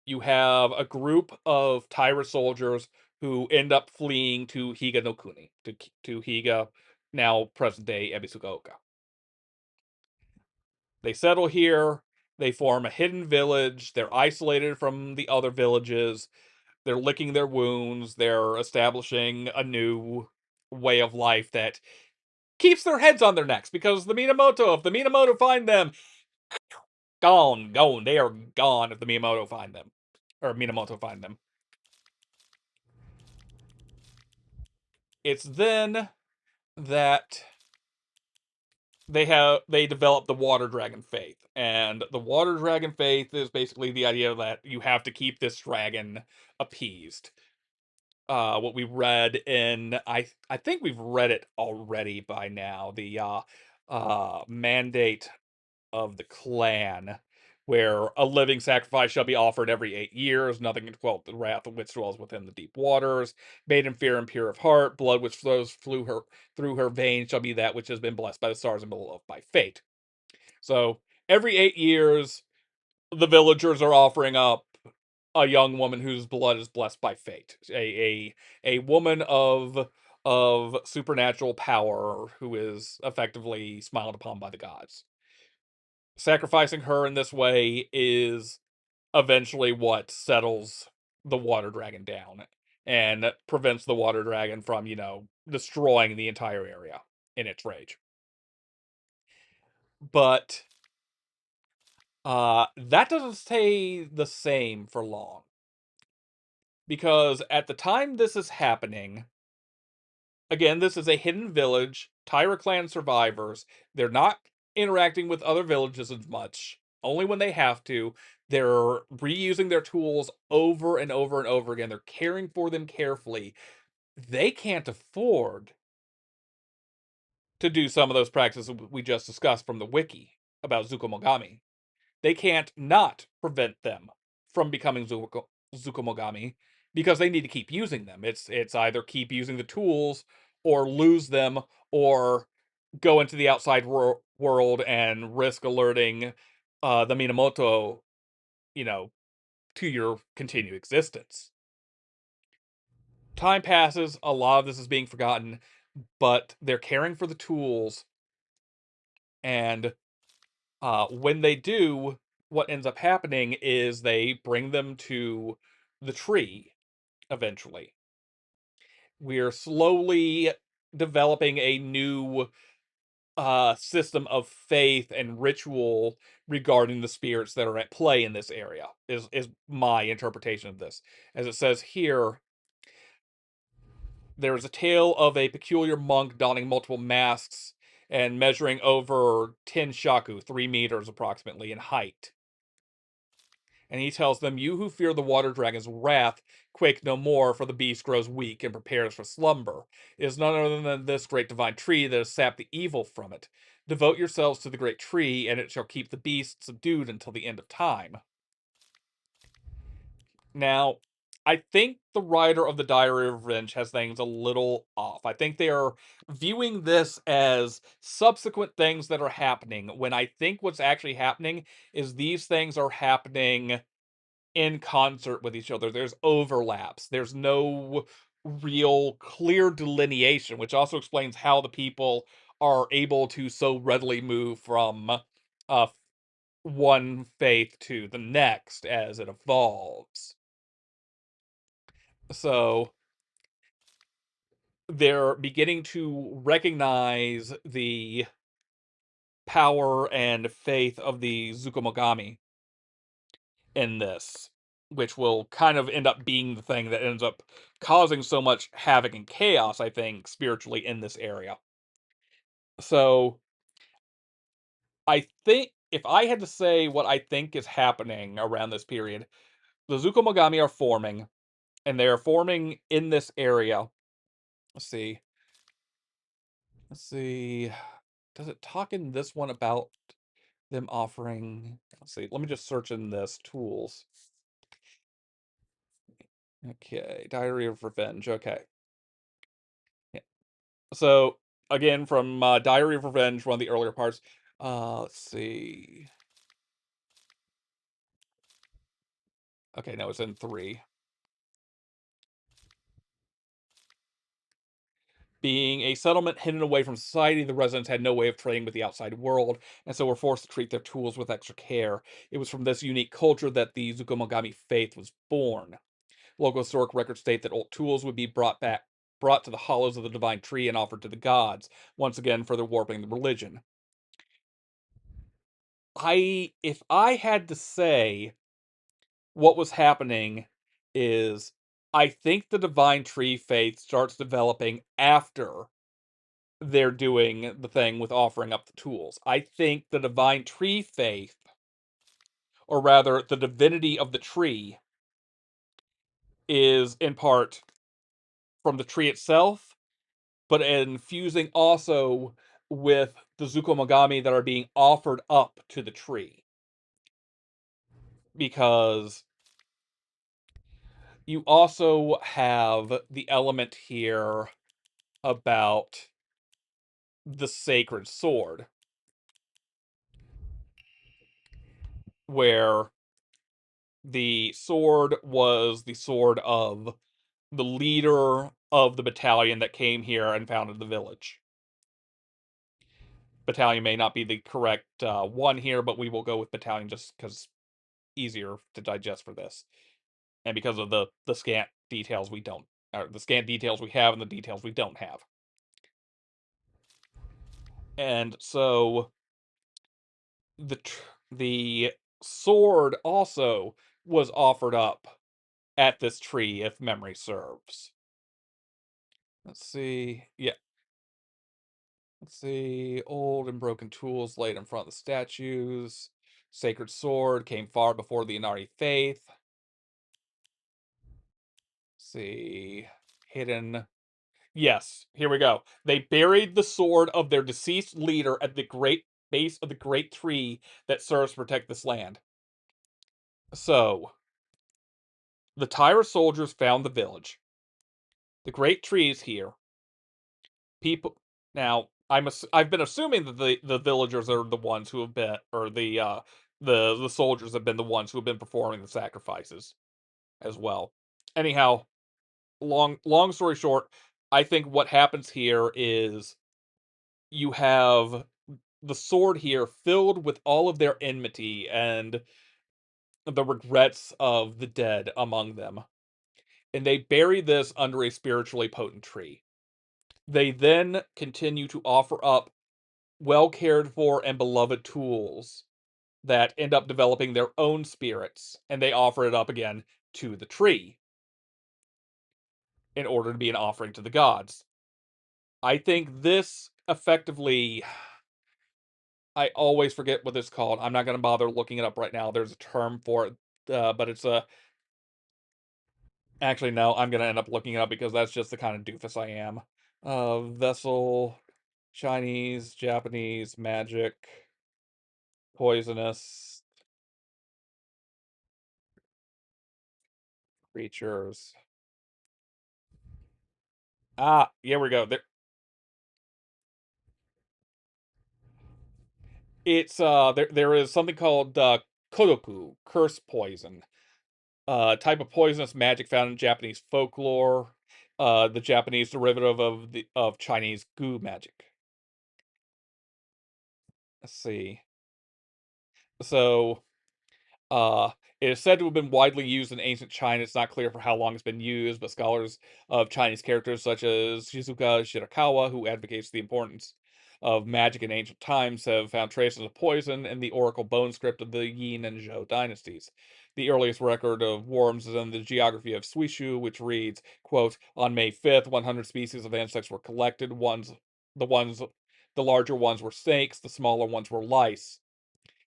you have a group of Taira soldiers who end up fleeing to Higa no Kuni, to Higa, now present day Ebisugaoka. They settle here. They form a hidden village. They're isolated from the other villages. They're licking their wounds. They're establishing a new way of life that keeps their heads on their necks because if the Minamoto find them, gone. They are gone if the Minamoto find them. Or Minamoto find them. It's then that they develop the water dragon faith. And the water dragon faith is basically the idea that you have to keep this dragon appeased. What we read in I think we've read it already by now, the mandate of the clan, where a living sacrifice shall be offered every 8 years, nothing can quell the wrath of which dwells within the deep waters. Maiden fair and pure of heart, blood which flows through her veins shall be that which has been blessed by the stars and beloved by fate. So every 8 years, the villagers are offering up a young woman whose blood is blessed by fate, a woman of supernatural power who is effectively smiled upon by the gods. Sacrificing her in this way is eventually what settles the water dragon down and prevents the water dragon from, destroying the entire area in its rage. But that doesn't stay the same for long. Because at the time this is happening, again, this is a hidden village, Tyra clan survivors. They're not interacting with other villages as much, only when they have to. They're reusing their tools over and over and over again. They're caring for them carefully. They can't afford to do some of those practices we just discussed from the wiki about Zukomogami. They can't not prevent them from becoming Zukomogami because they need to keep using them. It's either keep using the tools or lose them or go into the outside world and risk alerting the Minamoto, you know, to your continued existence. Time passes, a lot of this is being forgotten, but they're caring for the tools, and when they do, what ends up happening is they bring them to the tree eventually. We're slowly developing a new system of faith and ritual regarding the spirits that are at play in this area, is my interpretation of this. As it says here, there is a tale of a peculiar monk donning multiple masks and measuring over 10 shaku, 3 meters approximately in height. And he tells them, "You who fear the water dragon's wrath, quake no more, for the beast grows weak and prepares for slumber. It is none other than this great divine tree that has sapped the evil from it. Devote yourselves to the great tree, and it shall keep the beast subdued until the end of time." Now, I think the writer of the Diary of Revenge has things a little off. I think they are viewing this as subsequent things that are happening, when I think what's actually happening is these things are happening in concert with each other. There's overlaps. There's no real clear delineation, which also explains how the people are able to so readily move from uh, one faith to the next as it evolves. So they're beginning to recognize the power and faith of the Zukomogami in this, which will kind of end up being the thing that ends up causing so much havoc and chaos, I think, spiritually in this area. So, I think if I had to say what I think is happening around this period, the Zukomogami are forming, and they are forming in this area. Let's see. Let's see. Does it talk in this one about them offering? Let's see. Let me just search in this tools. Okay, Diary of Revenge. Okay. Yeah. So again, from Diary of Revenge, one of the earlier parts. Let's see. Okay, no, it's in 3. Being a settlement hidden away from society, the residents had no way of trading with the outside world, and so were forced to treat their tools with extra care. It was from this unique culture that the Zukomogami faith was born. Local historic records state that old tools would be brought to the hollows of the divine tree and offered to the gods, once again further warping the religion. If I had to say what was happening is, I think the divine tree faith starts developing after they're doing the thing with offering up the tools. I think the divine tree faith, or rather the divinity of the tree, is in part from the tree itself, but infusing also with the Zukomogami that are being offered up to the tree. Because you also have the element here about the sacred sword, where the sword was the sword of the leader of the battalion that came here and founded the village. Battalion may not be the correct one here, but we will go with battalion just because easier to digest for this, and because of the scant details we don't, or the scant details we have and the details we don't have. And so the sword also was offered up at this tree, if memory serves. Let's see. Yeah. Let's see. Old and broken tools laid in front of the statues. Sacred sword came far before the Inari faith. Let's see. Hidden. Yes, here we go. They buried the sword of their deceased leader at the great base of the great tree that serves to protect this land. So, the Tyra soldiers found the village. The great tree is here. People now I've been assuming that the villagers are the ones who have been, or the soldiers have been the ones who have been performing the sacrifices as well. Anyhow, long story short, I think what happens here is you have the sword here filled with all of their enmity and the regrets of the dead among them. And they bury this under a spiritually potent tree. They then continue to offer up well cared for and beloved tools that end up developing their own spirits, and they offer it up again to the tree in order to be an offering to the gods. I think this effectively, I always forget what it's called. I'm not going to bother looking it up right now. There's a term for it, but it's a. Actually, no, I'm going to end up looking it up because that's just the kind of doofus I am. Vessel, Chinese, Japanese, magic, poisonous creatures. Ah, here we go. There is something called kodoku, curse poison. Type of poisonous magic found in Japanese folklore. The Japanese derivative of Chinese goo magic. Let's see. So, Uh, it is said to have been widely used in ancient China. It's not clear for how long it's been used, but scholars of Chinese characters such as Shizuka Shirakawa, who advocates the importance of magic in ancient times, have found traces of poison in the oracle bone script of the Yin and Zhou dynasties. The earliest record of worms is in the geography of Suishu, which reads, quote, "On May 5th, 100 species of insects were collected. The ones, the larger ones were snakes, the smaller ones were lice.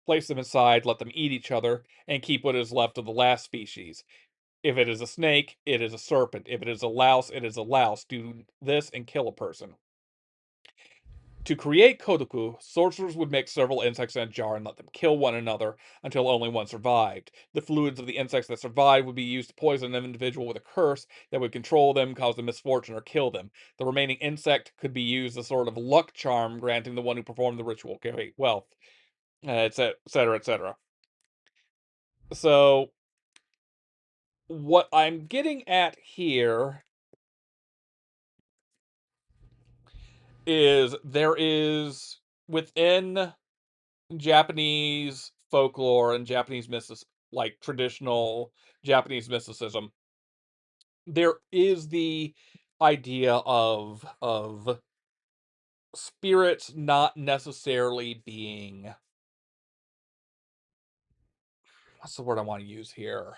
Place them inside, let them eat each other, and keep what is left of the last species. If it is a snake, it is a serpent. If it is a louse, it is a louse. Do this and kill a person." To create kodoku, sorcerers would mix several insects in a jar and let them kill one another until only one survived. The fluids of the insects that survived would be used to poison an individual with a curse that would control them, cause them misfortune, or kill them. The remaining insect could be used as a sort of luck charm, granting the one who performed the ritual great wealth, etc., etc. So, what I'm getting at here is there is within Japanese folklore and Japanese like traditional Japanese mysticism, there is the idea of spirits not necessarily being, what's the word I want to use here?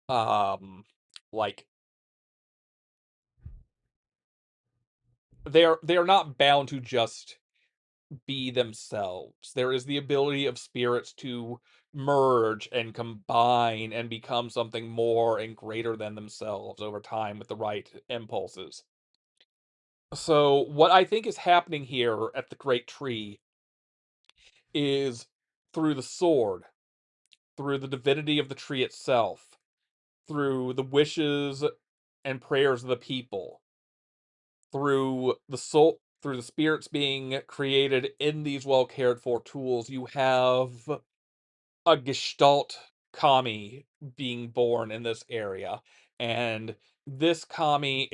Like they're not bound to just be themselves. There is the ability of spirits to merge and combine and become something more and greater than themselves over time with the right impulses. So, what I think is happening here at the Great Tree is through the sword, through the divinity of the tree itself, through the wishes and prayers of the people, through the spirits being created in these well cared for tools, you have a gestalt kami being born in this area, and this kami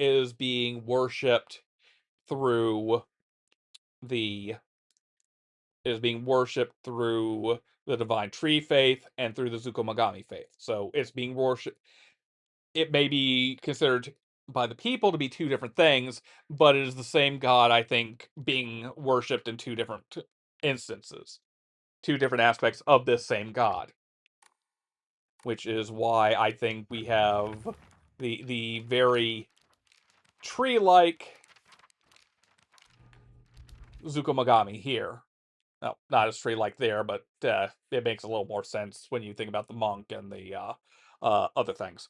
through the is being worshipped through the divine tree faith and through the Zukomagami faith. So it's being worshipped. It may be considered by the people to be two different things, but it is the same god, I think, being worshipped in two different instances, two different aspects of this same god, which is why I think we have the very tree-like Zukomagami here. No, not as tree-like there, but it makes a little more sense when you think about the monk and the other things.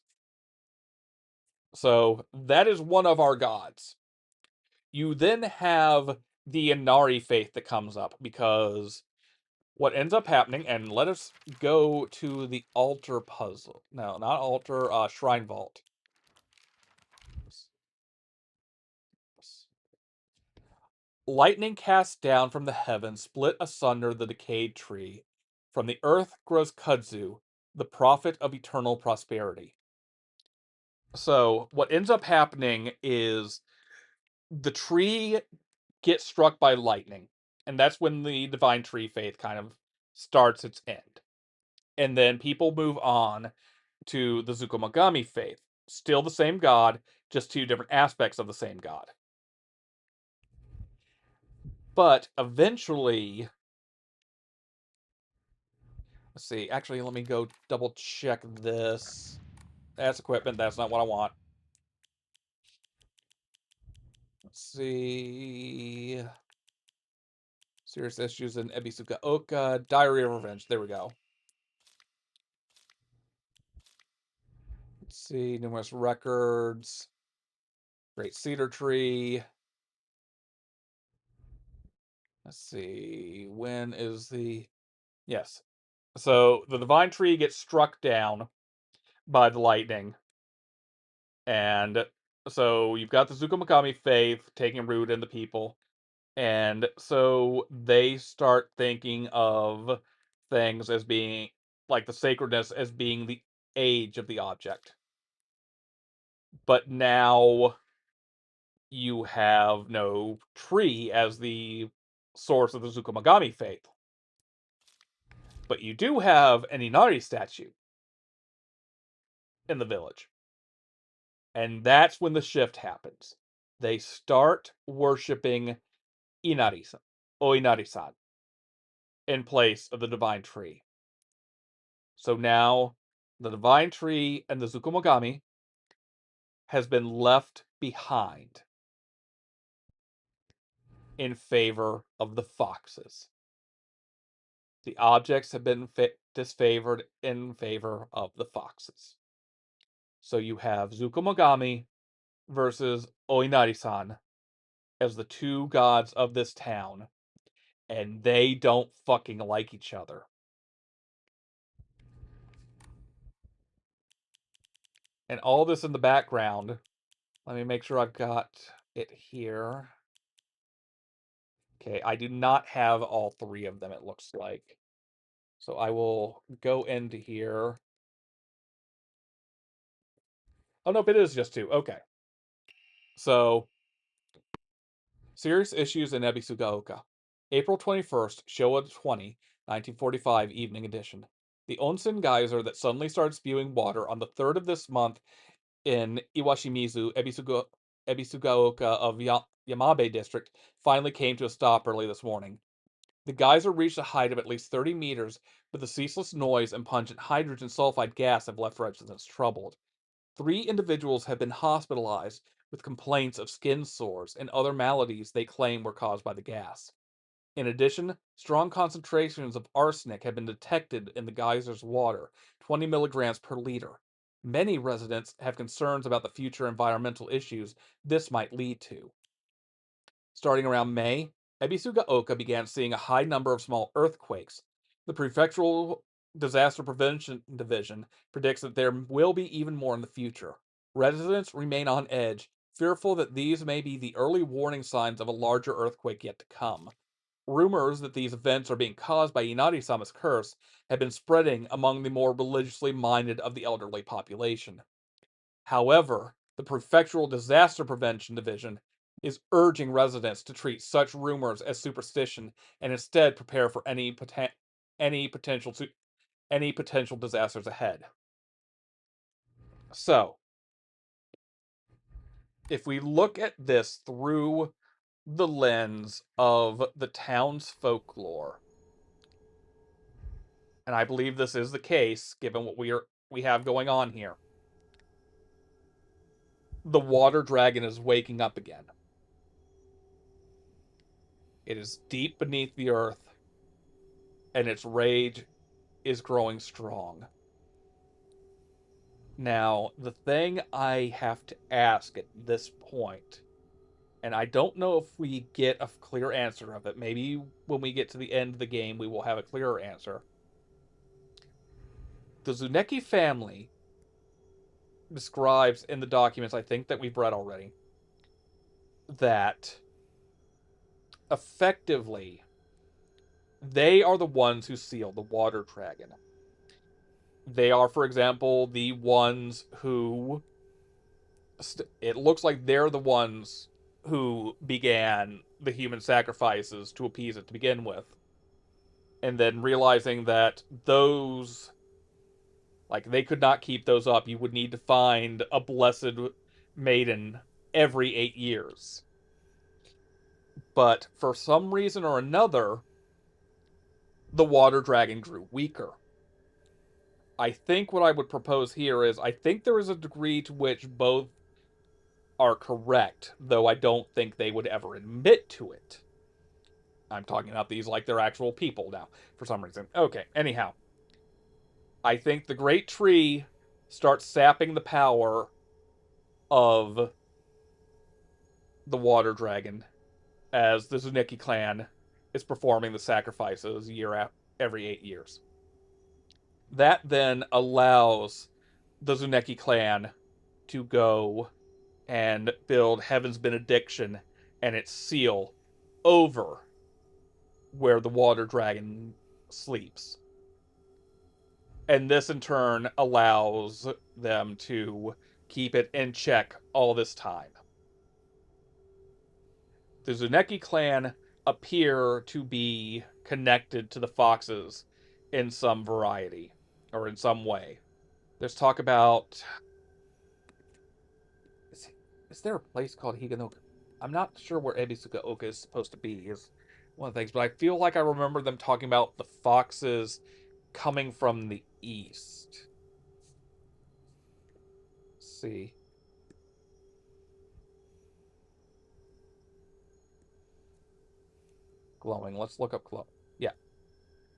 So that is one of our gods. You then have the Inari faith that comes up, because what ends up happening, and let us go to the altar puzzle. No, not altar, shrine vault. Lightning cast down from the heavens split asunder the decayed tree. From the earth grows kudzu, the prophet of eternal prosperity. So, what ends up happening is the tree gets struck by lightning, and that's when the divine tree faith kind of starts its end. And then people move on to the Zukomagami faith. Still the same god, just two different aspects of the same god. But eventually, let's see, actually, let me go double check this. That's equipment, that's not what I want. Let's see. Serious issues in Ebisuka Oka, Diary of Revenge. There we go. Let's see, numerous records. Great Cedar Tree. Let's see, when is the... Yes. So, the Divine Tree gets struck down by the lightning. And so, you've got the Zukomagami faith taking root in the people. And so, they start thinking of things as being, like the sacredness as being the age of the object. But now you have no tree as the source of the Zukomagami faith. But you do have an Inari statue in the village. And that's when the shift happens. They start worshipping Inari-san, Oinari-san, in place of the divine tree. So now the divine tree and the Zukomagami has been left behind in favor of the foxes. The objects have been disfavored in favor of the foxes. So you have Zukomagami versus Oinari-san as the two gods of this town, and they don't fucking like each other. And all this in the background, let me make sure I've got it here. Okay, I do not have all three of them, it looks like. So I will go into here. Oh, nope, it is just two. Okay. So, serious issues in Ebisugaoka. April 21st, Showa 20, 1945, evening edition. The onsen geyser that suddenly started spewing water on the 3rd of this month in Iwashimizu, Ebisugaoka of Yamabe district finally came to a stop early this morning. The geyser reached a height of at least 30 meters, but the ceaseless noise and pungent hydrogen sulfide gas have left residents troubled. 3 individuals have been hospitalized with complaints of skin sores and other maladies they claim were caused by the gas. In addition, strong concentrations of arsenic have been detected in the geyser's water, 20 milligrams per liter. Many residents have concerns about the future environmental issues this might lead to. Starting around May, Ebisugaoka began seeing a high number of small earthquakes. The Prefectural Disaster Prevention Division predicts that there will be even more in the future. Residents remain on edge, fearful that these may be the early warning signs of a larger earthquake yet to come. Rumors that these events are being caused by Inari-sama's curse have been spreading among the more religiously minded of the elderly population. However, the Prefectural Disaster Prevention Division is urging residents to treat such rumors as superstition and instead prepare for any potential disasters ahead. So, if we look at this through the lens of the town's folklore, and I believe this is the case given what we have going on here, the water dragon is waking up again. It is deep beneath the earth, and its rage is growing strong. Now, the thing I have to ask at this point, and I don't know if we get a clear answer of it, maybe when we get to the end of the game we will have a clearer answer. The Zuneki family describes in the documents I think that we've read already that effectively they are the ones who seal the water dragon. They are, for example, the ones who it looks like they're the ones who began the human sacrifices to appease it to begin with. And then realizing that those, like, they could not keep those up. You would need to find a blessed maiden every 8 years. But for some reason or another, the water dragon grew weaker. I think what I would propose here is I think there is a degree to which both are correct, though I don't think they would ever admit to it. I'm talking about these like they're actual people now, for some reason. Okay, anyhow. I think the Great Tree starts sapping the power of the Water Dragon as the Zuneki clan is performing the sacrifices every 8 years. That then allows the Zuneki clan to go and build Heaven's Benediction and its seal over where the water dragon sleeps. And this in turn allows them to keep it in check all this time. The Zuneki clan appear to be connected to the Foxes in some variety, or in some way. There's talk about... Is there a place called Higanoka? I'm not sure where Ebisugaoka is supposed to be, is one of the things, but I feel like I remember them talking about the Foxes coming from the east. Let's see. Glowing. Let's look up glow. Yeah.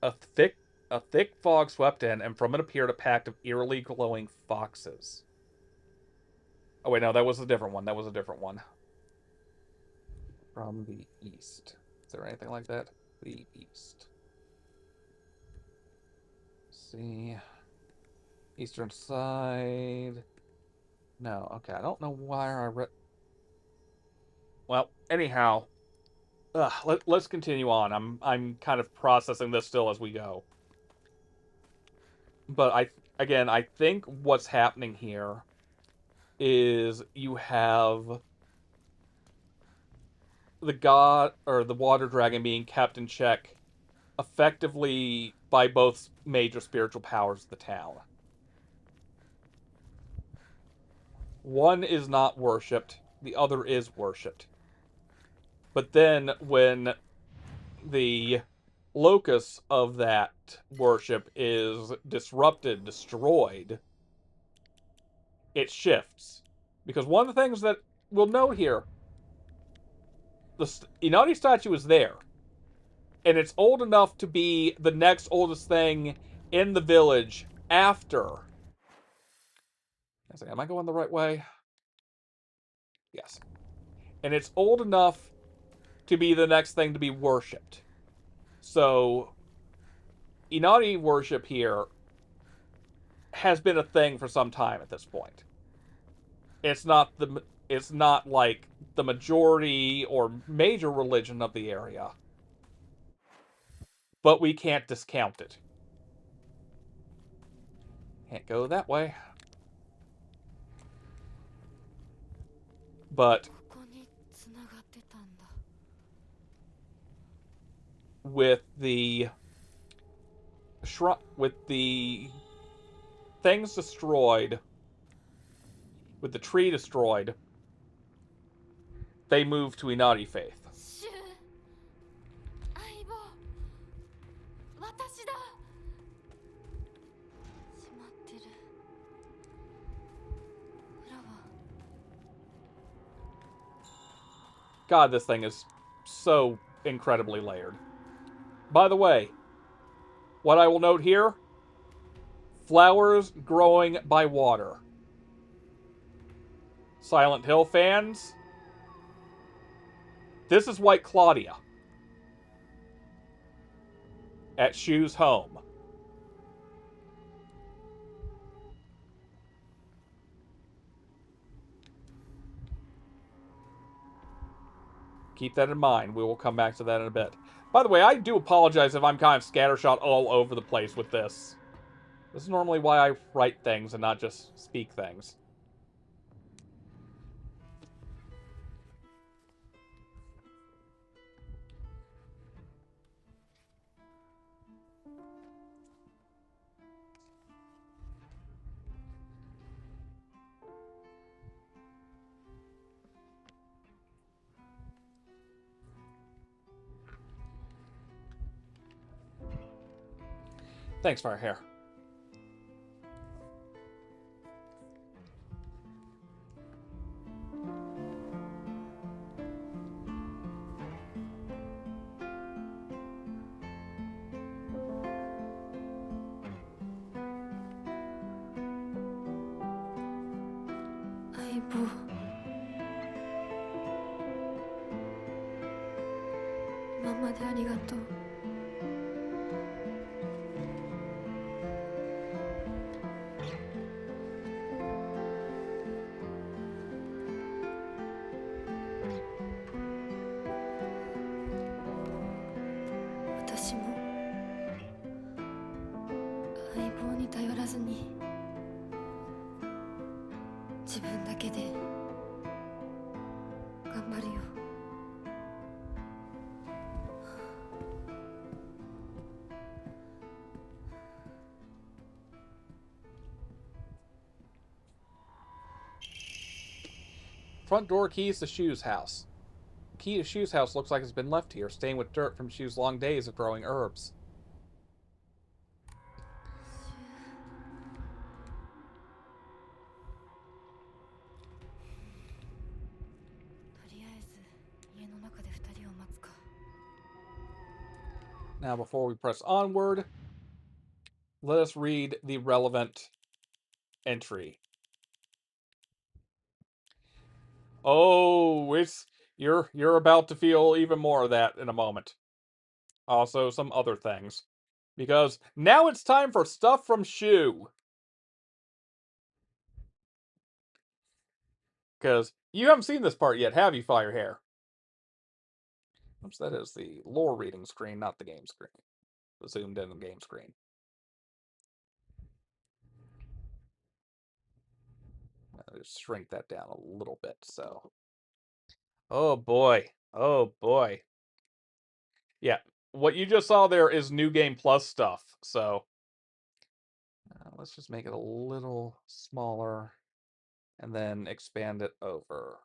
A thick a thick fog swept in, and from it appeared a pack of eerily glowing foxes. Oh wait, no, that was a different one. That was a different one. From the east. Is there anything like that? The east. Let's see. Eastern side. No, okay. I don't know why I read. Well, anyhow, let's continue on. I'm kind of processing this still as we go. But I think what's happening here is you have the god or the water dragon being kept in check effectively by both major spiritual powers of the town. One is not worshipped, the other is worshipped. But then when the locus of that worship is disrupted, destroyed, it shifts. Because one of the things that we'll note here, the Inari statue is there. And it's old enough to be the next oldest thing in the village after. Am I going the right way? Yes. And it's old enough to be the next thing to be worshipped. So, Inari worship here has been a thing for some time at this point. It's not like the majority or major religion of the area. But we can't discount it. Can't go that way. But with the things destroyed, with the tree destroyed, they move to Inari faith. シュウ相棒私だしまってる裏は God, this thing is so incredibly layered. By the way, what I will note here, flowers growing by water. Silent Hill fans, this is White Claudia at Shu's home. Keep that in mind. We will come back to that in a bit. By the way, I do apologize if I'm kind of scattershot all over the place with this. This is normally why I write things and not just speak things. Thanks for our hair. Front door keys to Shu's house. The key to Shu's house looks like it's been left here, stained with dirt from Shu's long days of growing herbs. Now, before we press onward, let us read the relevant entry. Oh, you're about to feel even more of that in a moment. Also, some other things. Because now it's time for stuff from Shu. Because you haven't seen this part yet, have you, Firehair? Oops, that is the lore reading screen, not the game screen. The zoomed in game screen. I'll just shrink that down a little bit, so. Oh boy. Oh boy. Yeah, what you just saw there is New Game Plus stuff, so. Let's just make it a little smaller and then expand it over.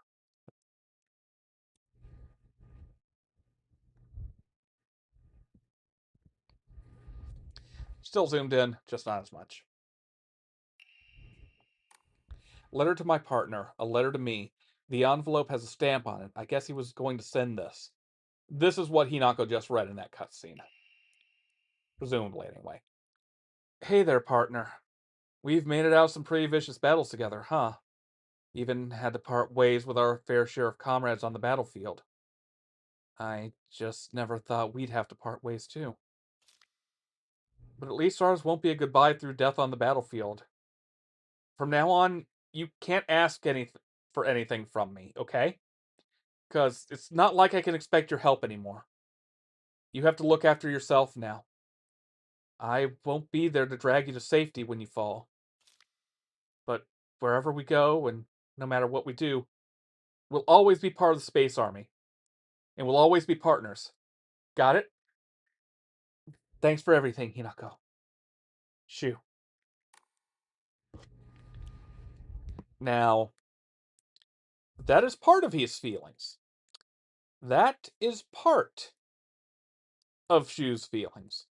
Still zoomed in, just not as much. Letter to my partner, a letter to me. The envelope has a stamp on it. I guess he was going to send this. This is what Hinako just read in that cutscene. Presumably, anyway. Hey there, partner. We've made it out some pretty vicious battles together, huh? Even had to part ways with our fair share of comrades on the battlefield. I just never thought we'd have to part ways, too. But at least ours won't be a goodbye through death on the battlefield. From now on, you can't ask for anything from me, okay? Because it's not like I can expect your help anymore. You have to look after yourself now. I won't be there to drag you to safety when you fall. But wherever we go, and no matter what we do, we'll always be part of the Space Army. And we'll always be partners. Got it? Thanks for everything, Hinako. Shu. Now, that is part of his feelings. That is part of Shu's feelings.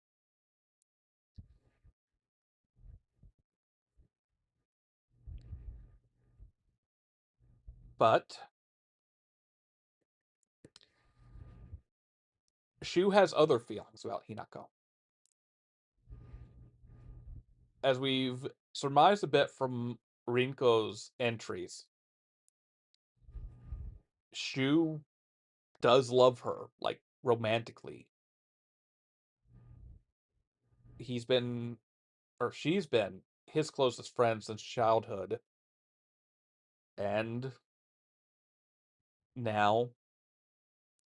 But Shu has other feelings about Hinako. As we've surmised a bit from Rinko's entries, Shu does love her, like, romantically. He's been, or she's been, his closest friend since childhood. And now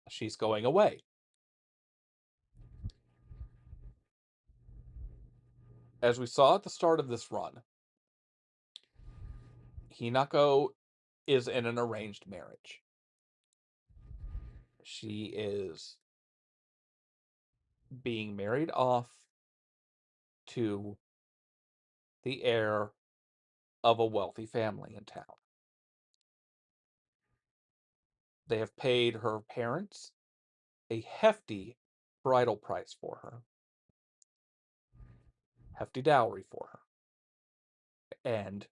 she's going away. As we saw at the start of this run, Hinako is in an arranged marriage. She is being married off to the heir of a wealthy family in town. They have paid her parents a hefty bridal price for her, hefty dowry for her. And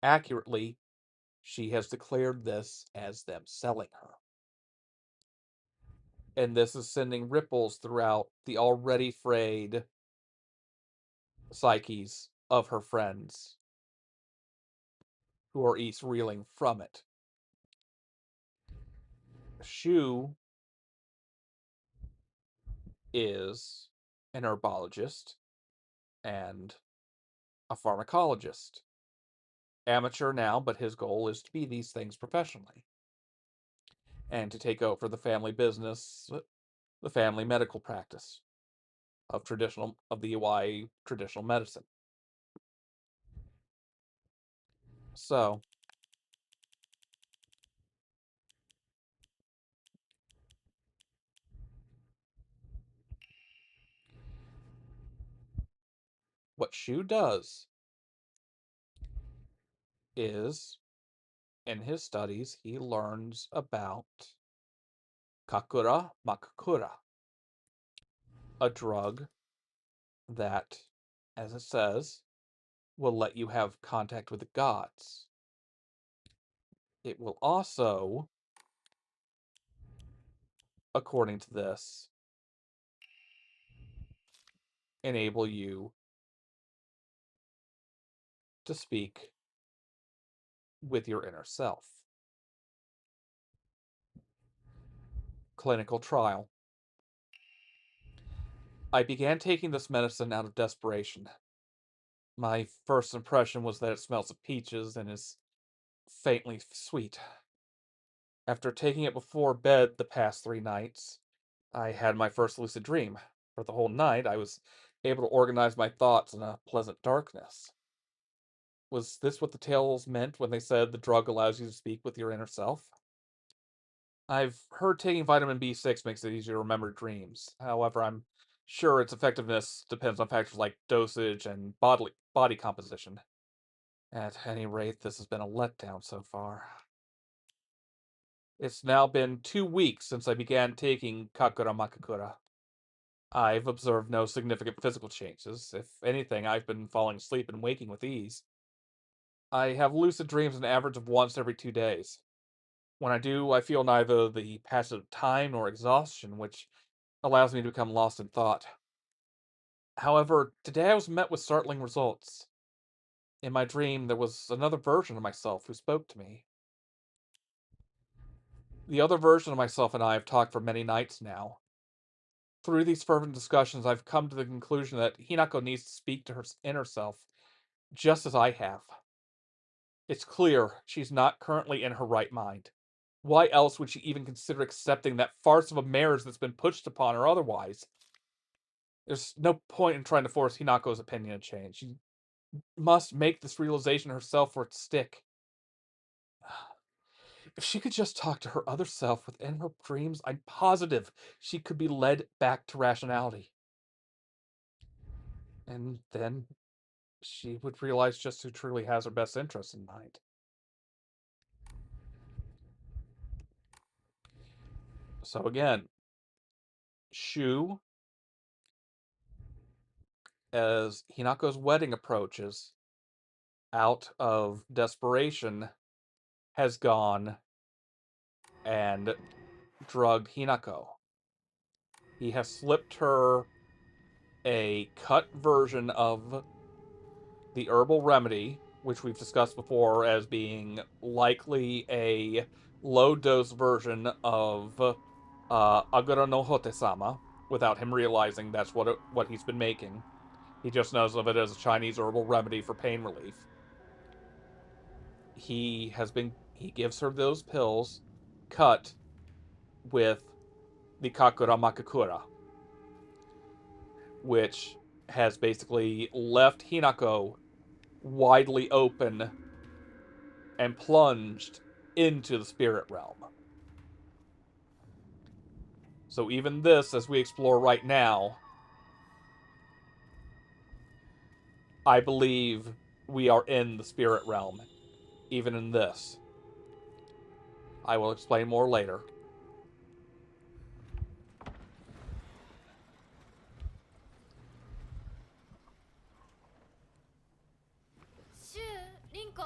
accurately, she has declared this as them selling her. And this is sending ripples throughout the already frayed psyches of her friends, who are each reeling from it. Shu is an herbologist and a pharmacologist. Amateur now, but his goal is to be these things professionally and to take over the family business, the family medical practice of the UI traditional medicine. So, what Shu does is, in his studies, he learns about Kakura Makakura, a drug that, as it says, will let you have contact with the gods. It will also, according to this, enable you to speak with your inner self. Clinical trial. I began taking this medicine out of desperation. My first impression was that it smells of peaches and is faintly sweet. After taking it before bed the past 3 nights, I had my first lucid dream. For the whole night, I was able to organize my thoughts in a pleasant darkness. Was this what the tales meant when they said the drug allows you to speak with your inner self? I've heard taking vitamin B6 makes it easier to remember dreams. However, I'm sure its effectiveness depends on factors like dosage and body composition. At any rate, this has been a letdown so far. It's now been 2 weeks since I began taking Kakura Makakura. I've observed no significant physical changes. If anything, I've been falling asleep and waking with ease. I have lucid dreams an average of once every 2 days. When I do, I feel neither the passage of time nor exhaustion, which allows me to become lost in thought. However, today I was met with startling results. In my dream, there was another version of myself who spoke to me. The other version of myself and I have talked for many nights now. Through these fervent discussions, I've come to the conclusion that Hinako needs to speak to her inner self, just as I have. It's clear she's not currently in her right mind. Why else would she even consider accepting that farce of a marriage that's been pushed upon her otherwise? There's no point in trying to force Hinako's opinion to change. She must make this realization herself for it to stick. If she could just talk to her other self within her dreams, I'm positive she could be led back to rationality. And then she would realize just who truly has her best interests in mind. So again, Shu, as Hinako's wedding approaches, out of desperation, has gone and drugged Hinako. He has slipped her a cut version of the herbal remedy, which we've discussed before as being likely a low dose version of Agura no Hote-sama, without him realizing that's what he's been making. He just knows of it as a Chinese herbal remedy for pain relief. He gives her those pills cut with the Kakura Makakura, which has basically left Hinako widely open and plunged into the spirit realm. So even this, as we explore right now, I believe we are in the spirit realm, even in this. I will explain more later.シュウリンコ。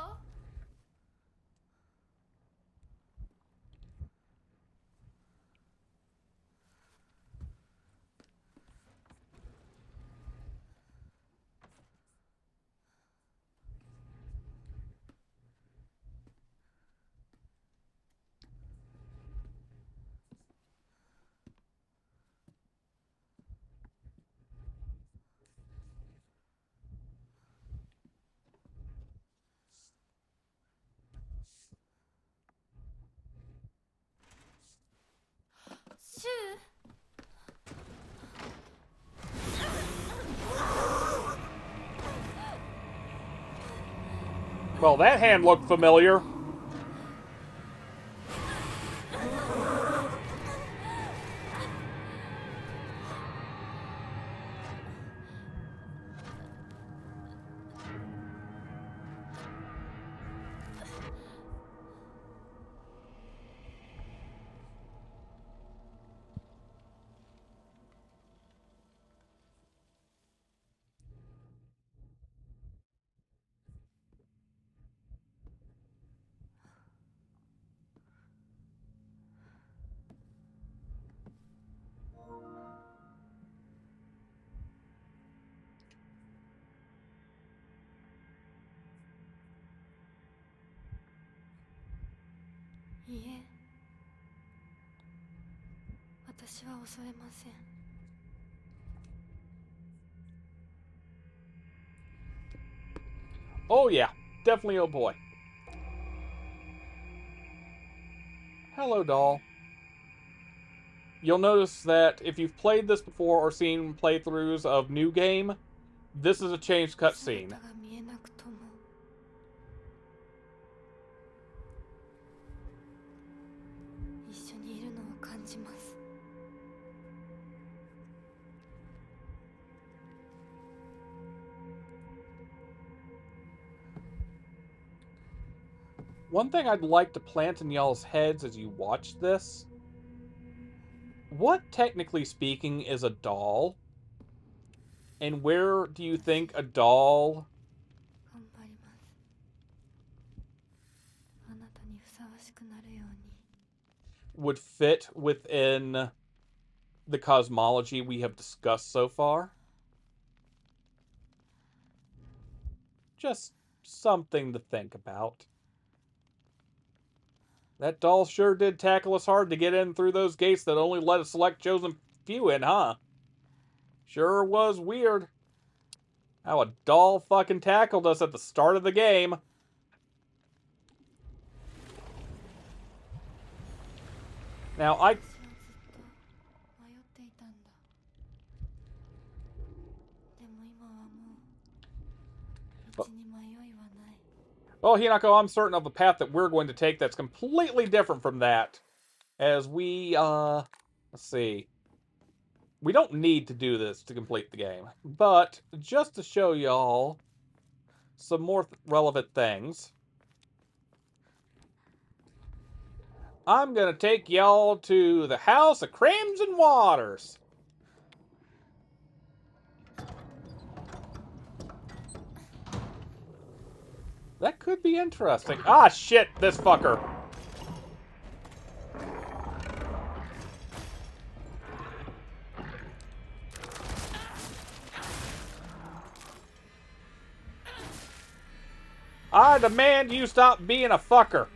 シュウ。Well, that hand looked familiar.いいえ、私は襲えません。Oh yeah, definitely oh boy. Hello, doll. You'll notice that if you've played this before or seen playthroughs of New Game, this is a changed cutscene. 姿が見えなくとも一緒にいるのを感じます。One thing I'd like to plant in y'all's heads as you watch this: what, technically speaking, is a doll? And where do you think a doll 頑張ります。あなたにふさわしくなるように。 would fit within the cosmology we have discussed so far? Just something to think about. That doll sure did tackle us hard to get in through those gates that only let a select chosen few in, huh? Sure was weird how a doll fucking tackled us at the start of the game. Now, 私はずっと迷っていたんだ。でも今はもう道に迷いはない。 well, Hinako, I'm certain of a path that we're going to take that's completely different from that. As we, let's see. We don't need to do this to complete the game, but just to show y'all some more relevant things, I'm gonna take y'all to the House of Crimson Waters. That could be interesting. Ah, shit, this fucker. I demand you stop being a fucker.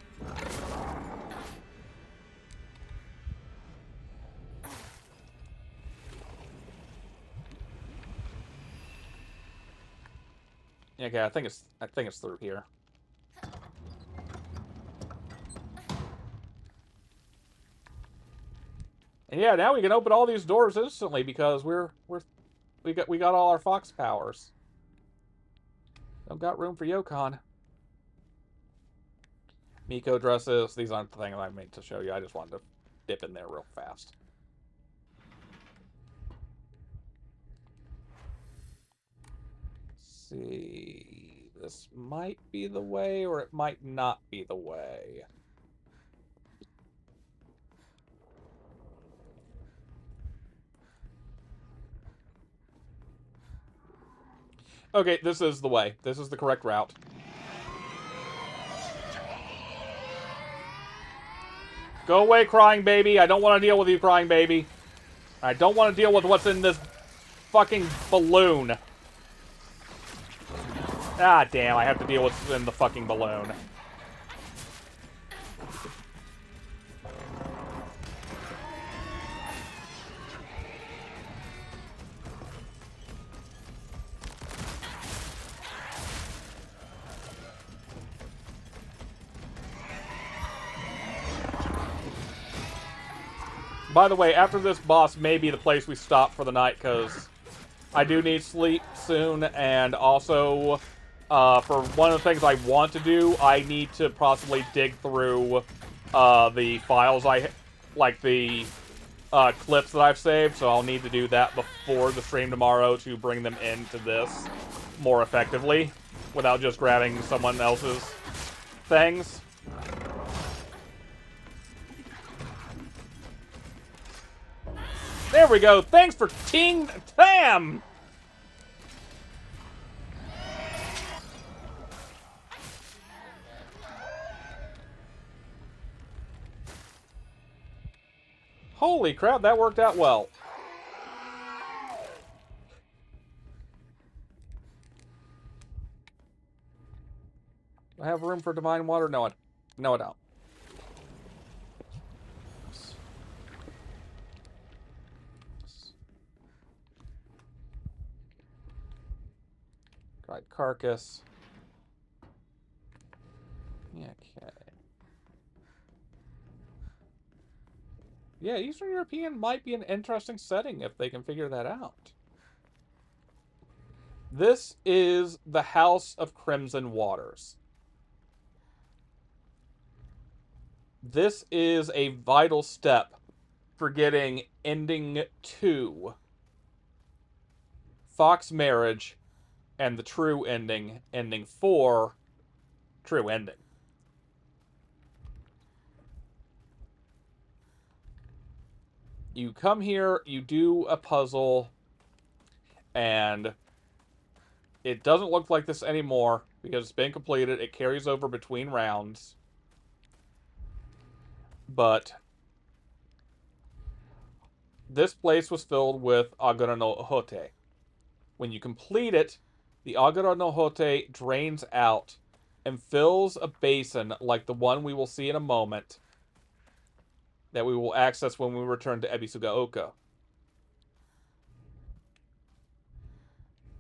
Okay, I think it's through here. And yeah, now we can open all these doors instantly because we got all our fox powers. Don't got room for Yokon. Miko dresses. These aren't the things I meant to show you. I just wanted to dip in there real fast. Let's see. This might be the way, or it might not be the way. Okay, this is the way. This is the correct route. Go away, crying baby. I don't want to deal with you, crying baby. I don't want to deal with what's in this fucking balloon. Ah, damn. I have to deal with what's in the fucking balloon. By the way, after this boss may be the place we stop for the night, because I do need sleep soon, and also, for one of the things I want to do, I need to possibly dig through, the files like the, clips that I've saved, so I'll need to do that before the stream tomorrow to bring them into this more effectively, without just grabbing someone else's things. There we go. Thanks for Ting Tam! Holy crap, that worked out well. Do I have room for divine water? No, I don't. Dried carcass. Yeah, okay. Yeah, Eastern European might be an interesting setting if they can figure that out. This is the House of Crimson Waters. This is a vital step for getting ending 2, Fox Marriage, and the true ending, ending 4, true ending. You come here, you do a puzzle, and it doesn't look like this anymore because it's been completed. It carries over between rounds. But this place was filled with Agara no Hote. When you complete it, the Agara no Hote drains out and fills a basin like the one we will see in a moment that we will access when we return to Ebisugaoka.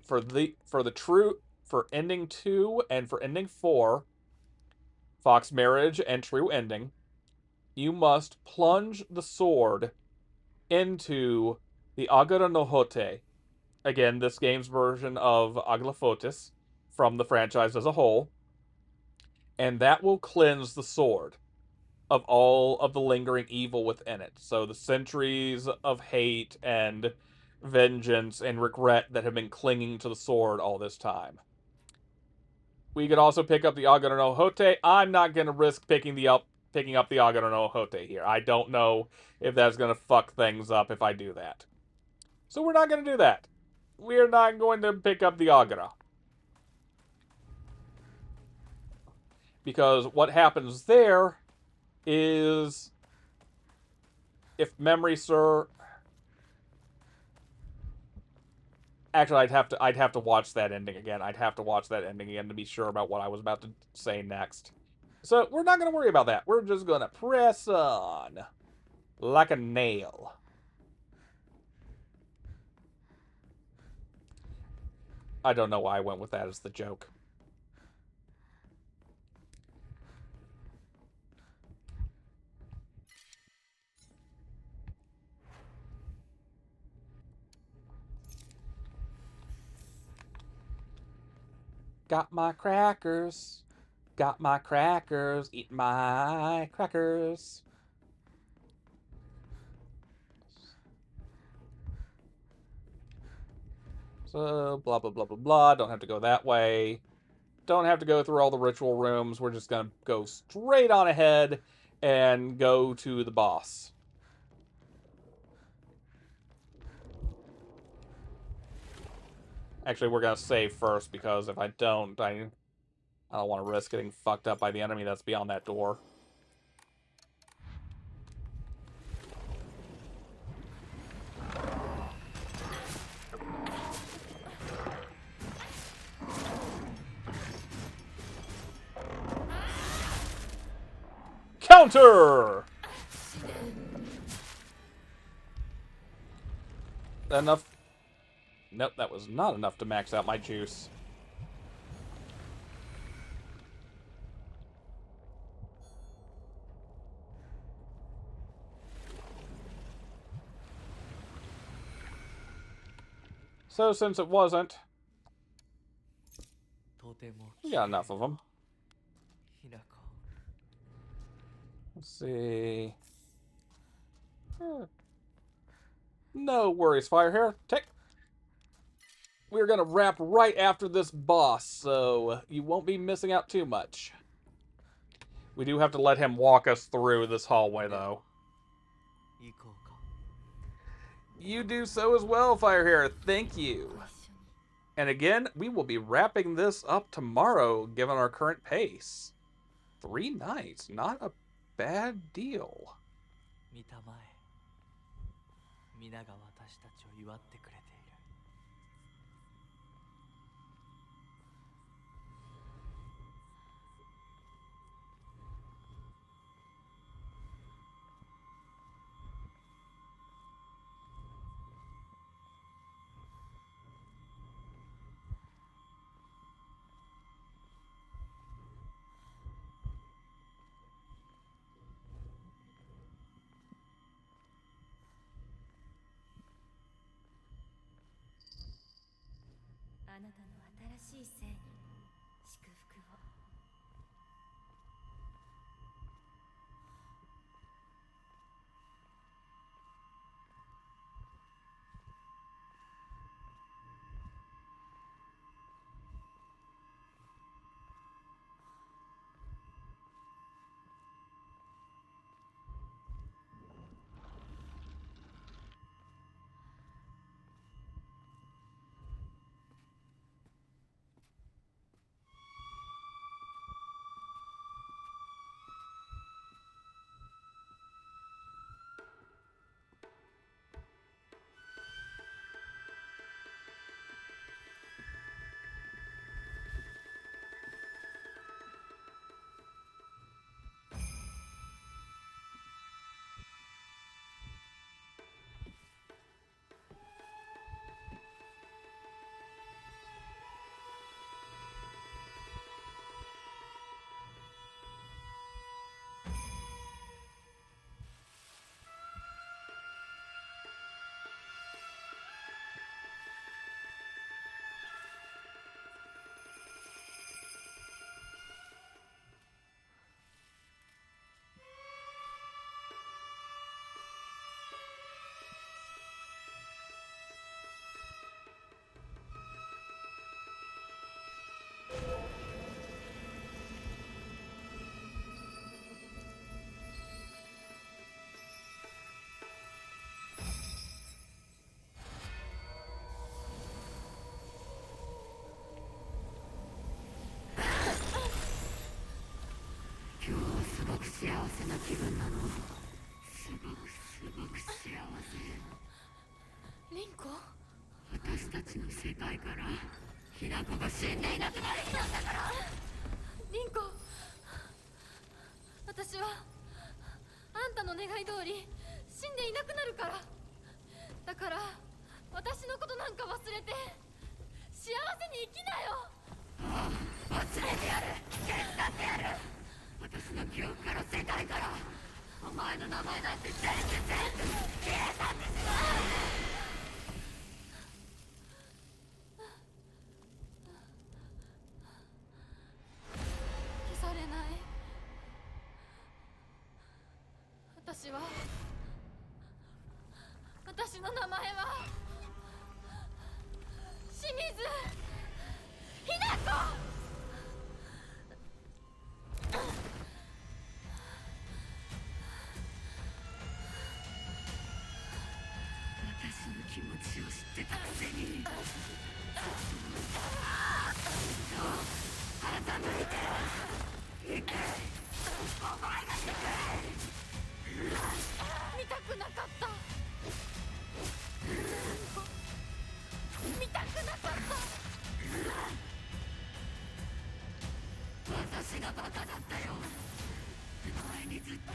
For ending 2 and for ending 4, Fox Marriage and True Ending, you must plunge the sword into the Agara no Hote. Again, this game's version of Aglafotis from the franchise as a whole. And that will cleanse the sword of all of the lingering evil within it. So the centuries of hate and vengeance and regret that have been clinging to the sword all this time. We could also pick up the Agara no Hote. I'm not going to risk picking picking up the Agaro no Hote here. I don't know if that's going to fuck things up if I do that. So we're not going to do that. We're not going to pick up the Agaro. Because what happens there is, if memory serves, actually, I'd have to watch that ending again. I'd have to watch that ending again to be sure about what I was about to say next. So we're not going to worry about that. We're just going to press on like a nail. I don't know why I went with that as the joke. Got my crackers. Got my crackers. Eat my crackers. So, blah, blah, blah, blah, blah. Don't have to go that way. Don't have to go through all the ritual rooms. We're just going to go straight on ahead and go to the boss. Actually, we're going to save first, because if I don't, I don't want to risk getting fucked up by the enemy that's beyond that door. Counter! Enough. Nope, that was not enough to max out my juice. So since it wasn't, we got enough of them. Let's see. No worries, Firehair. We're gonna wrap right after this boss, so you won't be missing out too much. We do have to let him walk us through this hallway, though. You do so as well, Firehair. Thank you. And again, we will be wrapping this up tomorrow, given our current pace. 3 nights, not a bad deal. 見たまえ皆が私たちを祝ってくれているあなたの新しい生に祝福を。せな気分なの。すごくすごく幸せ。リンコ？私たちの世界からひなこが死んでいなくなる日なんだから。リンコ、私はあんたの願い通り死んでいなくなるから。だから私のことなんか忘れて幸せに生きなよ。忘れてやる。手伝ってやる。私の記憶から世界からお前の名前なんて全部消え去ってしまう。消されない。私の名前は清水ひな子。私の気持ちを知ってたくせに。傾いて行け。お前が行け。見たくなかった。見たくなかった。私がバカだったよ。前にずっと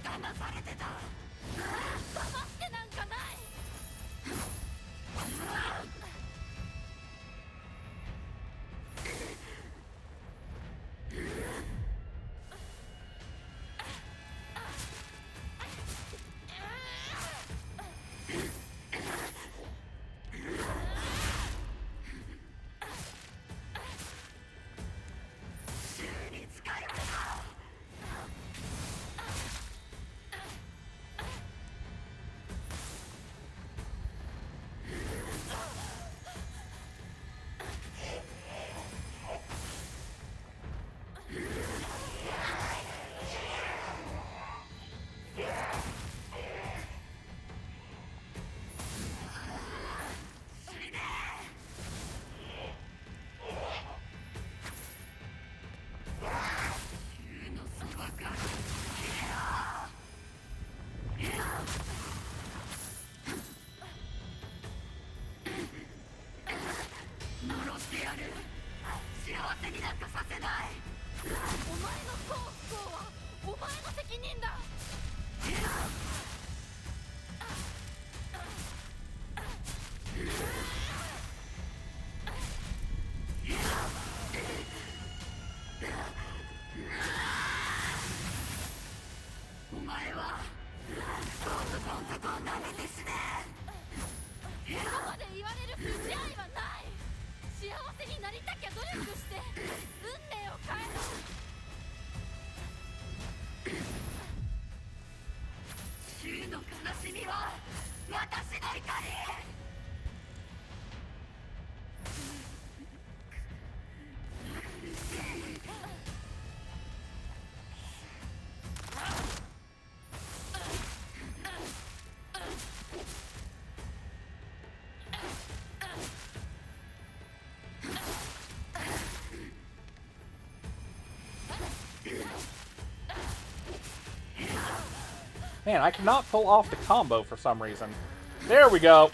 騙されてた。騙してなんかない。幸せになんかさせない。お前の幸不幸はお前の責任だ。お前はどんな目ですね。ここまで言われる筋合いはない。幸せになりたきゃ努力して運命を変えろ。柊の悲しみは私の怒り。Man, I cannot pull off the combo for some reason. There we go.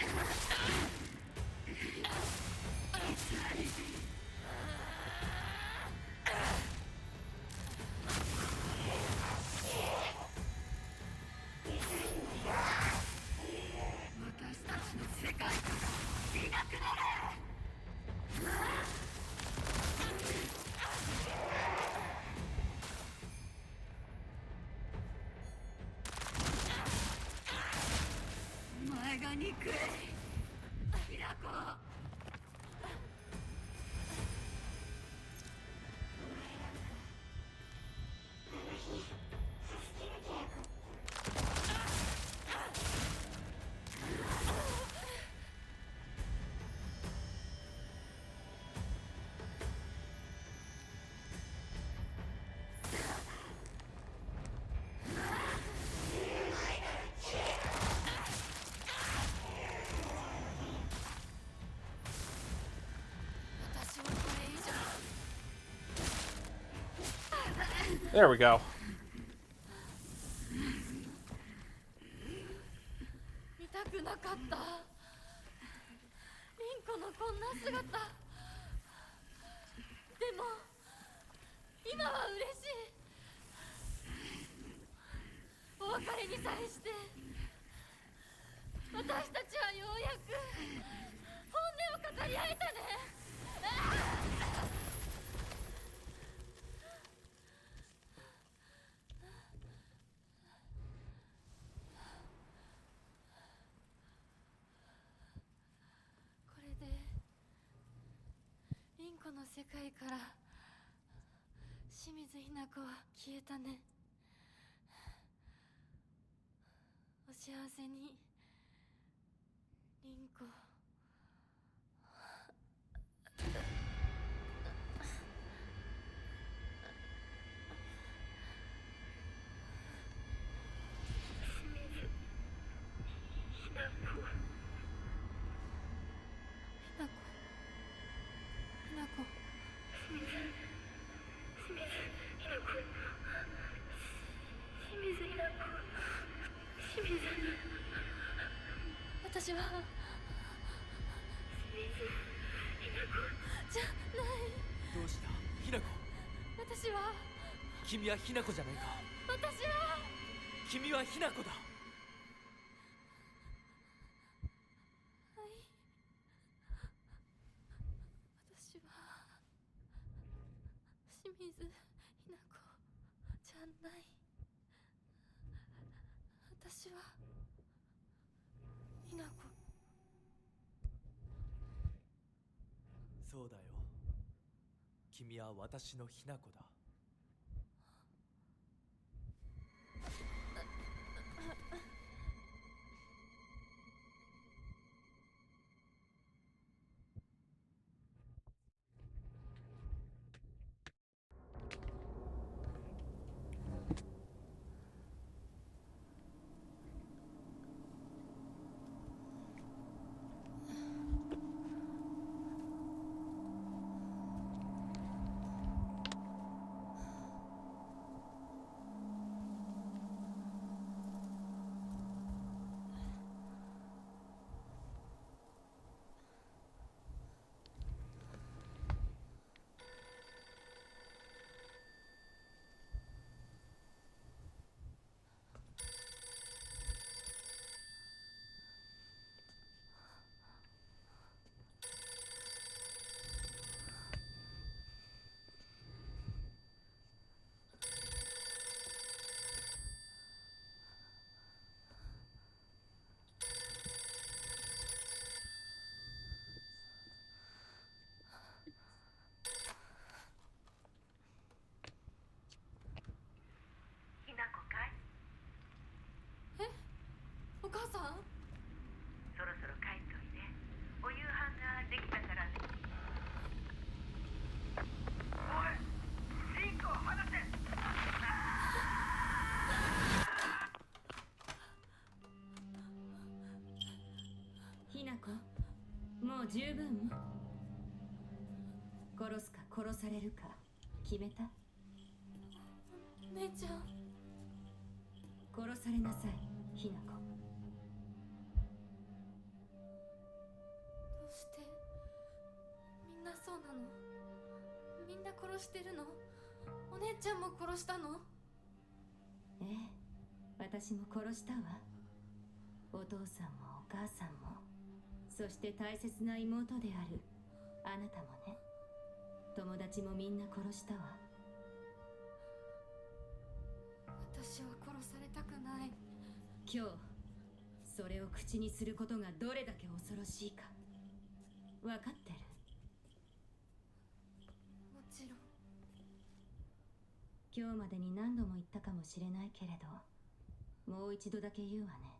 There we go. は嬉しい。お別れに際して私たちはようやく本音を語り合えたね。これで凛子の世界から清水ひな子は消えたね。お幸せに凛子。ひな子、ひな子。私はじゃない。どうしたひな子。私は君はひな子じゃないか。私は君はひな子だ。はい。私は清水ひな子じゃない。私はひな子。そうだよ。君は私のひな子だ。お母さん。そろそろ帰っといで。お夕飯ができたからね。おい、リンコを離せ。ひな子、もう十分。殺すか殺されるか決めた？お姉ちゃん。殺されなさい、ひな子。どうしてみんなそうなの？みんな殺してるの？お姉ちゃんも殺したの？ええ、私も殺したわ。お父さんもお母さんも、そして大切な妹であるあなたもね。友達もみんな殺したわ。私は殺されたくない。今日それを口にすることがどれだけ恐ろしいか分かってる？もちろん。今日までに何度も言ったかもしれないけれど、もう一度だけ言うわね。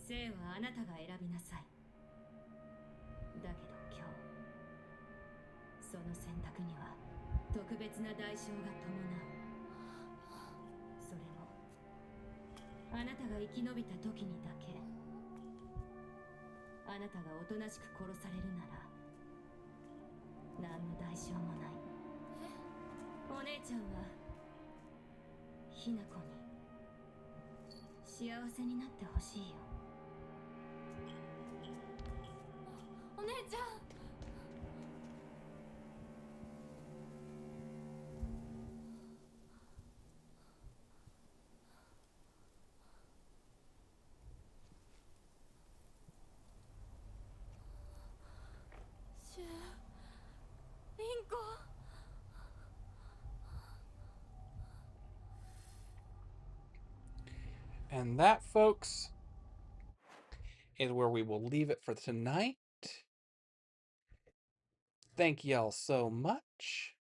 生はあなたが選びなさい。だけど今日、その選択には特別な代償が伴う。それもあなたが生き延びた時にだけ。あなたがおとなしく殺されるなら何の代償もない。お姉ちゃんはひな子に幸せになってほしいよ。お姉ちゃん。And that, folks, is where we will leave it for tonight. Thank y'all so much.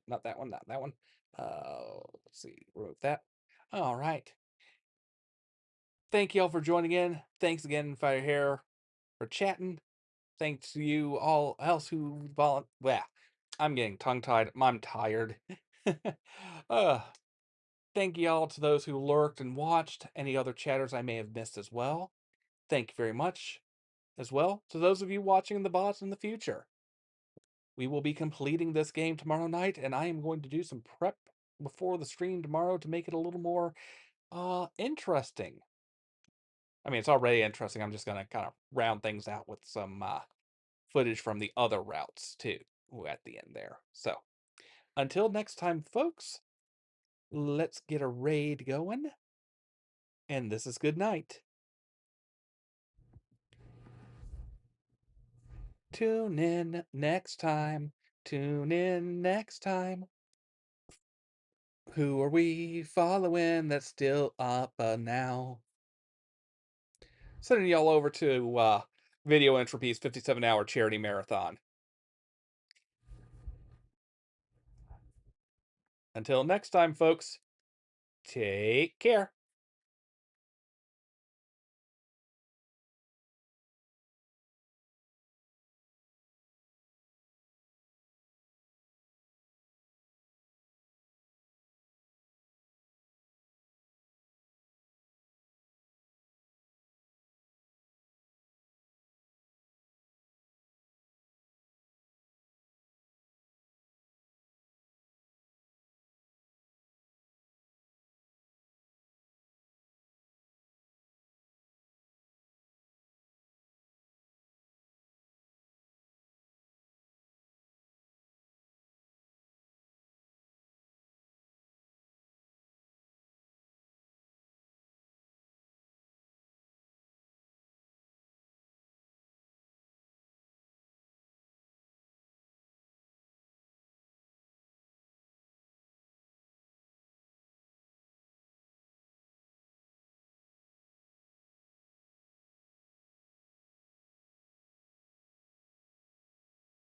Not that one, not that one. Let's see, remove that. All right. Thank y'all for joining in. Thanks again, Fire Hair, for chatting. Thanks to you all else who I'm getting tongue-tied. I'm tired. uh, thank y'all to those who lurked and watched. Any other chatters I may have missed as well. Thank you very much as well to those of you watching the bots in the future. We will be completing this game tomorrow night, and I am going to do some prep before the stream tomorrow to make it a little more interesting. I mean, it's already interesting. I'm just going to kind of round things out with some footage from the other routes too at the end there. So, until next time, folks, let's get a raid going. And this is good night. Tune in next time. Tune in next time. Who are we following that's still up now? Sending y'all over to Video Entropy's 57-hour charity marathon. Until next time, folks, take care.